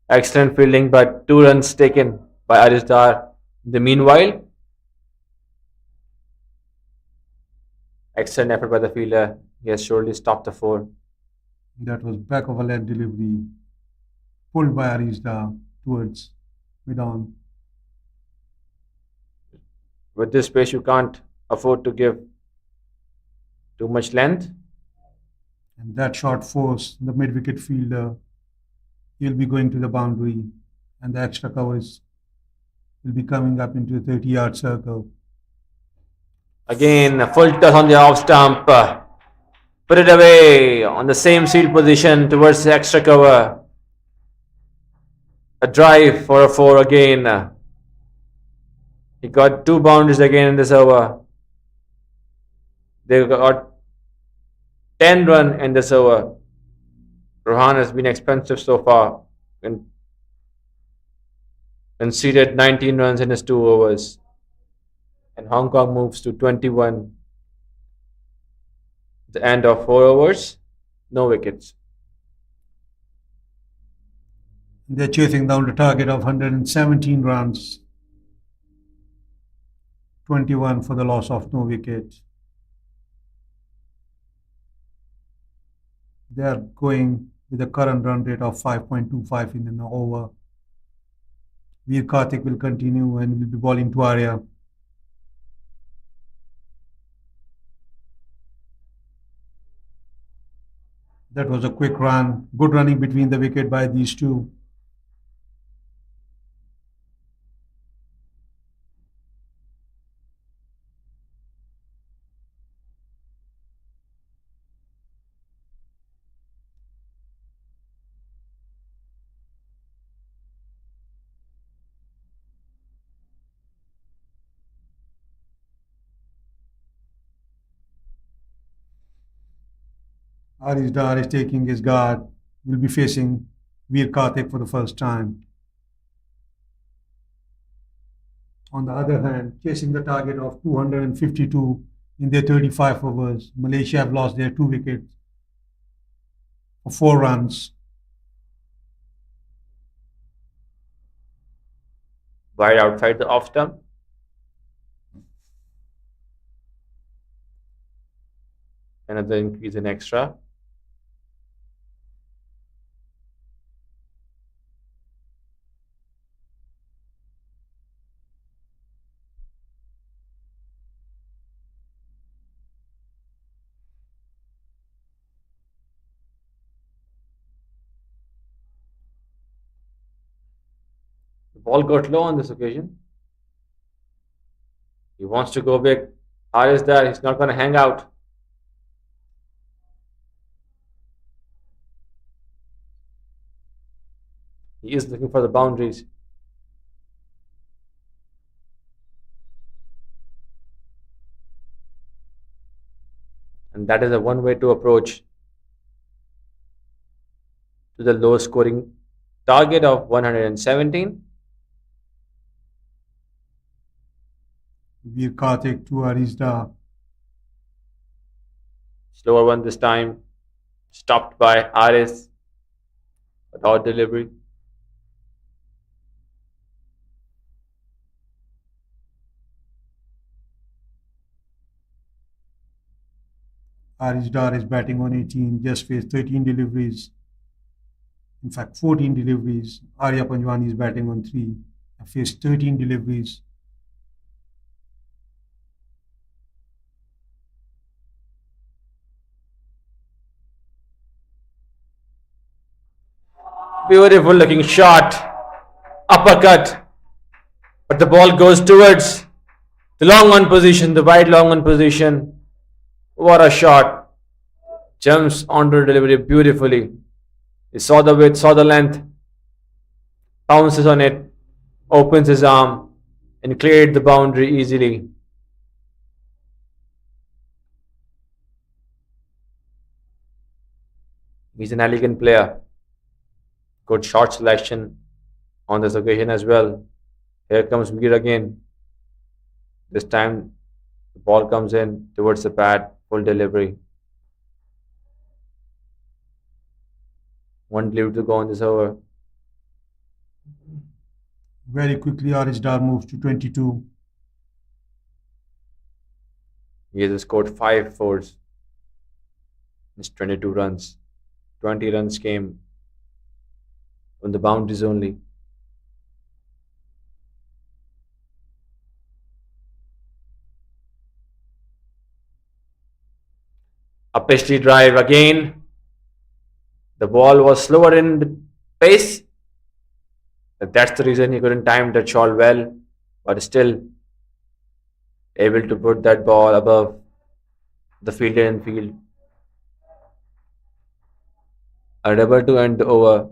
Excellent fielding, but 2 runs taken by Arisdar. In the meanwhile, excellent effort by the fielder. He has surely stopped the 4. That was back of a leg delivery. Pulled by Arijda towards mid-on. With this pace, you can't afford to give too much length. And that shot forced the mid-wicket fielder. He'll be going to the boundary, and the extra covers will be coming up into a 30-yard circle. Again, a full toss on the off stump. Put it away on the same field position towards the extra cover. A drive for a 4 again. He got 2 boundaries again in this over. They got 10 run in this over. Rohan has been expensive so far and conceded 19 runs in his 2 overs. And Hong Kong moves to 21. The end of 4 overs, no wickets. They're chasing down the target of 117 runs. 21 for the loss of no wicket. They are going with a current run rate of 5.25 in an over. Veer Karthik will continue and will be bowling to Arya. That was a quick run. Good running between the wicket by these two. Arish Dar is taking his guard. Will be facing Veer Karthik for the first time. On the other hand, chasing the target of 252 in their 35 overs, Malaysia have lost their 2 wickets for 4 runs. Wide outside the off stump. Another increase in extra. The ball got low on this occasion. He wants to go big. R is there. He's not going to hang out. He is looking for the boundaries. And that is a one way to approach to the low scoring target of 117. Veer Karthik to Arish Dar. Slower one this time. Stopped by Aris. Without delivery. Arish Dar is batting on 18, just faced 13 deliveries. In fact, 14 deliveries. Arya Panjwani is batting on 3, faced 13 deliveries. Beautiful looking shot. Uppercut. But the ball goes towards the long on position, the wide long on position. What a shot. Jumps onto the delivery beautifully. He saw the width, saw the length, bounces on it, opens his arm, and cleared the boundary easily. He's an elegant player. Good shot selection on this occasion as well. Here comes Veer again. This time the ball comes in towards the pad, full delivery. One delivery to go on this over. Very quickly, Arish Dar moves to 22. He has scored 5 fours. It's 22 runs. 20 runs came from the boundaries only. A pistol drive again. The ball was slower in the pace. That's the reason he couldn't time that shot well, but still able to put that ball above the fielder in field. A double to end the over.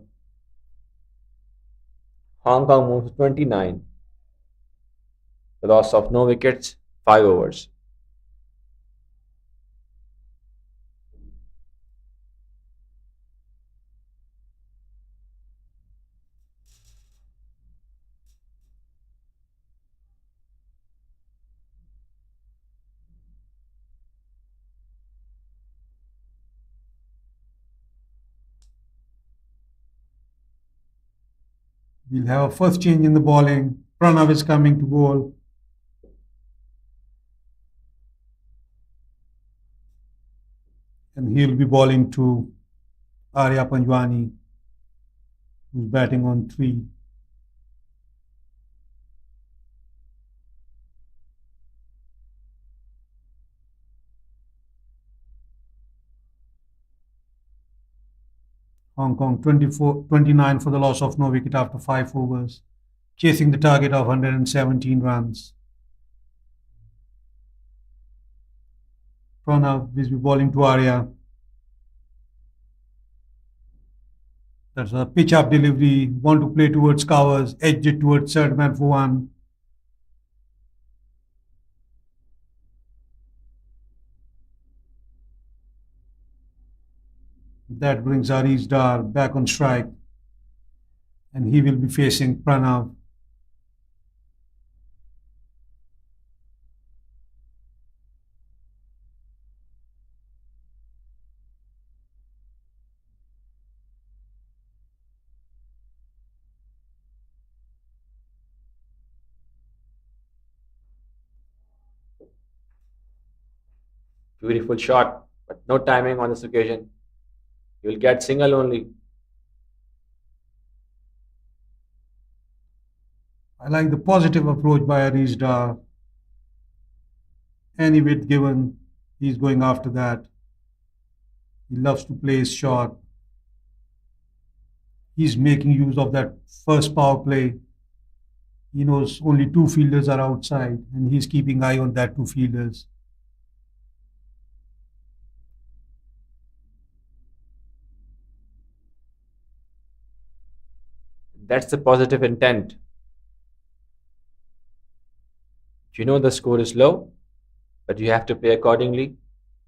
Hong Kong moves to 29. The loss of no wickets, 5 overs. We'll have a first change in the bowling. Pranav is coming to bowl. And he'll be bowling to Arya Panjwani, who's batting on 3. Hong Kong 29 for the loss of no wicket after 5 overs, chasing the target of 117 runs. Pranav will be bowling to Arya. That's a pitch up delivery. Want to play towards covers, edge it towards third man for 1. That brings Ari's Dar back on strike, and he will be facing Pranav. Beautiful shot, but no timing on this occasion. You will get single only. I like the positive approach by Ari's Dar. Any width given, he's going after that. He loves to play his shot. He's making use of that first power play. He knows only 2 fielders are outside, and he's keeping eye on that 2 fielders. That's the positive intent. You know the score is low, but you have to play accordingly.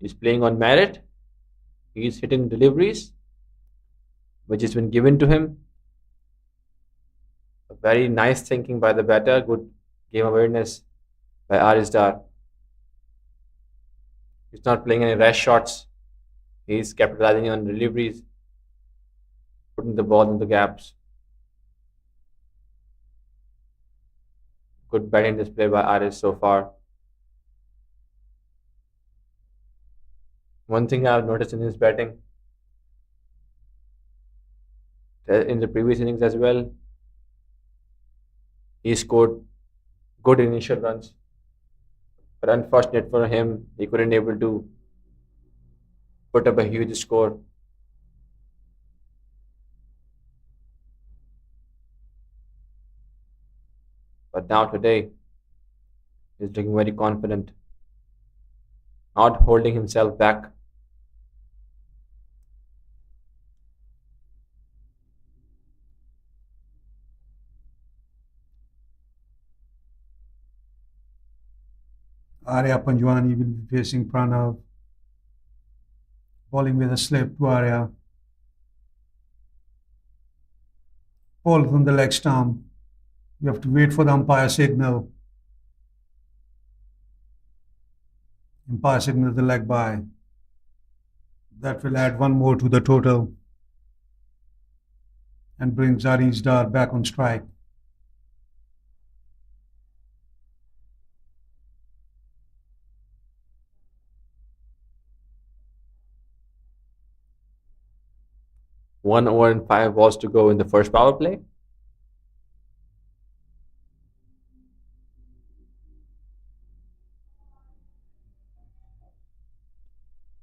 He's playing on merit. He's hitting deliveries, which has been given to him. A very nice thinking by the batter. Good game awareness by Arisdar. He's not playing any rash shots. He's capitalizing on deliveries, putting the ball in the gaps. Good batting display by Aris so far. One thing I've noticed in his batting, in the previous innings as well, he scored good initial runs. But unfortunate for him, he couldn't able to put up a huge score. But now today, he's looking very confident, not holding himself back. Arya Panjwani will be facing Pranav, bowling with a slip to Arya. Ball from the leg stump. You have to wait for the umpire signal. Umpire signal the leg by. That will add 1 more to the total and bring Zari's Dar back on strike. One over and 5 balls to go in the first power play.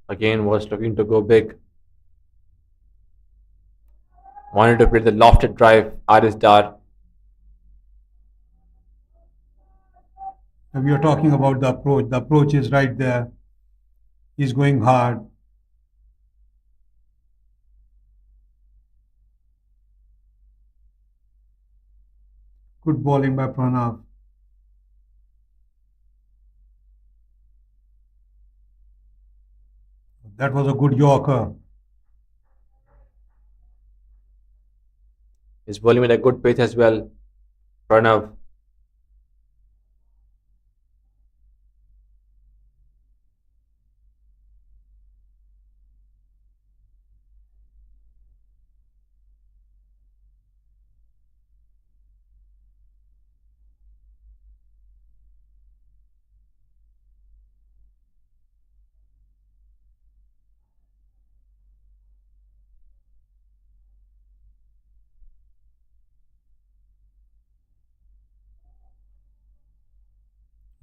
Again, was looking to go big. Wanted to play the lofted drive, Aris Dar. Now we are talking about the approach. The approach is right there. He's going hard. Good bowling by Pranav. That was a good Yorker. He's bowling with a good pace as well. Pranav.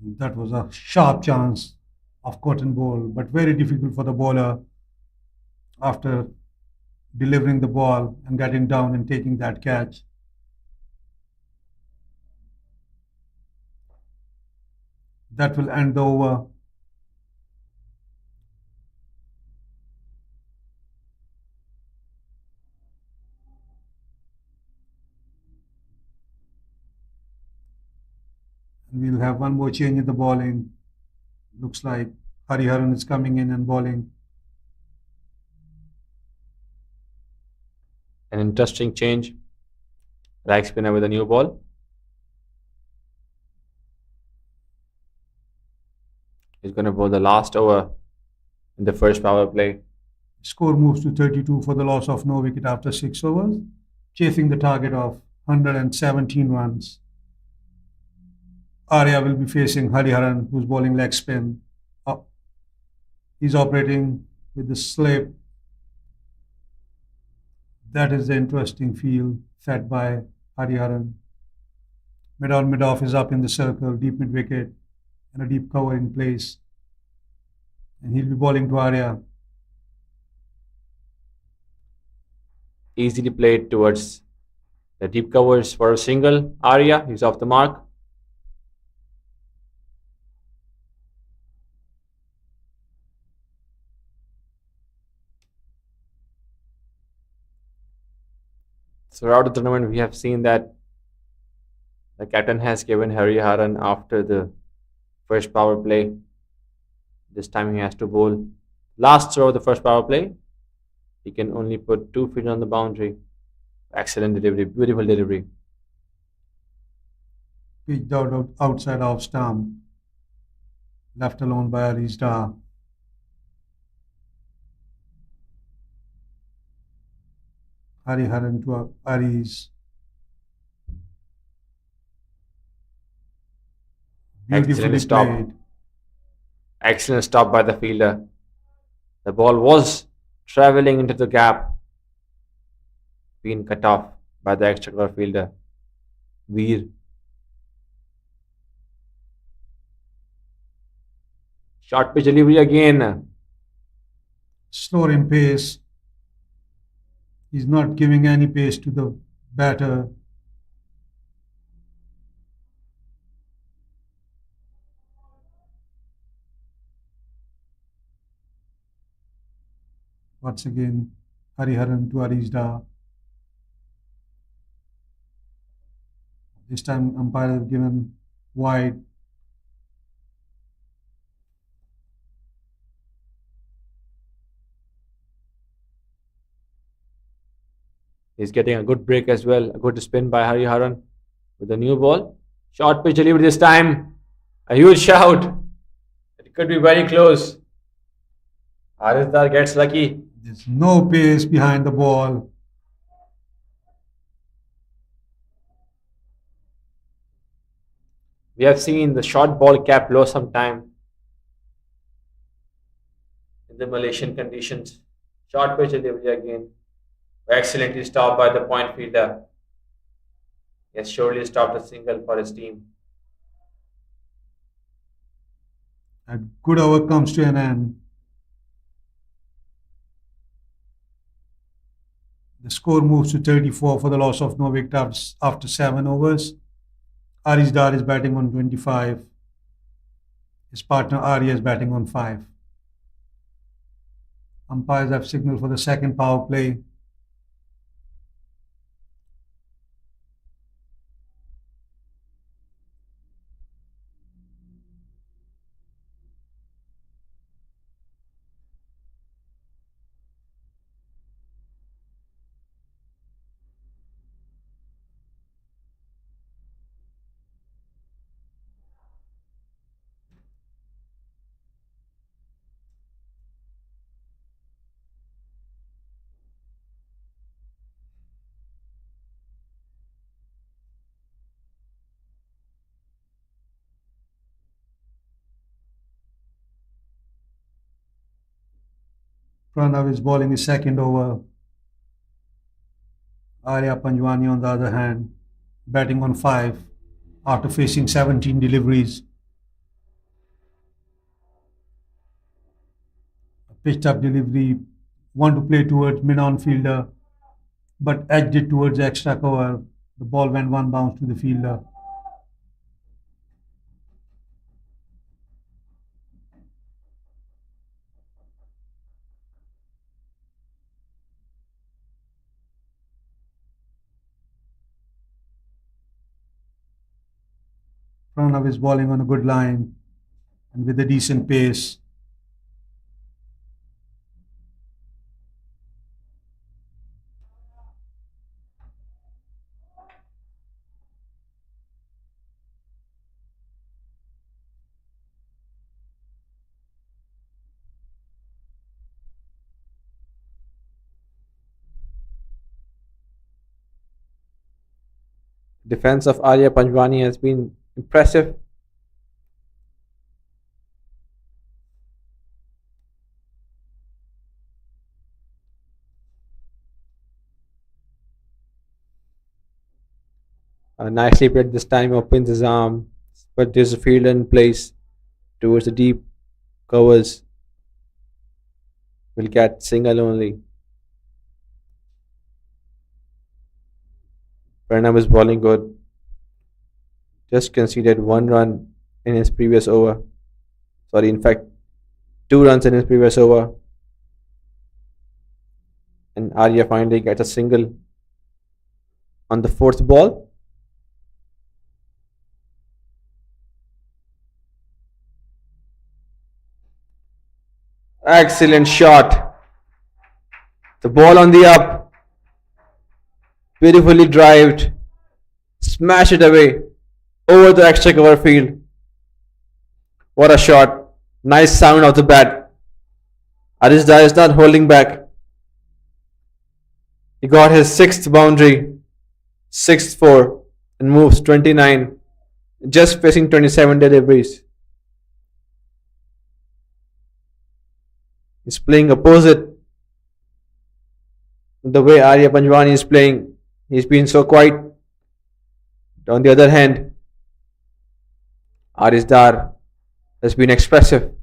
That was a sharp chance of cotton ball, but very difficult for the bowler after delivering the ball and getting down and taking that catch. That will end the over. And we'll have one more change in the bowling. Looks like Hariharan is coming in and bowling. An interesting change. Right spinner with a new ball. He's going to bowl the last over in the first power play. Score moves to 32 for the loss of no wicket after 6 overs, chasing the target of 117 runs. Arya will be facing Hariharan, who's bowling leg spin. He's operating with the slip. That is the interesting field set by Hariharan. Mid on, mid off is up in the circle, deep mid wicket, and a deep cover in place. And he'll be bowling to Arya. Easily played towards the deep covers for a single. Arya, he's off the mark. Throughout the tournament, we have seen that the captain has given Hariharan after the first power play. This time he has to bowl last throw of the first power play. He can only put 2 feet on the boundary. Excellent delivery, beautiful delivery. Pitched out outside off stump, left alone by Arista. Hariharan to Aris. Beautifully Excellent stop. played. Excellent stop by the fielder. The ball was traveling into the gap, being cut off by the extra cover fielder, Veer. Short pitch delivery again. Slower in pace. He's not giving any pace to the batter. Once again, Hariharan to Arisda. This time, umpire has given wide. He's getting a good break as well. A good spin by Hariharan with a new ball. Short pitch delivery this time. A huge shout. It could be very close. Harisdar gets lucky. There's no pace behind the ball. We have seen the short ball cap low sometime in the Malaysian conditions. Short pitch delivery again. Excellently stopped by the point fielder. He has surely stopped a single for his team. A good over comes to an end. The score moves to 34 for the loss of no wicket after 7 overs. Arisdar is batting on 25. His partner Arya is batting on 5. Umpires have signaled for the second power play. Pranav is bowling his second over. Arya Panjwani, on the other hand, batting on 5 after facing 17 deliveries. pitched up delivery, want to play towards mid-on fielder, but edged it towards extra cover. The ball went one bounce to the fielder. Pranav is bowling on a good line and with a decent pace. Defense of Arya Panjwani has been impressive. Nicely played this time, opens his arm, but there's a fielder in place towards the deep covers. Will get single only. Pranav is bowling good. Just conceded 1 run in his previous over. Sorry, in fact, 2 runs in his previous over. And Arya finally gets a single on the fourth ball. Excellent shot. The ball on the up. Beautifully drived. Smash it away over the extra cover field. What a shot. Nice sound of the bat. Arisda is not holding back. He got his sixth boundary, sixth four, and moves 29, just facing 27 deliveries. He's playing opposite the way Arya Panjwani is playing. He's been so quiet. On the other hand, Arisdar has been expressive.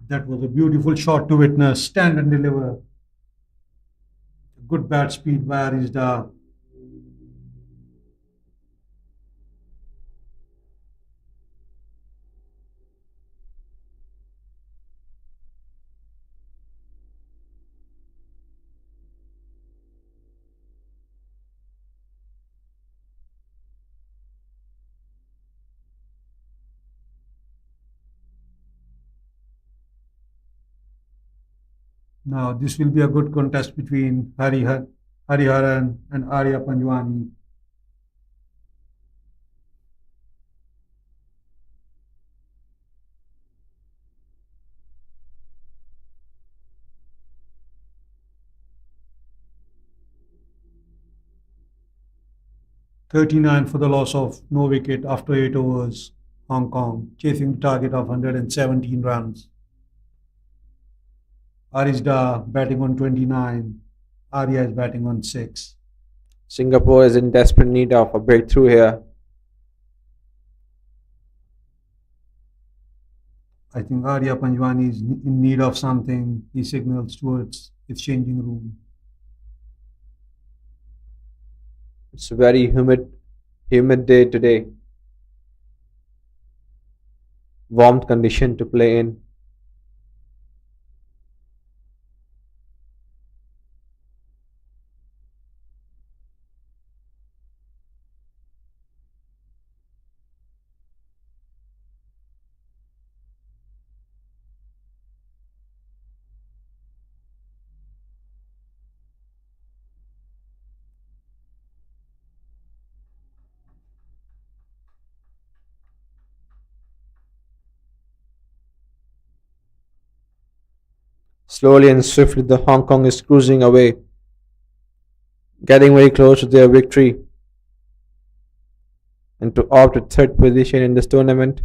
That was a beautiful shot to witness. Stand and deliver. Good bat speed by Arizda. Now, this will be a good contest between Hariharan and Arya Panjwani. "39 for the loss of no wicket after 8 overs. Hong Kong chasing the target of 117 runs. Arizda batting on 29. Arya is batting on 6. Singapore is in desperate need of a breakthrough here. I think Arya Panjwani is in need of something. He signals towards its changing room. It's a very humid day today. Warm condition to play in. Slowly and swiftly, the Hong Kong is cruising away, getting very close to their victory and to opt to third position in this tournament.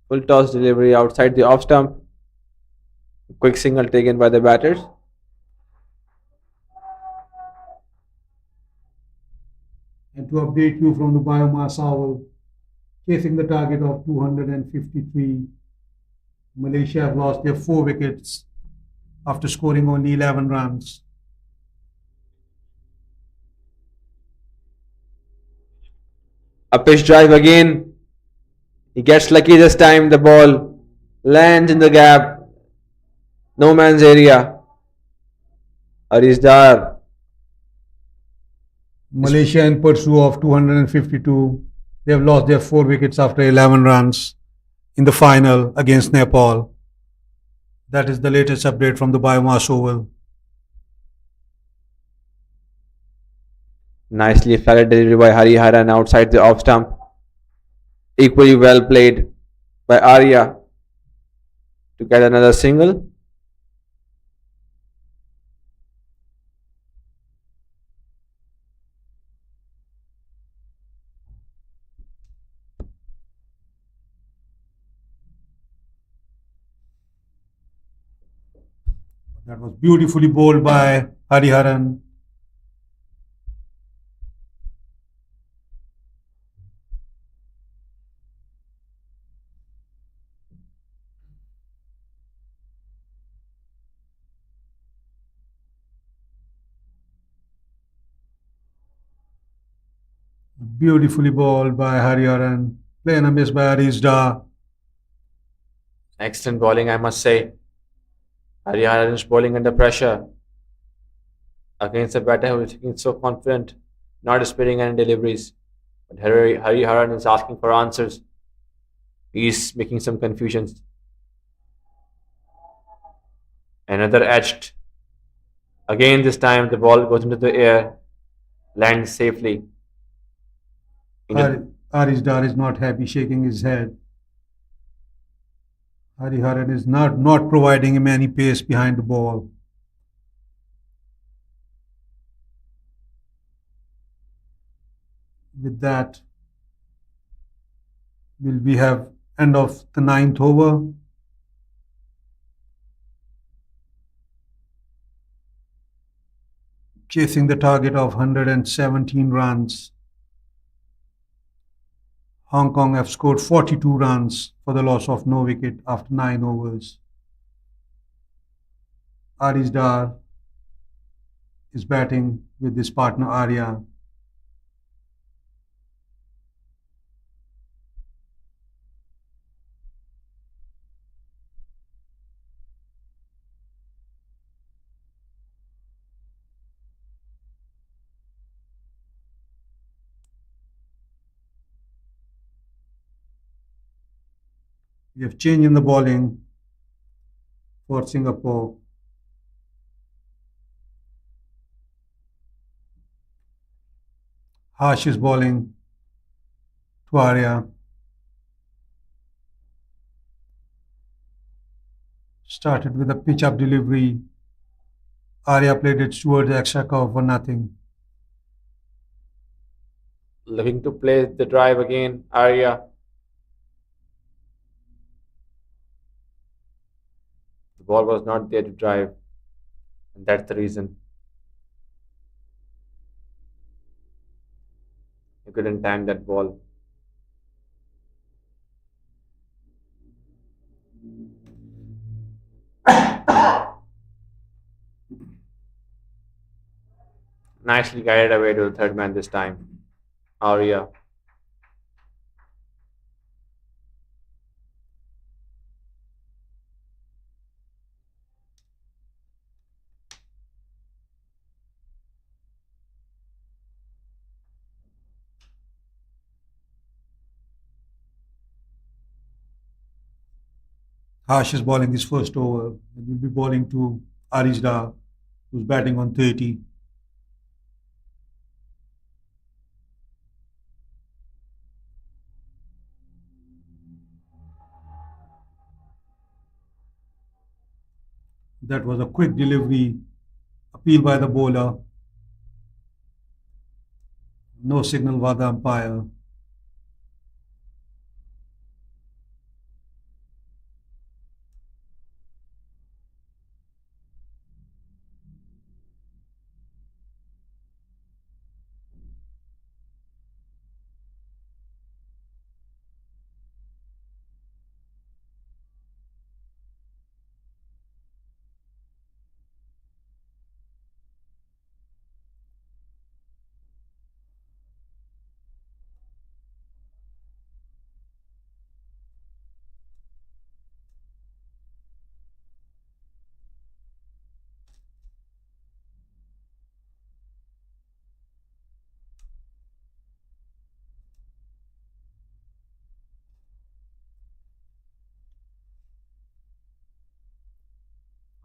Full toss delivery outside the off stump. Quick single taken by the batters. And to update you from the biomass owl, chasing the target of 253, Malaysia have lost their 4 wickets after scoring only 11 runs. A pitch drive again. He gets lucky this time. The ball lands in the gap. No man's area. Arisdar. Malaysia in pursuit of 252. They have lost their 4 wickets after 11 runs in the final against Nepal. That is the latest update from the biomass oval. Nicely flatted delivery by Hariharan outside the off stump. Equally well played by Arya to get another single. That was beautifully bowled by Hariharan. Beautifully bowled by Hariharan. Play and a miss by Arisda. Excellent bowling, I must say. Hariharan is bowling under pressure against a batter who is looking so confident, not sparing any deliveries. But Hariharan is asking for answers. He's making some confusions. Another edged. Again, this time the ball goes into the air, lands safely. Arisdar is not happy, shaking his head. Hariharan is not providing him any pace behind the ball. With that, will we have end of the 9th over? Chasing the target of 117 runs. Hong Kong have scored 42 runs for the loss of no wicket after 9 overs. Arisdar is batting with his partner Arya. We have change in the bowling for Singapore. Harsh is bowling to Arya. Started with a pitch up delivery. Arya played it towards the extra cover for nothing. Looking to play the drive again, Arya. The ball was not there to drive, and that's the reason. He couldn't time that ball. Nicely guided away to the third man this time. Arya. Harsh is bowling his first over and will be bowling to Arisda, who's batting on 30. That was a quick delivery, appeal by the bowler. No signal by the umpire.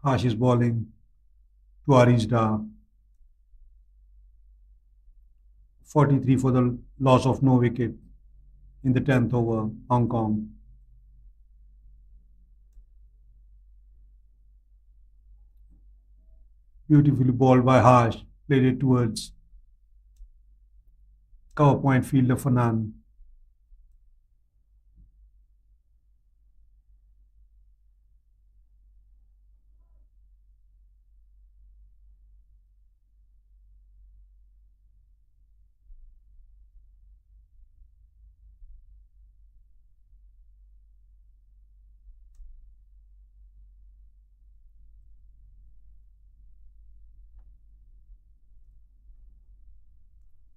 Harsh is bowling to Arijda. 43 for the loss of no wicket in the 10th over, Hong Kong. Beautifully bowled by Harsh, played it towards cover point fielder Fanan.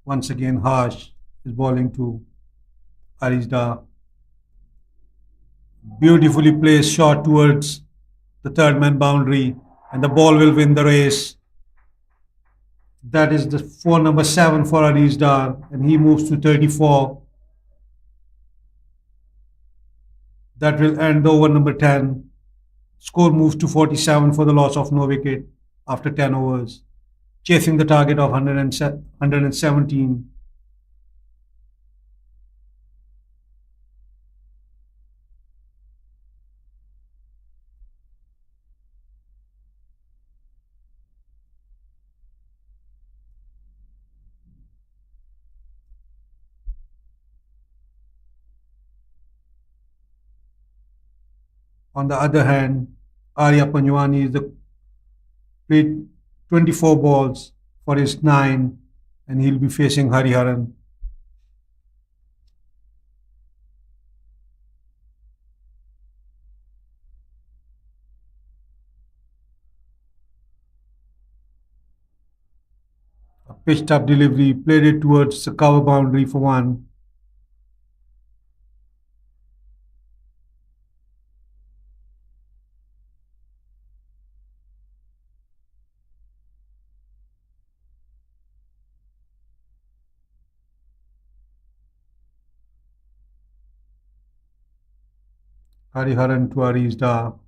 Once again, Harsh is bowling to Arijda. Beautifully placed shot towards the third man boundary, and the ball will win the race. That is the for number 7 for Arijda, and he moves to 34. That will end the over number 10. Score moves to 47 for the loss of no wicket after 10 overs, chasing the target of 117. On the other hand, Arya Panjwani is the played 24 balls for his 9, and he'll be facing Hariharan. A pitched up delivery, played it towards the cover boundary for 1. Hariharan to Arijda.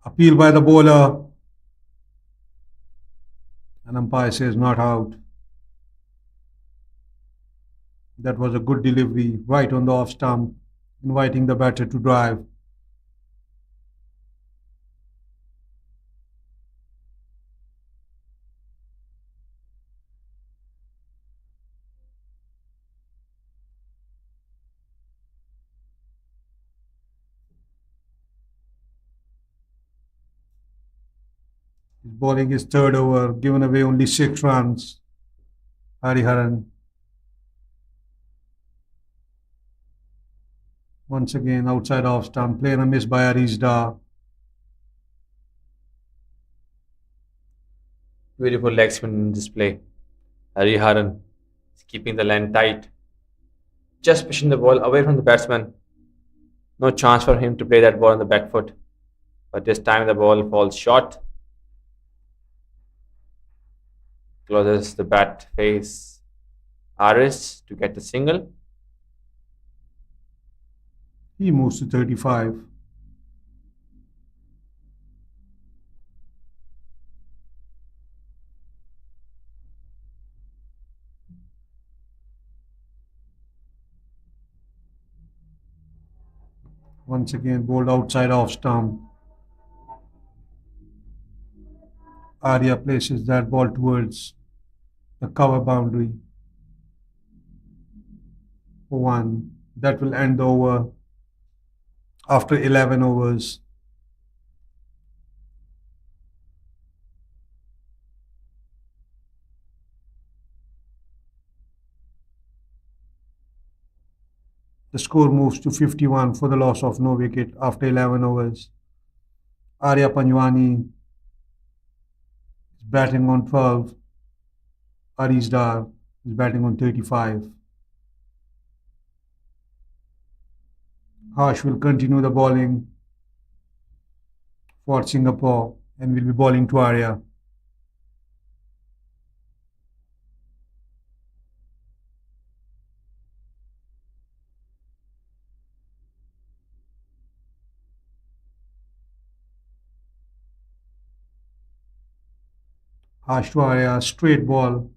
Appeal by the bowler, and umpire says not out. That was a good delivery right on the off stump, inviting the batter to drive. He's bowling his third over, given away only 6 runs. Hariharan once again outside off stump, playing a miss by Arijda. Beautiful leg spin display. Hariharan is keeping the line tight, just pushing the ball away from the batsman. No chance for him to play that ball on the back foot. But this time the ball falls short, closes the bat face Aris to get the single. He moves to 35. Once again, bowled outside off stump. Arya places that ball towards the cover boundary for 1. That will end the over after 11 overs. The score moves to 51 for the loss of no wicket after 11 overs. Arya Panjwani is batting on 12. Arijda is batting on 35. Harsh will continue the bowling for Singapore and will be bowling to Arya. Harsh to Arya, straight ball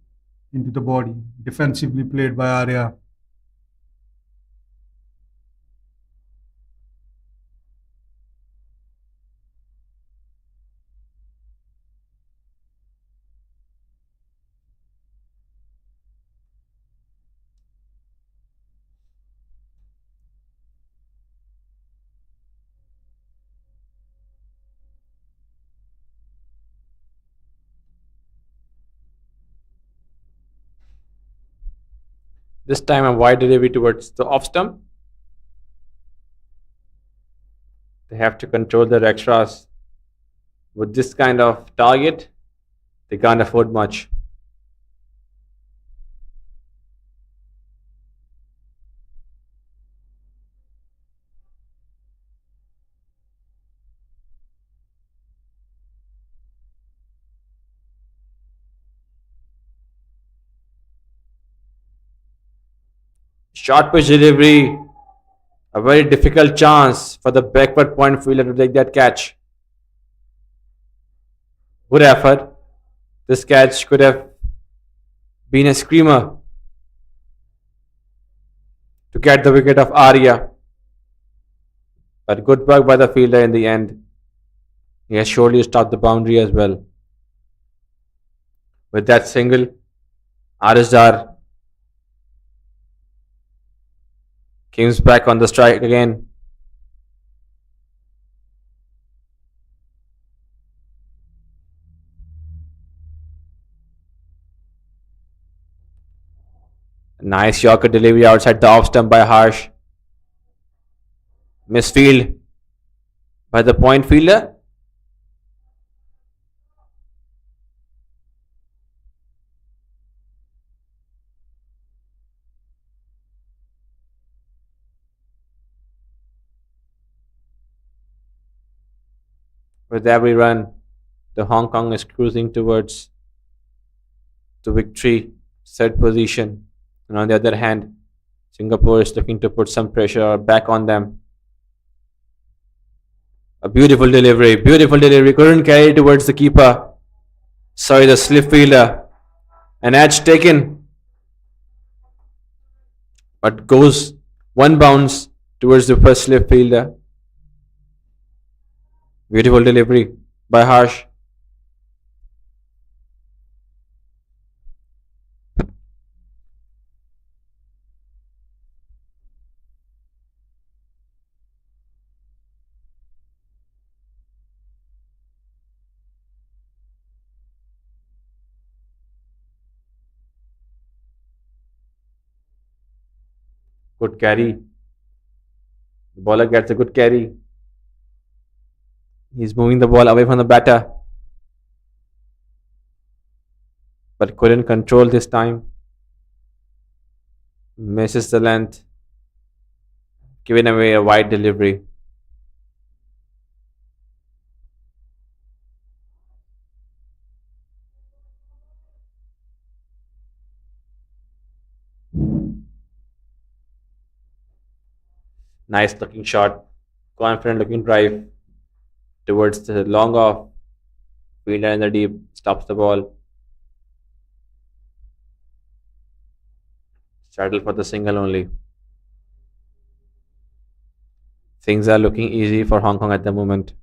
into the body, defensively played by Arya. This time a wide delivery towards the off stump. They have to control their extras. With this kind of target, they can't afford much. Short pitch delivery, a very difficult chance for the backward point fielder to take that catch. Good effort. This catch could have been a screamer to get the wicket of Arya. But good work by the fielder in the end. He has surely stopped the boundary as well. With that single, Arisdar comes back on the strike again. Nice Yorker delivery outside the off stump by Harsh. Misfield by the point fielder. With every run, the Hong Kong is cruising towards the victory, third position. And on the other hand, Singapore is looking to put some pressure back on them. A beautiful delivery, beautiful delivery. Couldn't carry it towards the keeper. Sorry, the slip fielder. An edge taken, but goes one bounce towards the first slip fielder. Beautiful delivery by Harsh. Good carry. The bowler gets a good carry. He's moving the ball away from the batter, but couldn't control this time. Misses the length, giving away a wide delivery. Nice looking shot, confident looking drive towards the long off. Fielder in the deep stops the ball. Settle for the single only. Things are looking easy for Hong Kong at the moment.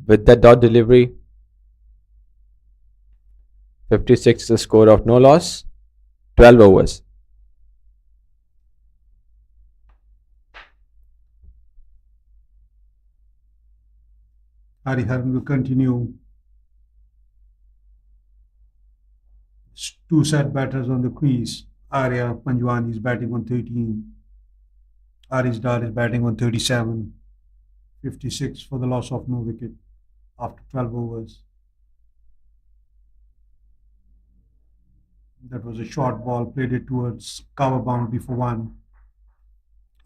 With that dot delivery, 56 is the score of no loss, 12 overs. Hariharan will continue. Two set batters on the crease. Arya Panjwani is batting on 13. Aris Dar is batting on 37, 56 for the loss of no wicket after 12 overs. That was a short ball, played it towards cover boundary for one.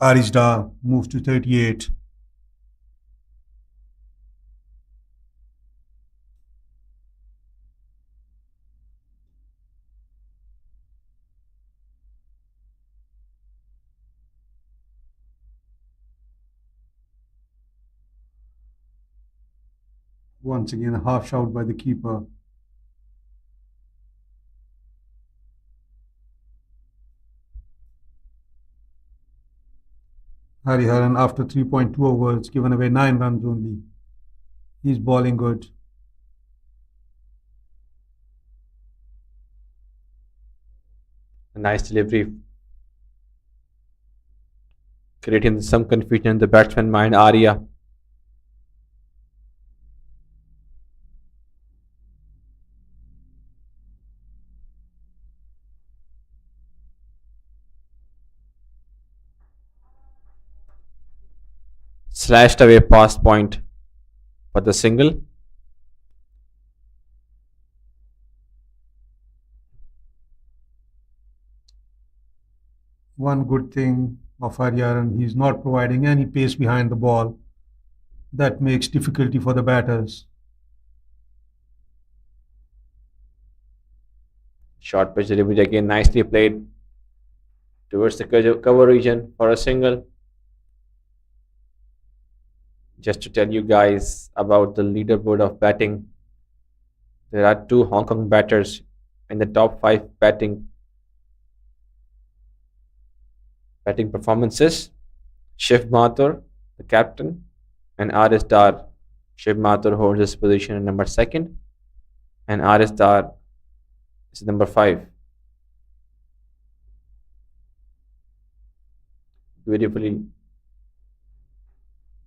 Aris Dar moves to 38. Once again, a half shot by the keeper. Hariharan, after 3.2 overs, given away 9 runs only. He's bowling good. A nice delivery, creating some confusion in the batsman mind. Arya slashed away past point for the single. One good thing of Hariharan, he's not providing any pace behind the ball. That makes difficulty for the batters. Short pitch delivery again, nicely played towards the cover region for a single. Just to tell you guys about the leaderboard of batting, there are two Hong Kong batters in the top five batting performances. Shiv Mathur, the captain, and RS Dar. Shiv Mathur holds this position in number second, and RS Dar is number five. Beautifully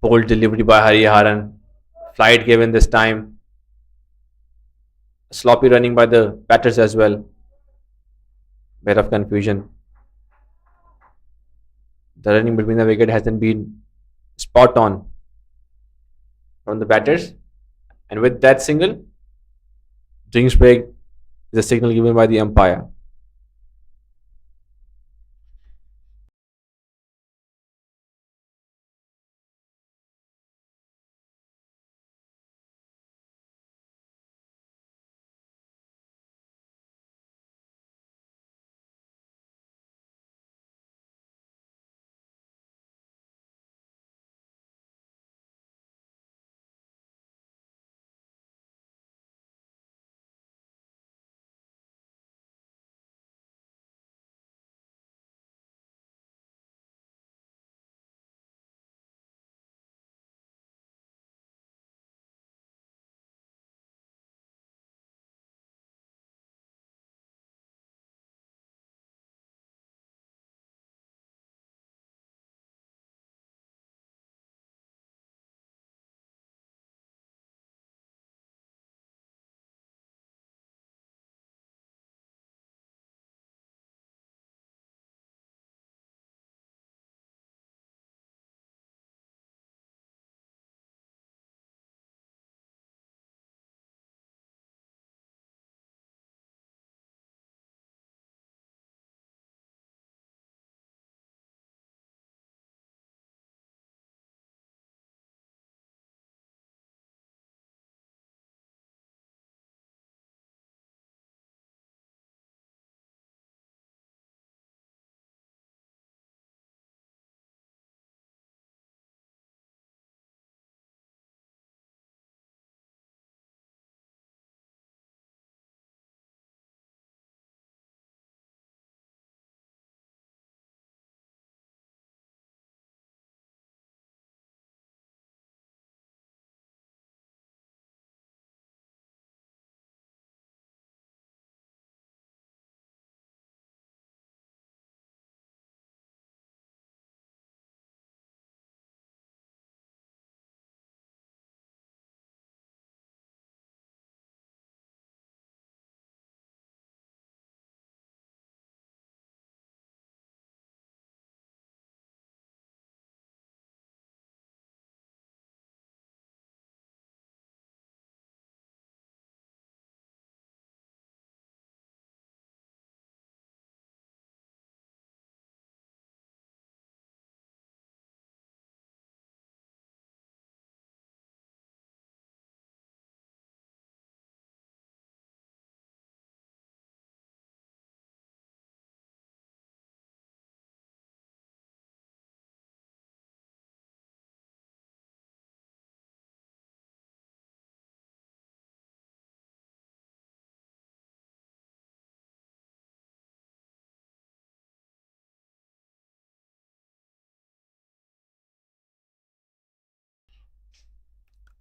bold delivery by Hariharan. Flight given this time. Sloppy running by the batters as well. Bit of confusion. The running between the wicket hasn't been spot on from the batters. And with that single, drinks break is a signal given by the umpire.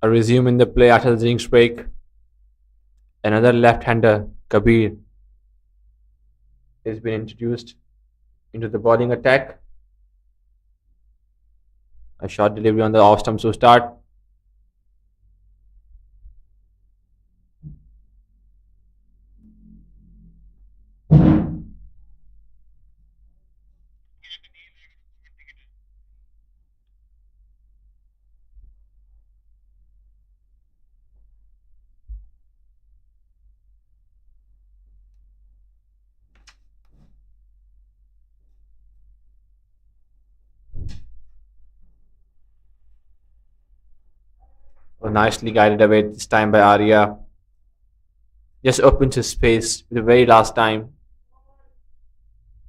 A resume in the play after the innings break. Another left-hander, Kabir, has been introduced into the bowling attack. A short delivery on the off stump to start. Nicely guided away this time by Arya. Just opens his space with the very last time.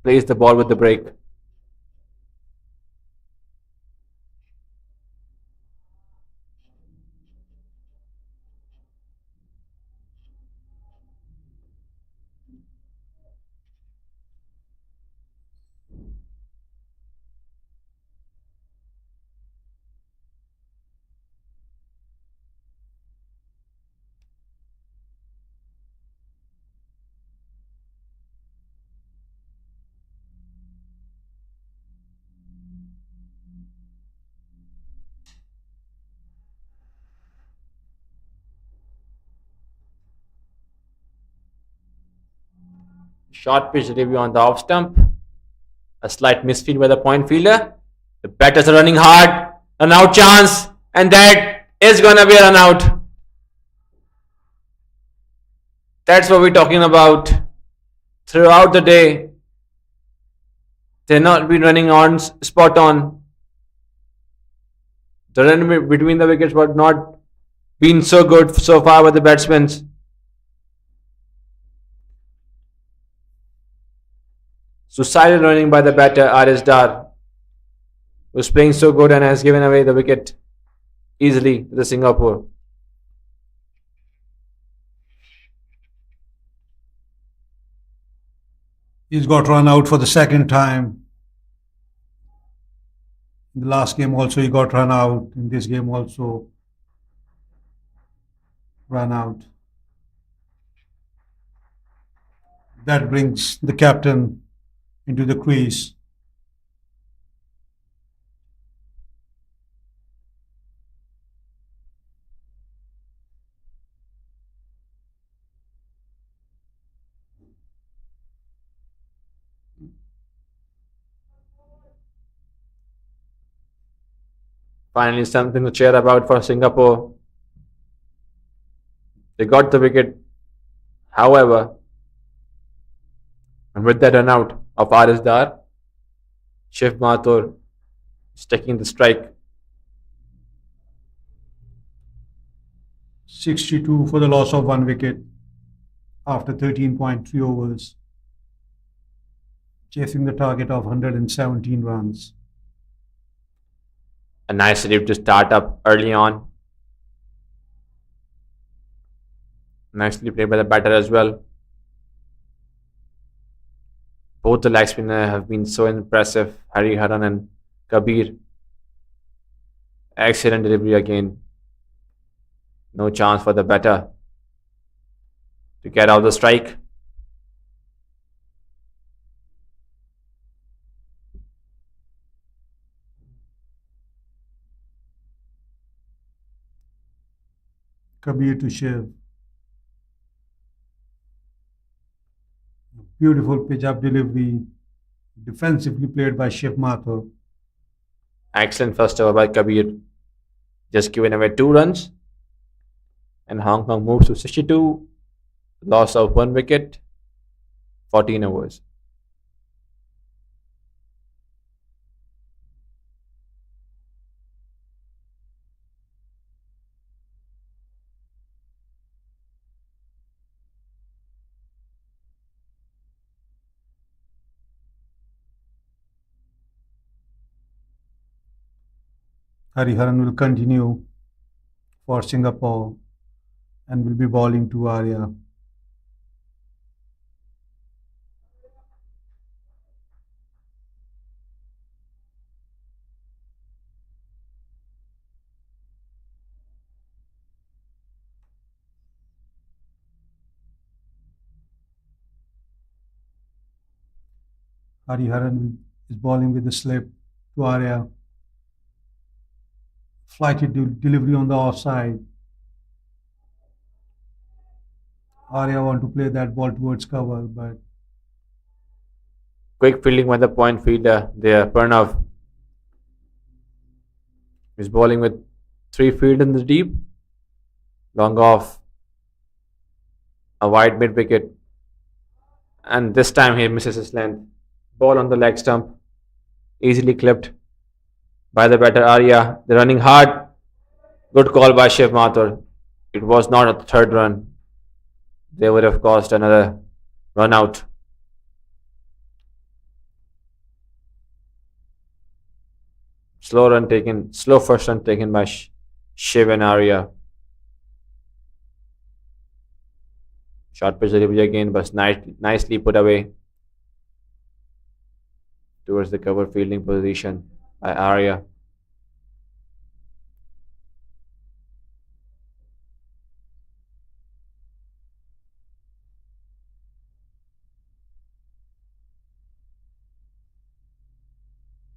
Plays the ball with the break. Short pitch delivery on the off stump. A slight misfield by the point fielder. The batters are running hard. An out chance. And that is going to be a run out. That's what we're talking about. Throughout the day, they've not been running on spot on. The run between the wickets was not been so good so far by the batsmen. Suicidal running by the batter RS who's playing so good and has given away the wicket easily to the Singapore. He's got run out for the second time. In the last game also he got run out. In this game also run out. That brings the captain into the crease. Finally, something to cheer about for Singapore. They got the wicket. However, and with that run out of RS Shiv Mathur is taking the strike. 62 for the loss of 1 wicket after 13.3 overs, chasing the target of 117 runs. A nice lead to start up early on. Nicely played by the batter as well. Both the leg spinners have been so impressive. Hariharan and Kabir. Excellent delivery again. No chance for the batter to get out the strike. Kabir to Shiv. Beautiful pitch up delivery, defensively played by Shiv Mathur. Excellent first over by Kabir. Just giving away 2 runs. And Hong Kong moves to 62. Loss of 1 wicket. 14 overs. Hariharan will continue for Singapore and will be bowling to Arya. Hariharan is bowling with a slip to Arya. Flighted delivery on the offside. Arya want to play that ball towards cover, but Quick fielding by the point fielder there. Pranav is bowling with 3 feet in the deep. Long off. A wide mid wicket. And this time he misses his length. Ball on the leg stump. Easily clipped by the batter Arya. They're running hard. Good call by Shiv Mathur. It was not a third run. They would have caused another run out. Slow first run taken by Shiv and Arya. Short pitch delivery again, but nicely put away towards the cover fielding position by Arya.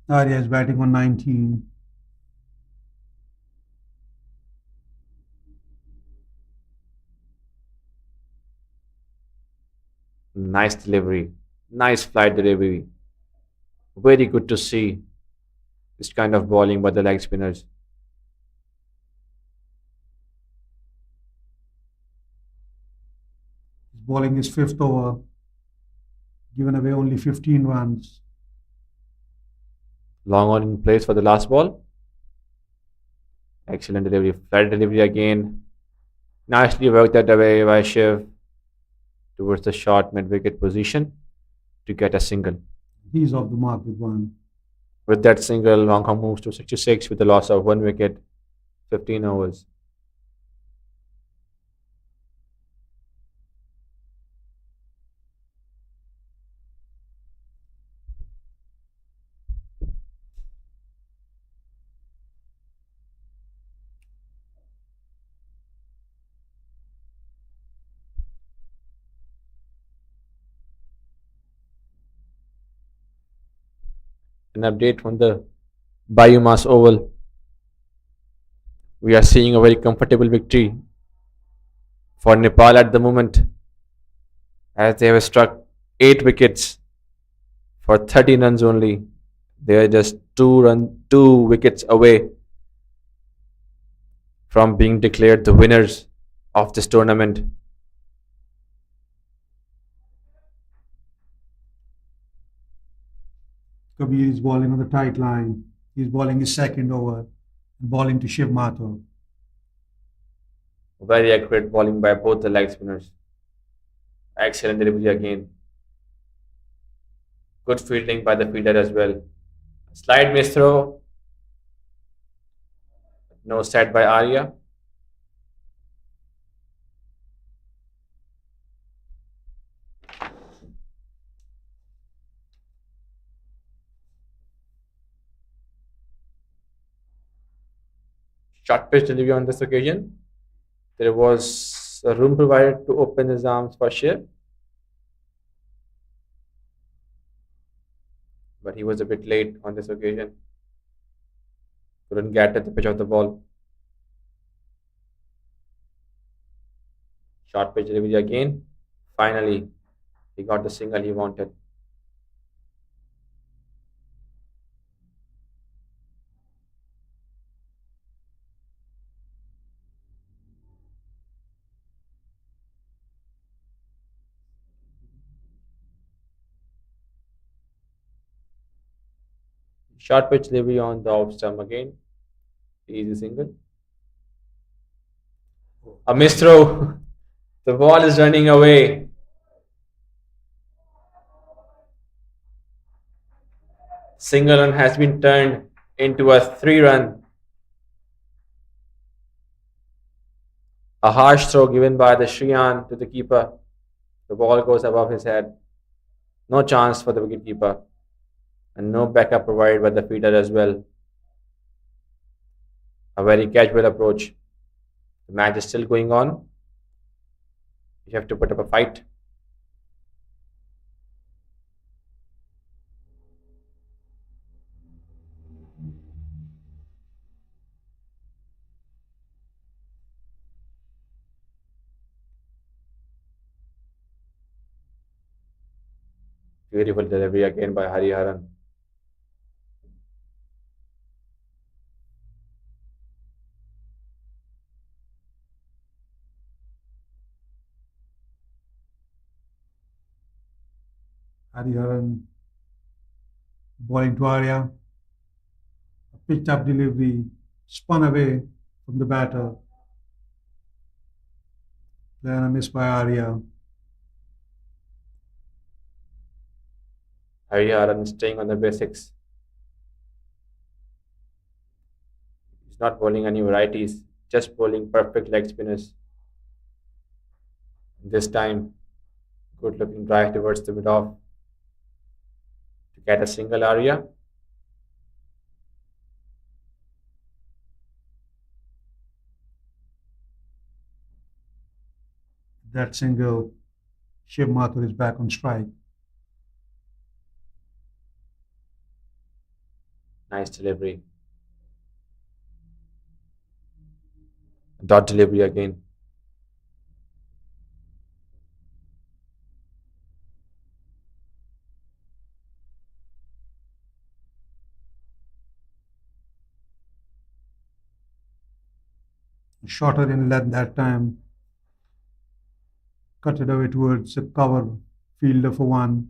Arya is batting on 19. Nice delivery. Nice flight delivery. Very good to see this kind of bowling by the leg spinners. He's bowling his fifth over, given away only 15 runs. Long on in place for the last ball. Excellent delivery. Flight delivery again. Nicely worked that away by Shiv towards the short mid wicket position to get a single. He's off the mark with one. With that single, Hong Kong moves to 66 with a loss of 1 wicket, 15 overs. An update from the Biomass Oval. We are seeing a very comfortable victory for Nepal at the moment as they have struck 8 wickets for 13 runs only. They are just 2 wickets away from being declared the winners of this tournament. Kabir is bowling on the tight line. He's bowling his second over, bowling to Shiv Mathur. Very accurate bowling by both the leg spinners. Excellent delivery again. Good fielding by the fielder as well. Slight miss throw. No set by Arya. Short pitch delivery on this occasion. There was a room provided to open his arms for Shiv, but he was a bit late on this occasion. Couldn't get at the pitch of the ball. Short pitch delivery again. Finally, he got the single he wanted. Short pitch delivery on the off stump again. Easy single. A miss throw. The ball is running away. Single run has been turned into a 3 run. A harsh throw given by the Shriyan to the keeper. The ball goes above his head. No chance for the wicketkeeper. And no backup provided by the fielder as well. A very casual approach. The match is still going on. You have to put up a fight. Beautiful delivery again by Hariharan. Hariharan bowling to Arya, picked up delivery, spun away from the batter. Then a miss by Arya. Hariharan staying on the basics. He's not bowling any varieties, just bowling perfect leg spinners. This time, good looking drive towards the mid off to get a single area. That single, Shiv Mathur is back on strike. Nice delivery. Dot delivery again. Shorter in length that time, cut it away towards the cover fielder for one.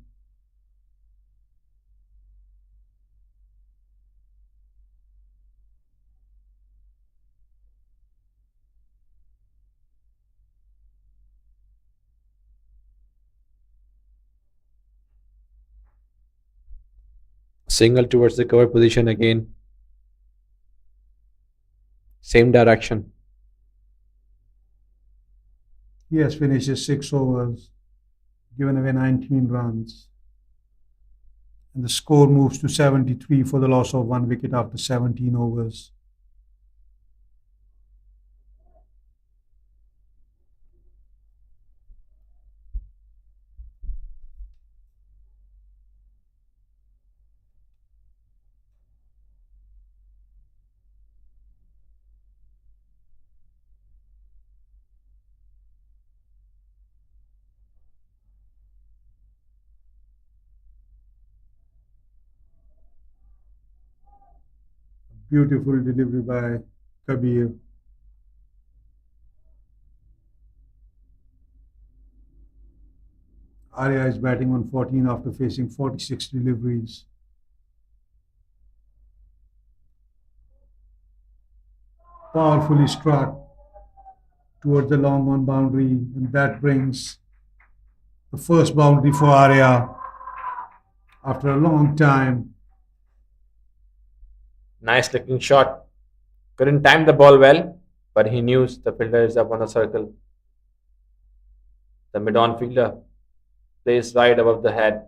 Single towards the cover position again. Same direction. He has finished his 6 overs, given away 19 runs. And the score moves to 73 for the loss of 1 wicket after 17 overs. Beautiful delivery by Kabir. Arya is batting on 14 after facing 46 deliveries. Powerfully struck towards the long on boundary, and that brings the first boundary for Arya after a long time. Nice looking shot. Couldn't time the ball well, but he knew the fielder is up on the circle. The mid on fielder placed right above the head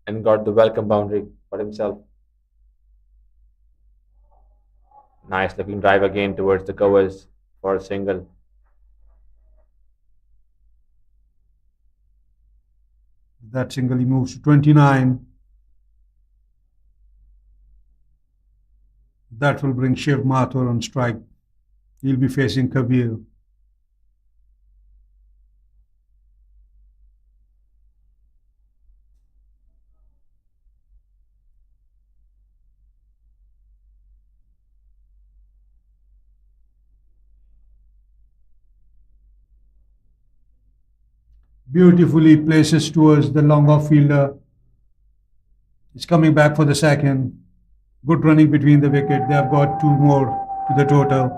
and got the welcome boundary for himself. Nice looking drive again towards the covers for a single. That single he moves to 29. That will bring Shiv Mathur on strike. He'll be facing Kabir. Beautifully places towards the long off fielder. He's coming back for the second. Good running between the wicket. They have got two more to the total.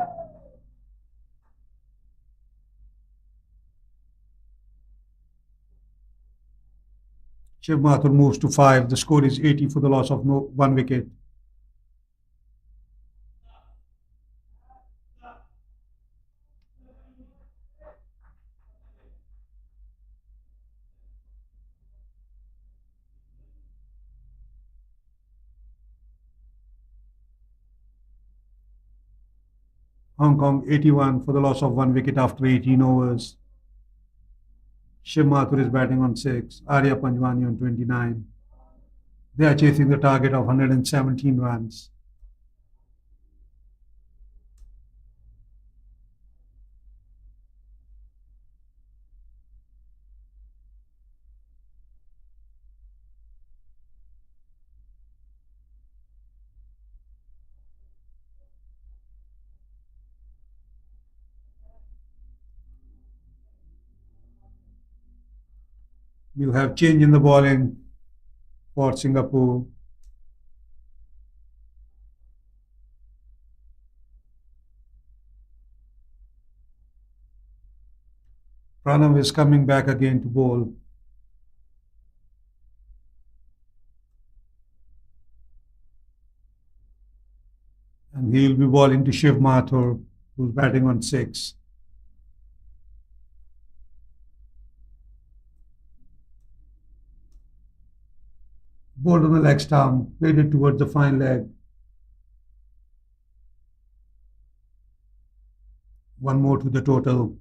Shiv Mathur moves to 5. The score is 80 for the loss of 1 wicket. Hong Kong 81 for the loss of 1 wicket after 18 overs. Shiv Mathur is batting on 6. Arya Panjwani on 29. They are chasing the target of 117 runs. We'll have change in the bowling for Singapore. Pranav is coming back again to bowl. And he'll be bowling to Shiv Mathur, who's batting on 6. Bowled on the leg stump, played it towards the fine leg. One more to the total.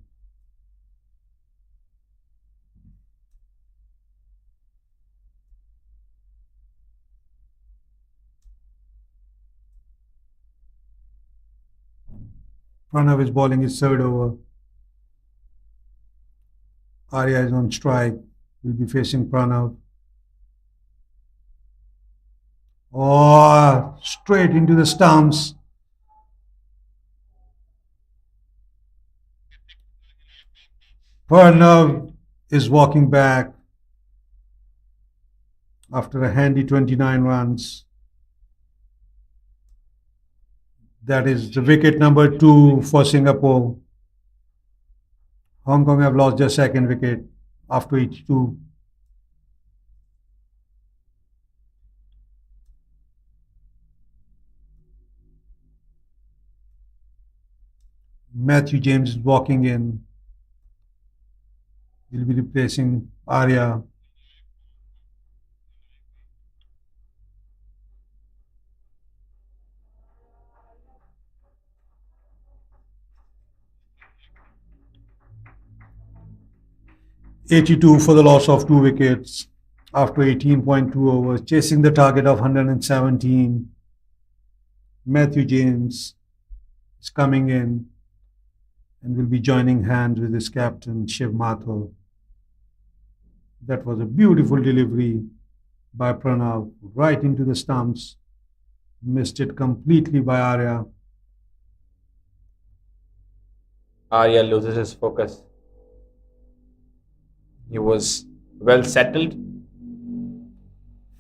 Pranav is bowling his third over. Arya is on strike. Will be facing Pranav. Oh, straight into the stumps. Pranav is walking back after a handy 29 runs. That is the wicket number 2 for Singapore. Hong Kong have lost their second wicket after 82. Matthew James is walking in. He'll be replacing Arya. $82 for the loss of 2 wickets after 18.2 overs, chasing the target of 117. Matthew James is coming in and will be joining hands with his captain Shiv Mathur. That was a beautiful delivery by Pranav, right into the stumps. Missed it completely by Arya. Arya loses his focus. He was well settled,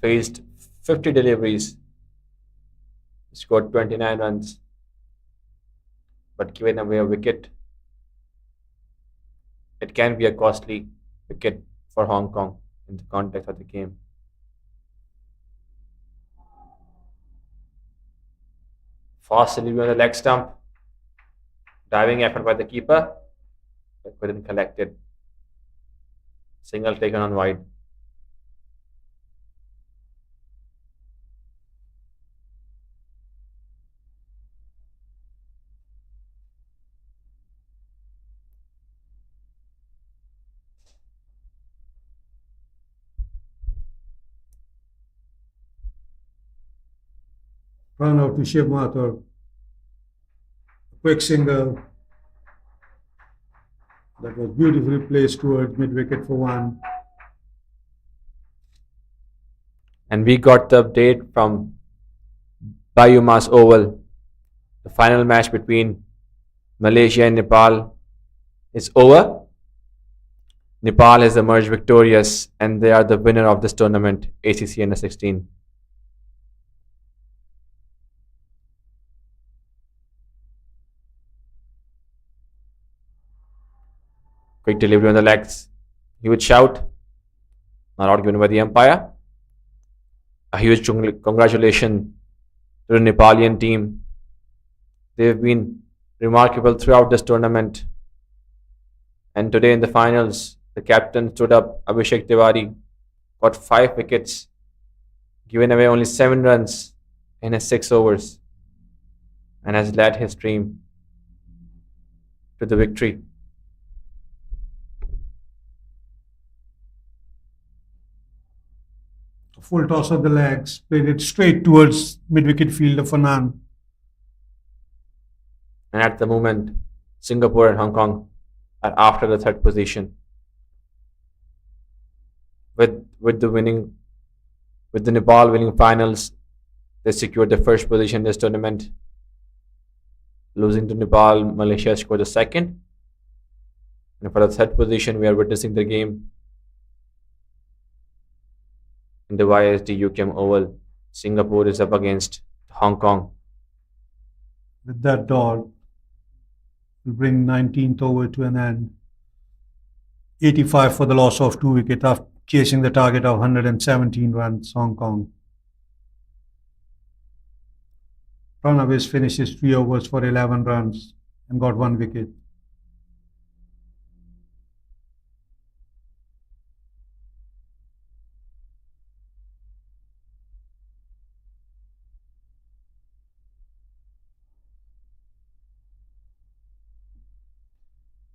faced 50 deliveries, scored 29 runs, but given away a wicket. It can be a costly wicket for Hong Kong in the context of the game. Fast delivery on the leg stump, diving effort by the keeper, but couldn't collect it. Single taken on wide. Pranav to Shiv Mathur. Quick single. That was beautifully placed towards mid-wicket for 1. And we got the update from Bayumas Oval. The final match between Malaysia and Nepal is over. Nepal has emerged victorious and they are the winner of this tournament, ACC Under 16. Quick delivery on the legs. Huge shout. Not out given by the umpire. A huge congratulations to the Nepalian team. They've been remarkable throughout this tournament. And today in the finals, the captain stood up, Abhishek Tiwari, got 5 wickets, given away only 7 runs in his 6 overs, and has led his team to the victory. Full toss of the legs, played it straight towards mid-wicket fielder Fanan. And at the moment, Singapore and Hong Kong are after the 3rd position. With the Nepal winning finals, they secured the 1st position in this tournament. Losing to Nepal, Malaysia scored the 2nd. And for the 3rd position, we are witnessing the game In the YSD-UKM Oval, Singapore is up against Hong Kong. With that dot, will bring 19th over to an end. 85 for the loss of 2 wickets after chasing the target of 117 runs, Hong Kong. Pranavis finishes 3 overs for 11 runs and got 1 wicket.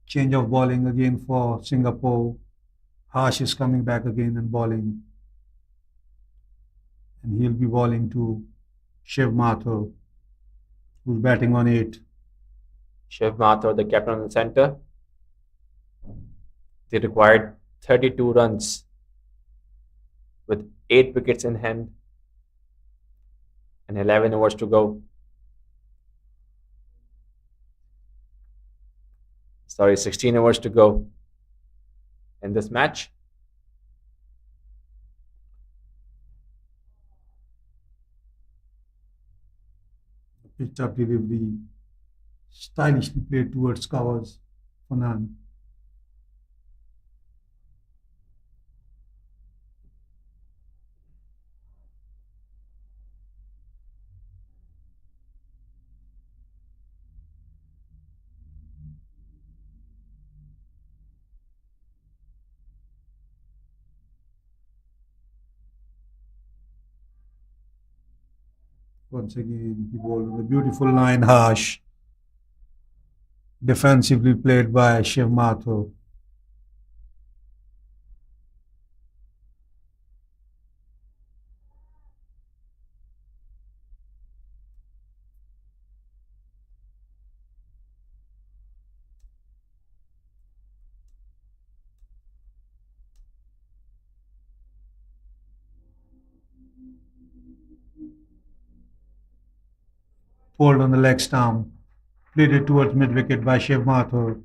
Change of bowling again for Singapore. Harsh is coming back again and bowling. And he'll be bowling to Shiv Mathur, who's batting on 8. Shiv Mathur, the captain in the center. They required 32 runs with 8 wickets in hand and 11 overs to go. Sorry, 16 overs to go in this match. Pitched up delivery, stylishly played towards covers for none. Once again, he bowled on the beautiful line Harsh, defensively played by Shiv Mathur. Bowled on the leg stump, played it towards mid-wicket by Shiv Mathur.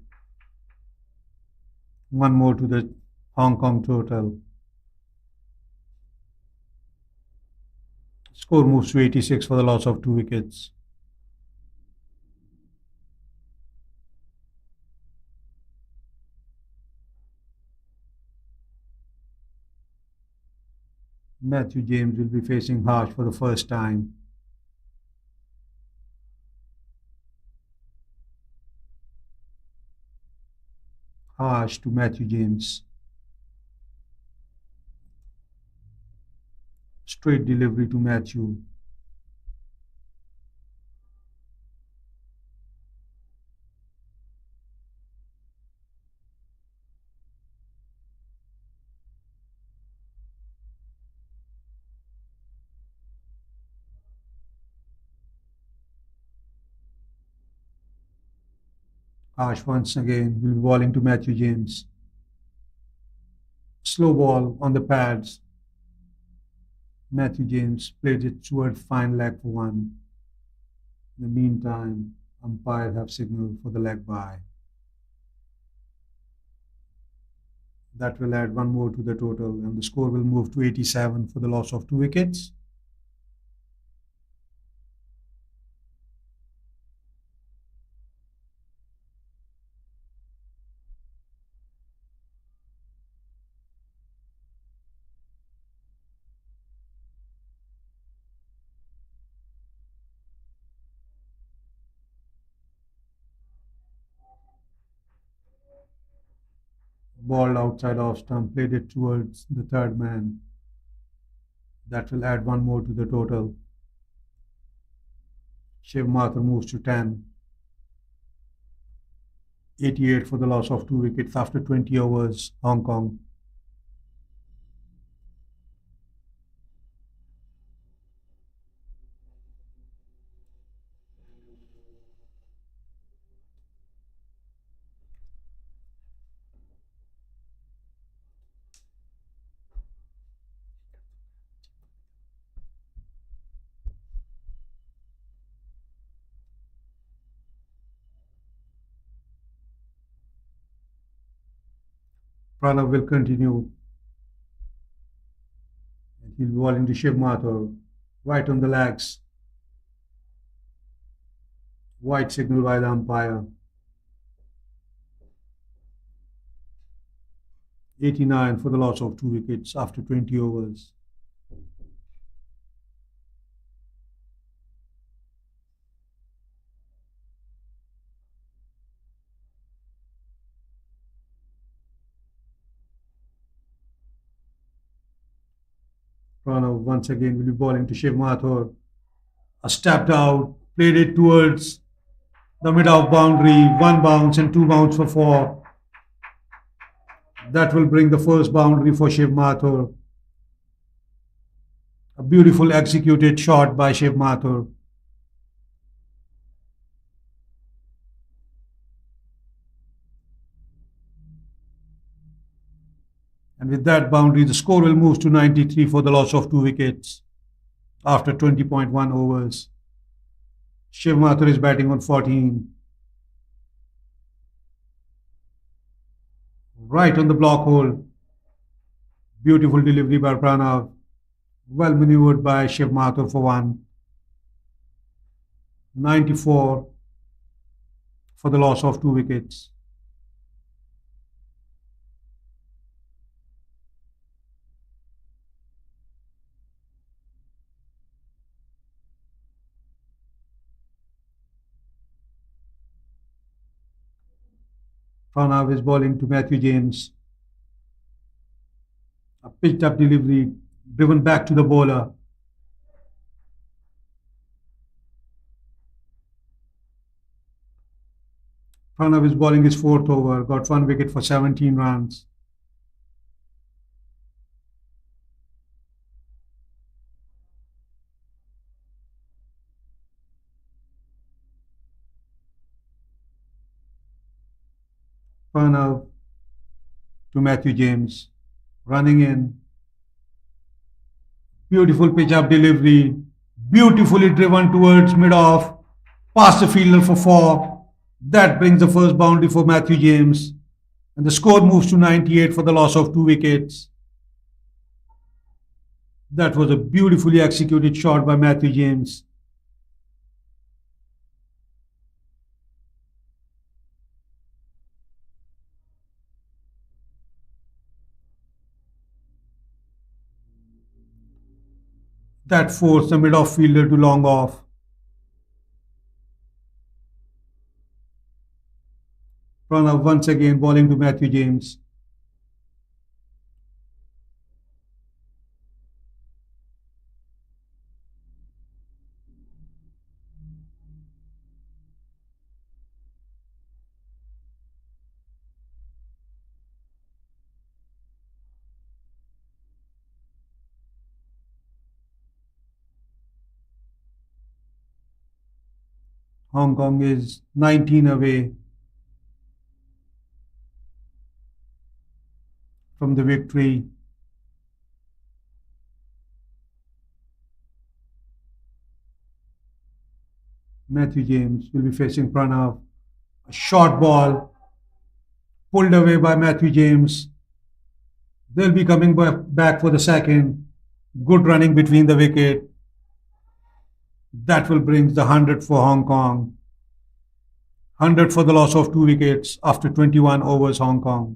One more to the Hong Kong total. Score moves to 86 for the loss of 2 wickets. Matthew James will be facing Harsh for the first time. Harsh to Matthew James. Straight delivery to Matthew. Harsh once again will be bowling to Matthew James. Slow ball on the pads. Matthew James played it towards fine leg for one. In the meantime, umpire have signaled for the leg bye. That will add one more to the total, and the score will move to 87 for the loss of 2 wickets. Ball outside off stump, played it towards the third man. That will add one more to the total. Shiv Mathur moves to 10. 88 for the loss of 2 wickets after 20 overs, Hong Kong. Pranav will continue. He'll be bowling to Shiv Mathur, right on the legs. White signal by the umpire. 89 for the loss of 2 wickets after 20 overs. Pranav once again will be bowling to Shiv Mathur. A stepped out, played it towards the mid-off boundary, 1 bounce and 2 bounce for 4. That will bring the first boundary for Shiv Mathur. A beautiful executed shot by Shiv Mathur. And with that boundary, the score will move to 93 for the loss of 2 wickets after 20.1 overs. Shiv Mathur is batting on 14. Right on the block hole. Beautiful delivery by Pranav. Well maneuvered by Shiv Mathur for 1. 94 for the loss of 2 wickets. Pranav is bowling to Matthew James. A pitched up delivery, driven back to the bowler. Pranav is bowling his 4th over, got 1 wicket for 17 runs. Pranav to Matthew James, running in. Beautiful pitch up delivery, beautifully driven towards mid-off, past the fielder for 4. That brings the first boundary for Matthew James. And the score moves to 98 for the loss of 2 wickets. That was a beautifully executed shot by Matthew James. That forced the mid-off fielder to long off. Pranav once again bowling to Matthew James. Hong Kong is 19 away from the victory. Matthew James will be facing Pranav. A short ball pulled away by Matthew James. They'll be coming back for the second. Good running between the wicket. That will bring the 100 for Hong Kong. 100 for the loss of 2 wickets after 21 overs Hong Kong.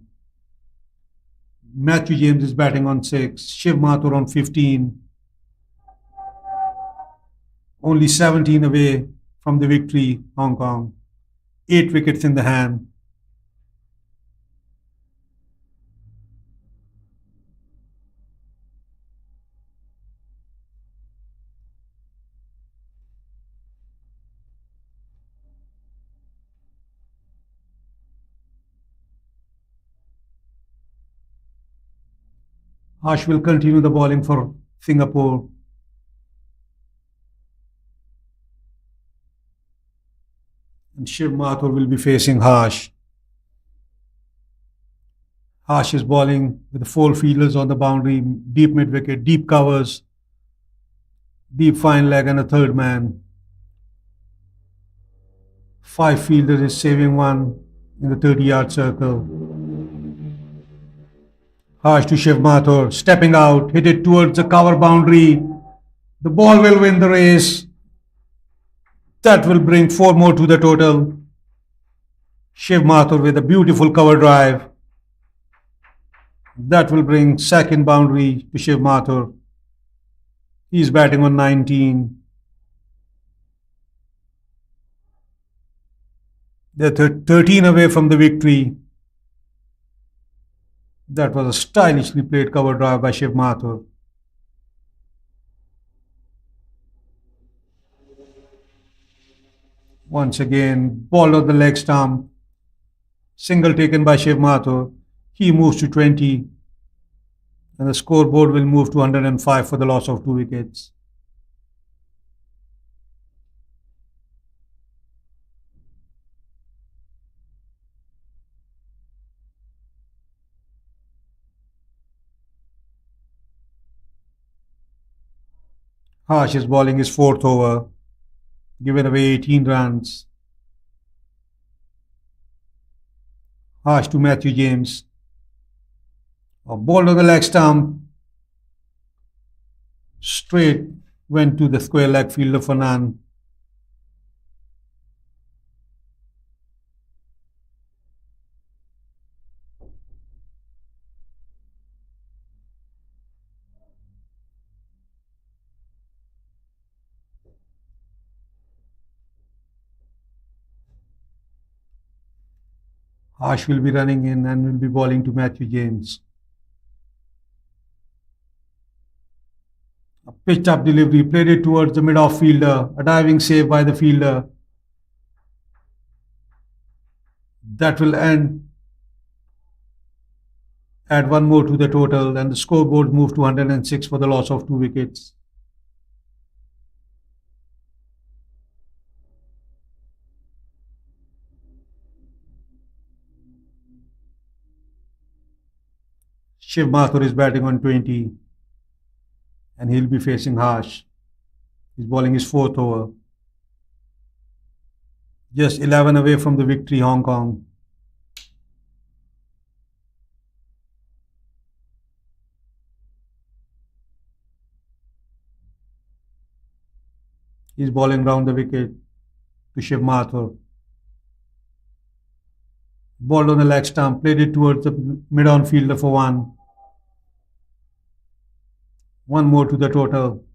Matthew James is batting on 6. Shiv Mathur on 15. Only 17 away from the victory, Hong Kong. 8 wickets in the hand. Harsh will continue the bowling for Singapore. And Shiv Mathur will be facing Harsh. Harsh is bowling with the 4 fielders on the boundary, deep mid-wicket, deep covers, deep fine leg and a third man. 5 fielders is saving 1 in the 30-yard circle. Harsh to Shiv Mathur, stepping out, hit it towards the cover boundary. The ball will win the race. That will bring four more to the total. Shiv Mathur with a beautiful cover drive. That will bring second boundary to Shiv Mathur. He's batting on 19. They're 13 away from the victory. That was a stylishly played cover drive by Shiv Mathur. Once again, ball on the leg stump. Single taken by Shiv Mathur. He moves to 20. And the scoreboard will move to 105 for the loss of 2 wickets. Harsh is bowling his fourth over, given away 18 runs. Harsh to Matthew James. A ball on the leg stump. Straight went to the square leg fielder for none. Harsh will be running in and will be bowling to Matthew James. A pitched up delivery, played it towards the mid-off fielder. A diving save by the fielder. That will add one more to the total, and the scoreboard moved to 106 for the loss of 2 wickets. Shiv Mathur is batting on 20, and he'll be facing Harsh. He's bowling his fourth over. Just 11 away from the victory, Hong Kong. He's bowling round the wicket to Shiv Mathur. Ball on the leg stump, played it towards the mid-on fielder for one. One more to the total.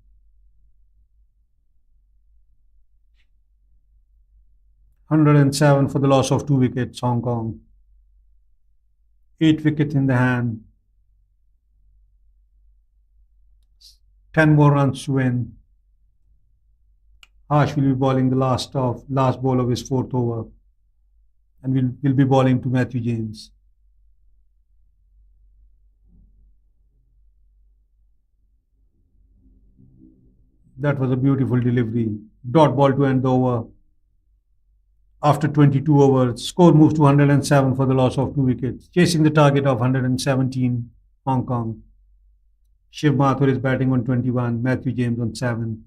107 for the loss of 2 wickets, Hong Kong. 8 wickets in the hand. 10 more runs to win. Harsh will be bowling the last ball of his fourth over, and will be bowling to Matthew James. That was a beautiful delivery. Dot ball to end the over. After 22 overs, score moves to 107 for the loss of 2 wickets, chasing the target of 117, Hong Kong. Shiv Mathur is batting on 21, Matthew James on 7.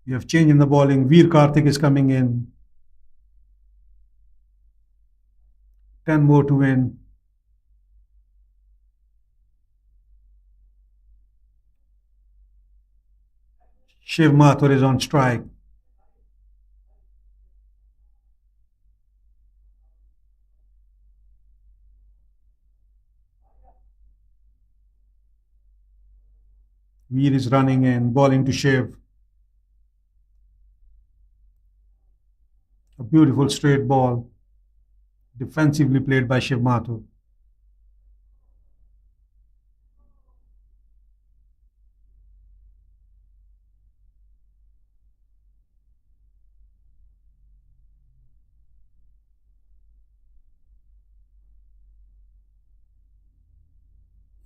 We have change in the bowling. Veer Karthik is coming in. 10 more to win. Shiv Mathur is on strike. Veer is running in, bowling to Shiv. A beautiful straight ball, defensively played by Shiv Mathur.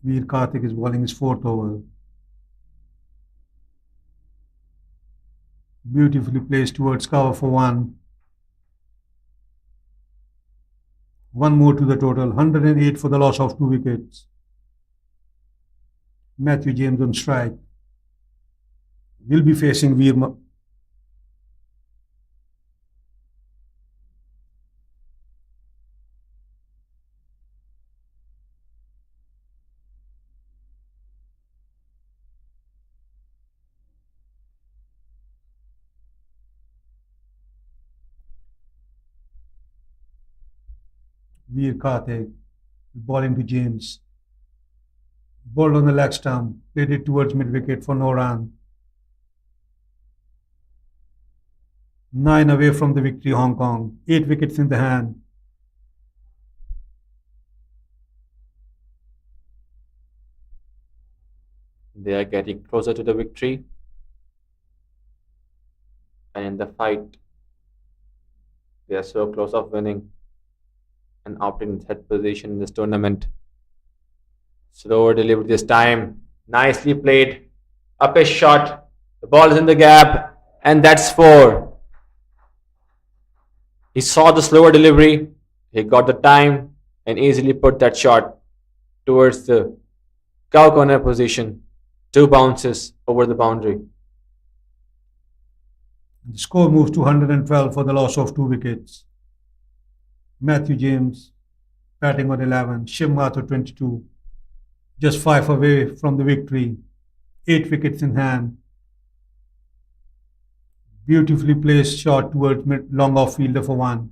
Veer Karthik is bowling his fourth over. Beautifully placed towards cover for one. One more to the total. 108 for the loss of 2 wickets. Matthew James on strike. Will be facing Veer Karthik. Bowling to James. Bowled on the leg stump. Played it towards mid wicket for no run. 9 away from the victory, Hong Kong. 8 wickets in the hand. They are getting closer to the victory. And in the fight, they are so close of winning and opting in third position in this tournament. Slower delivery this time. Nicely played. Up a shot. The ball is in the gap. And that's 4. He saw the slower delivery. He got the time and easily put that shot towards the cow corner position. 2 bounces over the boundary. The score moves to 112 for the loss of 2 wickets. Matthew James batting on 11. Shiv Mathur 22. Just 5 away from the victory. 8 wickets in hand. Beautifully placed shot towards mid long off fielder for 1.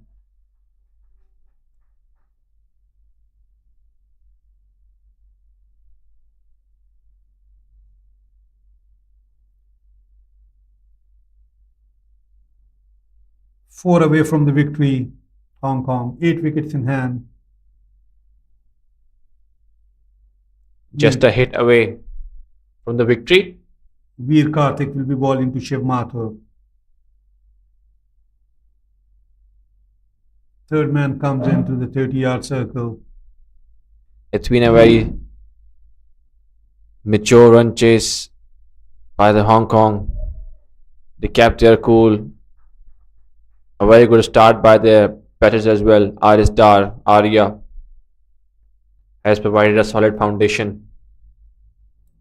Four away from the victory, Hong Kong. 8 wickets in hand. Just a hit away from the victory. Veer Karthik will be bowling to Shiv Mathur. Third man comes into the 30-yard circle. It's been a very mature run chase by the Hong Kong. They kept their cool. A very good start by their batters as well. Arya has provided a solid foundation.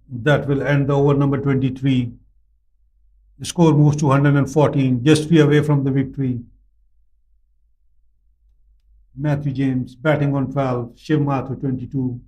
That will end the over number 23. The score moves to 114, just 3 away from the victory. Matthew James batting on 12, Shiv Mathur 22.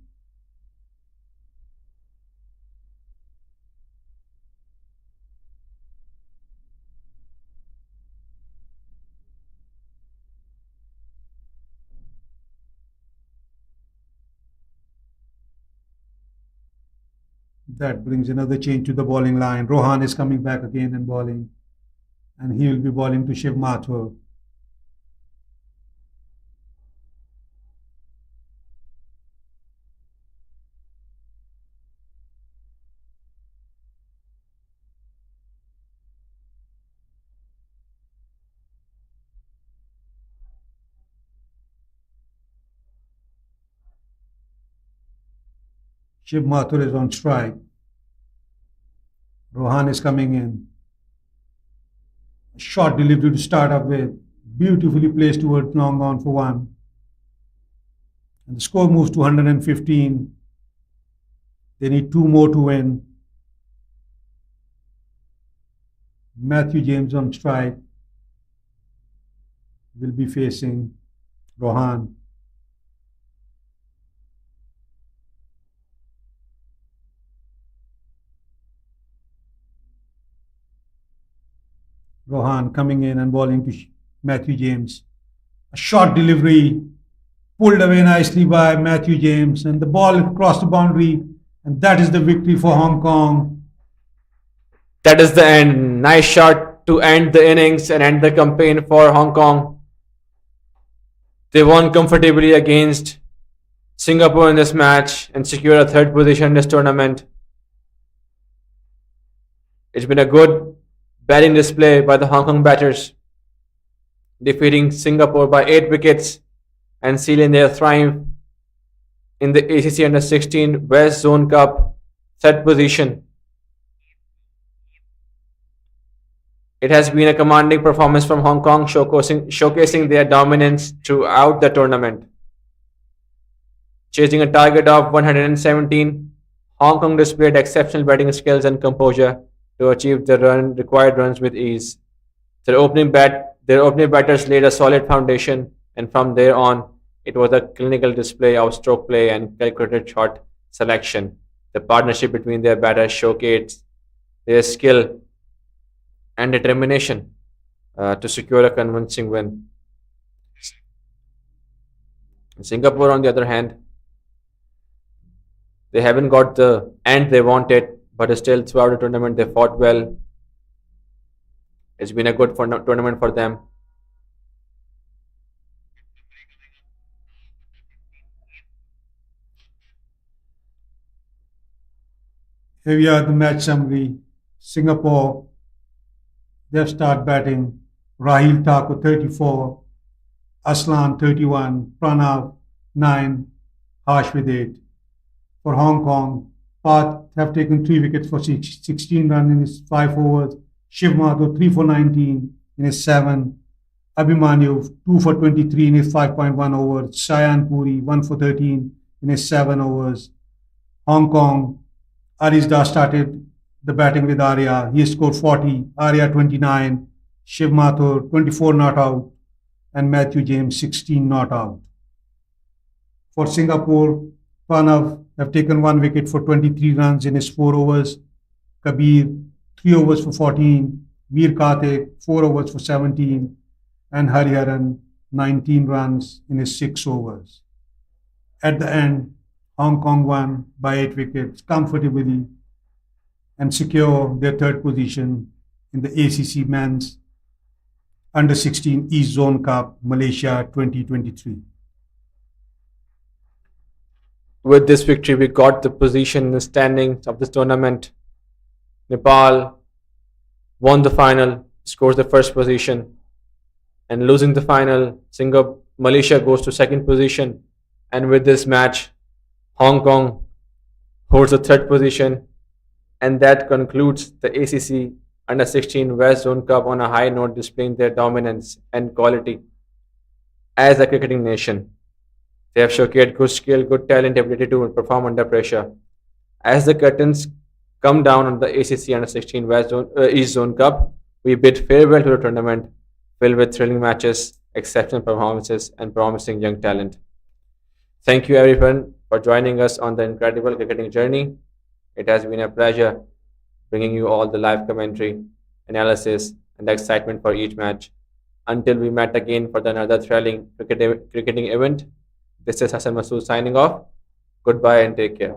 That brings another change to the bowling line. Rohan is coming back again and bowling. And he will be bowling to Shiv Mathur. Shiv Mathur is on strike. Rohan is coming in. Short delivery to start up with. Beautifully placed towards long on for 1. And the score moves to 115. They need 2 more to win. Matthew James on strike will be facing Rohan. Rohan coming in and bowling to Matthew James. A short delivery pulled away nicely by Matthew James, and the ball crossed the boundary, and that is the victory for Hong Kong. That is the end. Nice shot to end the innings and end the campaign for Hong Kong. They won comfortably against Singapore in this match and secured a third position in this tournament. It's been a good batting display by the Hong Kong batters, defeating Singapore by 8 wickets and sealing their triumph in the ACC Under 16 West Zone Cup, third position. It has been a commanding performance from Hong Kong, showcasing their dominance throughout the tournament. Chasing a target of 117, Hong Kong displayed exceptional batting skills and composure to achieve the required runs with ease. Their opening batters laid a solid foundation, and from there on, it was a clinical display of stroke play and calculated shot selection. The partnership between their batters showcased their skill and determination to secure a convincing win. Singapore, on the other hand, they haven't got the end they wanted, but still throughout the tournament they fought well. It's been a good tournament for them. Here we are the match summary. Singapore, they start batting. Rahil Thakur 34, Aslan 31, Pranav 9, Harsh with 8. For Hong Kong, Path have taken 3 wickets for 16 runs in his 5 overs. Shiv Mathur 3 for 19 in his 7. Abhimanyu 2 for 23 in his 5.1 overs. Shayan Puri 1 for 13 in his 7 overs. Hong Kong, Arisda started the batting with Arya. He scored 40, Arya 29, Shiv Mathur 24 not out, and Matthew James 16 not out. For Singapore, Pranav have taken 1 wicket for 23 runs in his 4 overs. Kabir 3 overs for 14, Veer Karthik 4 overs for 17, and Hariharan 19 runs in his 6 overs. At the end, Hong Kong won by 8 wickets comfortably and secure their third position in the ACC Men's Under 16 East Zone Cup Malaysia 2023. With this victory, we got the position in the standings of this tournament. Nepal won the final, scores the first position, and losing the final, Malaysia goes to second position. And with this match, Hong Kong holds the third position, and that concludes the ACC Under 16 West Zone Cup on a high note, displaying their dominance and quality as a cricketing nation. They have showcased good skill, good talent, ability to perform under pressure. As the curtains come down on the ACC Under 16 East Zone Cup, we bid farewell to the tournament filled with thrilling matches, exceptional performances, and promising young talent. Thank you, everyone, for joining us on the incredible cricketing journey. It has been a pleasure bringing you all the live commentary, analysis, and excitement for each match. Until we met again for another thrilling cricketing event, this is Hassan Masood signing off. Goodbye and take care.